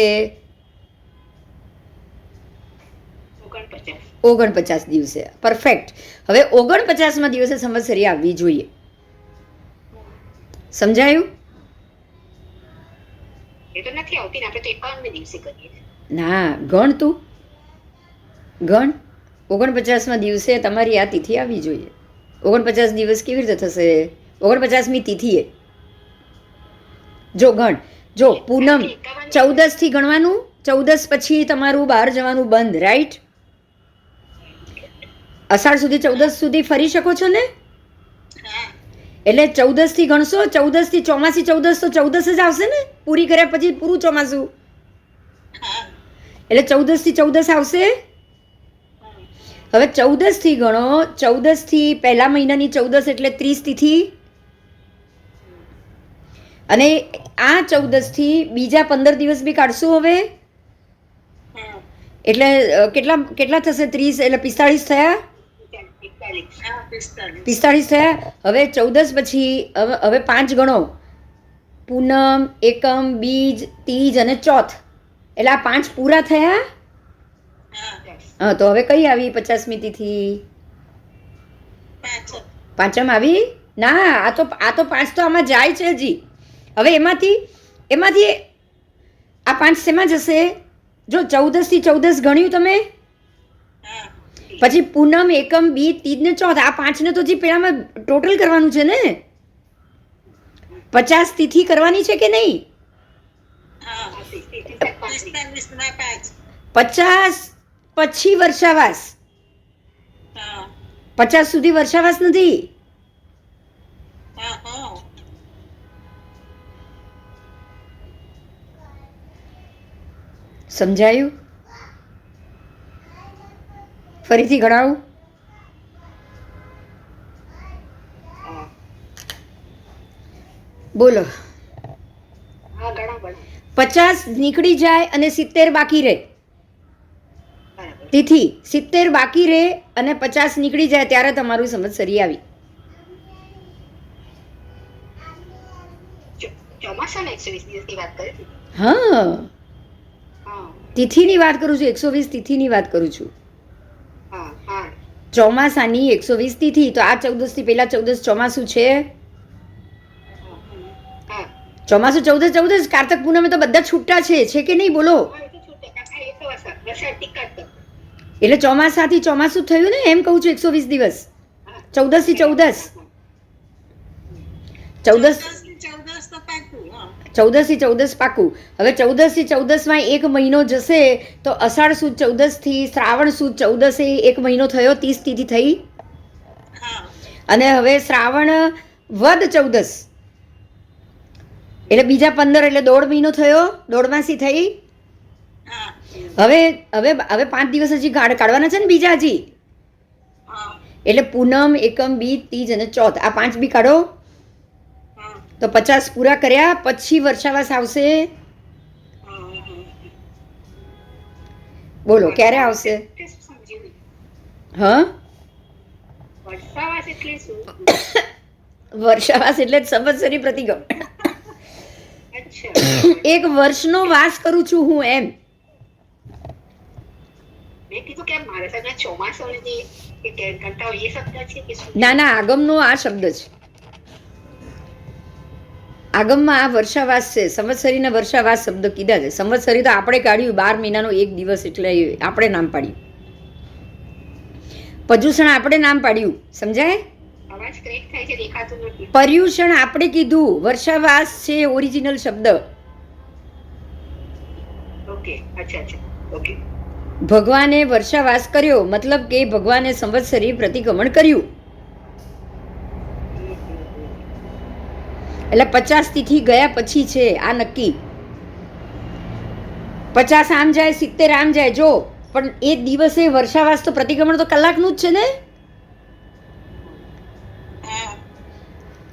49. 49 દિવસે. પરફેક્ટ. હવે 49માં દિવસે સંવત્સરી આવવી જોઈએ. સમજાયું? એ તો નથી આવતી ને, આપણે તો 51 દિવસે કરીએ છીએ. ના, ગણ તું ગણ. 49માં દિવસે તમારી આ તિથિ આવવી જોઈએ. 49 દિવસ કેવી રીતે થશે? 49મી તિથિએ જો ગણ. જો પૂનમ 14 થી ગણવાનું. 14 પછી તમારું બહાર જવાનું બંધ, રાઈટ? અષાઢ સુધી 14 સુધી ફરી શકો છો ને? હા. એટલે 14 થી ગણશો. 14 થી ચોમાસી 14 તો 14 જ આવશે ને? પૂરી કર્યા પછી પૂરું ચોમાસું. હા. એટલે 14 થી 14 આવશે. હવે 14 થી ગણો. 14 થી પહેલા મહિનાની 14 એટલે 30 તિથિ. અને આ 14 થી બીજા 15 દિવસ બી કાઢશું હવે. હા. એટલે કેટલા થશે? 30 એટલે 45 થયા. 41. હા, 45. 45 થયા. હવે 14 પછી હવે 5 ગણો. પૂનમ, એકમ, બીજ, તીજ અને ચોથ. એટલે આ 5 પૂરા થયા. હા. હા, તો હવે કઈ આવી 50મી તિથિ? પાંચ. પાંચમ આવી? ના, આ તો 5 તો આમાં જાય છે હજી. હવે એમાંથી આ 5 શેમાં જશે? જો 14 થી 14 ગણ્યું તમે, હા. પછી પૂનમ, એકમ, બીજ, તીજ ને ચોથ. આ 5 ને તો હજી પેલામાં ટોટલ કરવાનું છે ને. 50 તિથિ કરવાની છે કે નહીં? હા. 45 માં 5. 50 પછી વર્ષાવાસ. હા. 50 સુધી વર્ષાવાસ નથી. હા. હા. સમજાયું? ફરીથી ગણાવું. હા, બોલો. ઘણા બધા. 50 નીકળી જાય અને 70 બાકી રહે. બરાબર. તિથિ 70 બાકી રહે અને 50 નીકળી જાય ત્યારે તમારું સંવત્સરી આવી. ચોમાસાના 120 દિવસની વાત કરી હતી. હા, હા, તિથિની વાત કરું છું. 120 તિથિની વાત કરું છું. હા, હા. ચોમાસાની 120 તિથિ. તો આ 14 થી પહેલા 14 ચોમાસું છે. હા. ચોમાસું 14 કાર્તક પૂનમે તો બધા છૂટા છે કે નહીં? બોલો. એ તો છૂટે. એ તો વરસાદથી કાઢતો. એટલે ચોમાસાથી ચોમાસું થયું ને, એમ કહું છું. 120 દિવસ. 14 થી 14. 14 14 તો પાકું. હા. 14 થી 14 પાકું. હવે 14 થી 14માં એક મહિનો જશે તો અષાઢ સુદ 14 થી શ્રાવણ સુદ 14 એક મહિનો થયો. 30 તિથિ થઈ. હા. અને હવે શ્રાવણ વદ 14 એટલે બીજા 15 એટલે 1.5 મહિનો થયો. 1.5 માસી થઈ. હા. હવે 5 દિવસ હજી કાઢવાના છે ને બીજા હજી. હા. એટલે પૂનમ, એકમ, બીજ, તીજ અને ચોથ. આ 5 બી કાઢો. હા. તો 50 પૂરા કર્યા પછી વર્ષાવાસ આવશે. બોલો ક્યારે આવશે? હા, વર્ષાવાસ એટલે શું? વર્ષાવાસ એટલે જ સંવત્સરી પ્રતિગમ. અચ્છા. એક વર્ષનો વાસ કરું છું હું, એમ. મેં કીધું કે મારા સાહેબના ચોમાસાને જે ઘંટાઓ એ શબ્દ છે કે શું? ના ના, આગમનો આ શબ્દ છે. આગમમાં આ વર્ષાવાસ છે. સંવત્સરીના વર્ષાવાસ શબ્દ કીધા છે. સંવત્સરી તો આપણે કાઢ્યું 12 મહિનાનો એક દિવસ, એટલે આપણે નામ પાડ્યું. પર્યુષણ આપણે નામ પાડ્યું. સમજાય? અવાજ ક્રેક થાય છે, દેખાતું નથી. પર્યુષણ આપણે કીધું. વર્ષાવાસ છે ઓરિજિનલ શબ્દ. ઓકે. અચ્છા. ઓકે. ભગવાને વર્ષાવાસ કર્યો મતલબ કે ભગવાને સંવત્સરી પ્રતિક્રમણ કર્યું. એટલે 50 તિથિ ગયા પછી છે આ નક્કી. 50 આમ જાય 70 આમ જાય જો, પણ એ દિવસે વર્ષાવાસ તો પ્રતિક્રમણ તો કલાકનું જ છે ને, હા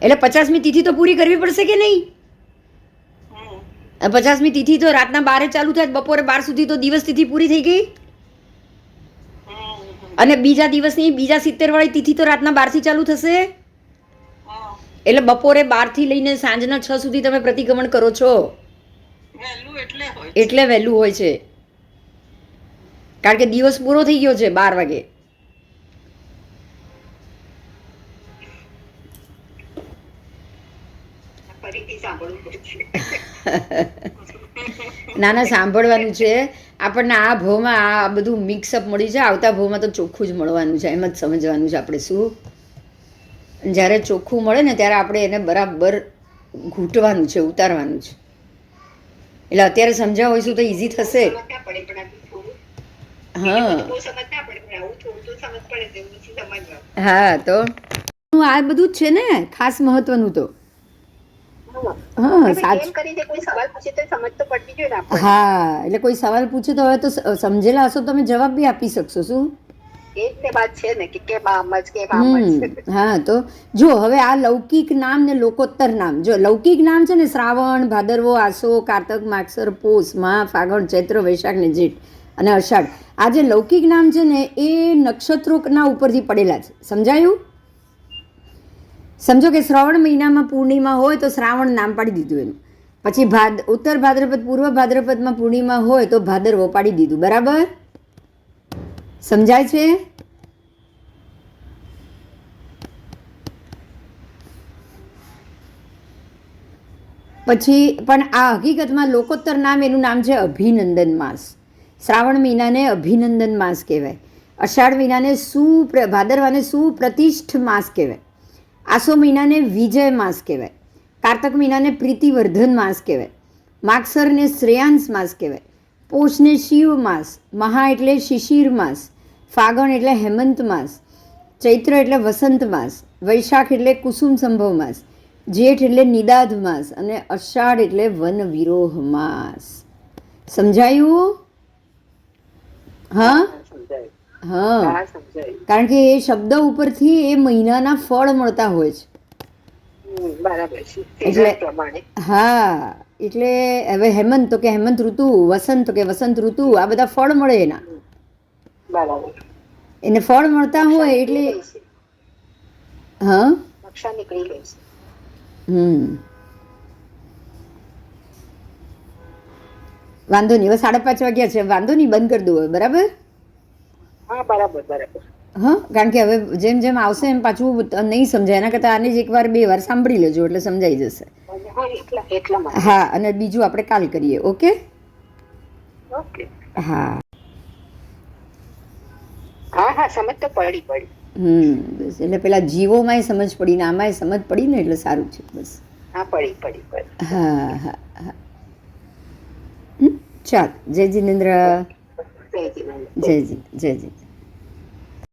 એટલે 50મી તિથિ તો પૂરી કરવી પડશે કે નહીં? હમ 50મી તિથિ તો રાતના 12 ચાલુ થાય, બપોરે 12 સુધી તો દિવસ તિથિ પૂરી થઈ ગઈ. અને બીજા દિવસની બીજા 70 વાળી તિથિ તો રાતના 12 થી ચાલુ થશે. હા એટલે બપોરે 12 થી લઈને સાંજના 6 સુધી તમે પ્રતિક્રમણ કરો છો, વહેલું એટલે હોય એટલે વહેલું હોય છે. કારણ કે દિવસ પૂરો થઈ ગયો છે 12 વાગે. ફરીથી સાંભળવું પડશે. ના ના, સાંભળવાનું છે આપણને. આ ભાવમાં આ બધું મિક્સઅપ મળી જાય, આવતા ભાવમાં તો ચોખ્ખું જ મળવાનું છે. એમ જ સમજવાનું છે આપણે. શું જ્યારે ચોખ્ખું મળે ને ત્યારે આપણે એને બરાબર ઘૂંટવાનું છે, ઉતારવાનું છે. એટલે અત્યારે સમજાવ હોઈશું તો ઇઝી થશે. સમજ ના પડે પણ આટલું થોડું. હા બહુ સમજ ના પડે પણ આવું થોડું તો સમજ પડે તો પછી સમજવાનું. હા, તો આ બધું જ છે ને ખાસ મહત્વનું તો. હા તમે સાચું. કેમ કરીને કોઈ સવાલ પૂછે તો સમજ તો પડવી જોઈએ ને આપણે. હા, એટલે કોઈ સવાલ પૂછે તો હવે તો સમજેલા હશો તમે જવાબ બી આપી શકશો. શું એ જ ને વાત છે ને કે કેમ આમ જ કેમ આમ જ. હા, તો જો હવે આ લૌકિક નામ ને લોકોત્તર નામ. જો લૌકિક નામ છે ને શ્રાવણ, ભાદરવો, આસો, કારતક, માગસર, પોષ, મહા, ફાગણ, ચૈત્ર, વૈશાખ ને જેઠ અને અષાઢ. આ જે લૌકિક નામ છે ને એ નક્ષત્રોના ઉપરથી પડેલા છે. સમજાયું? સમજો કે શ્રાવણ મહિનામાં પૂર્ણિમા હોય તો શ્રાવણ નામ પાડી દીધું એનું. પછી ઉત્તર ભાદ્રપદ, પૂર્વ ભાદ્રપદમાં પૂર્ણિમા હોય તો ભાદરવો પાડી દીધું. બરાબર સમજાય છે? પછી પણ આ હકીકતમાં લોકોત્તર નામ એનું નામ છે અભિનંદન માસ. શ્રાવણ મહિનાને અભિનંદન માસ કહેવાય. અષાઢ મહિનાને ભાદરવાને સુપ્રતિષ્ઠ માસ કહેવાય. આસો મહિનાને વિજય માસ કહેવાય. કારતક મહિનાને પ્રીતિવર્ધન માસ કહેવાય. માગસરને શ્રેયાંશ માસ કહેવાય. પોષને શિવ માસ. મહા એટલે શિશિર માસ. ફાગણ એટલે હેમંત માસ. ચૈત્ર એટલે વસંત માસ. વૈશાખ એટલે કુસુમ સંભવ માસ. જેઠ એટલે નિદાધ માસ. અને અષાઢ એટલે વન વિરોહ માસ. સમજાયું? હા હા, કારણ કે એ શબ્દ ઉપરથી એ મહિનાના ફળ મળતા હોય છે. બરાબર છે. એટલે પ્રમાણે હા, એટલે હવે હેમંત તો કે હેમંત ઋતુ, વસંત તો કે વસંત ઋતુ, આ બધા ફળ મળે એના. બરાબર. એને ફળ મળતા હોય એટલે હા નકશા નીકળી ગઈ છે. વાંધો નહીં. હવે 5:30 વાગ્યા છે. વાંધો નહીં, બંધ કરી દો હવે. બરાબર? હા બરાબર બરાબર. હા, કારણ કે હવે જેમ જેમ આવશે એમ પાછું નહીં સમજાય. એના કરતાં આને જ 1 વાર 2 વાર સાંભળી લેજો એટલે સમજાઈ જશે. હા, અને બીજું આપણે કાલ કરીએ. ઓકે? ઓકે. હા હા હા, સમજ તો પડી. બસ એટલે પેલા જીવોમાંય સમજ પડી ને આમાંય સમજ પડી ને એટલે સારું છે. બસ હા, પડી. હા હા હા. ચાલ, જય જીનેન્દ્ર. જય જીવન. જય જી.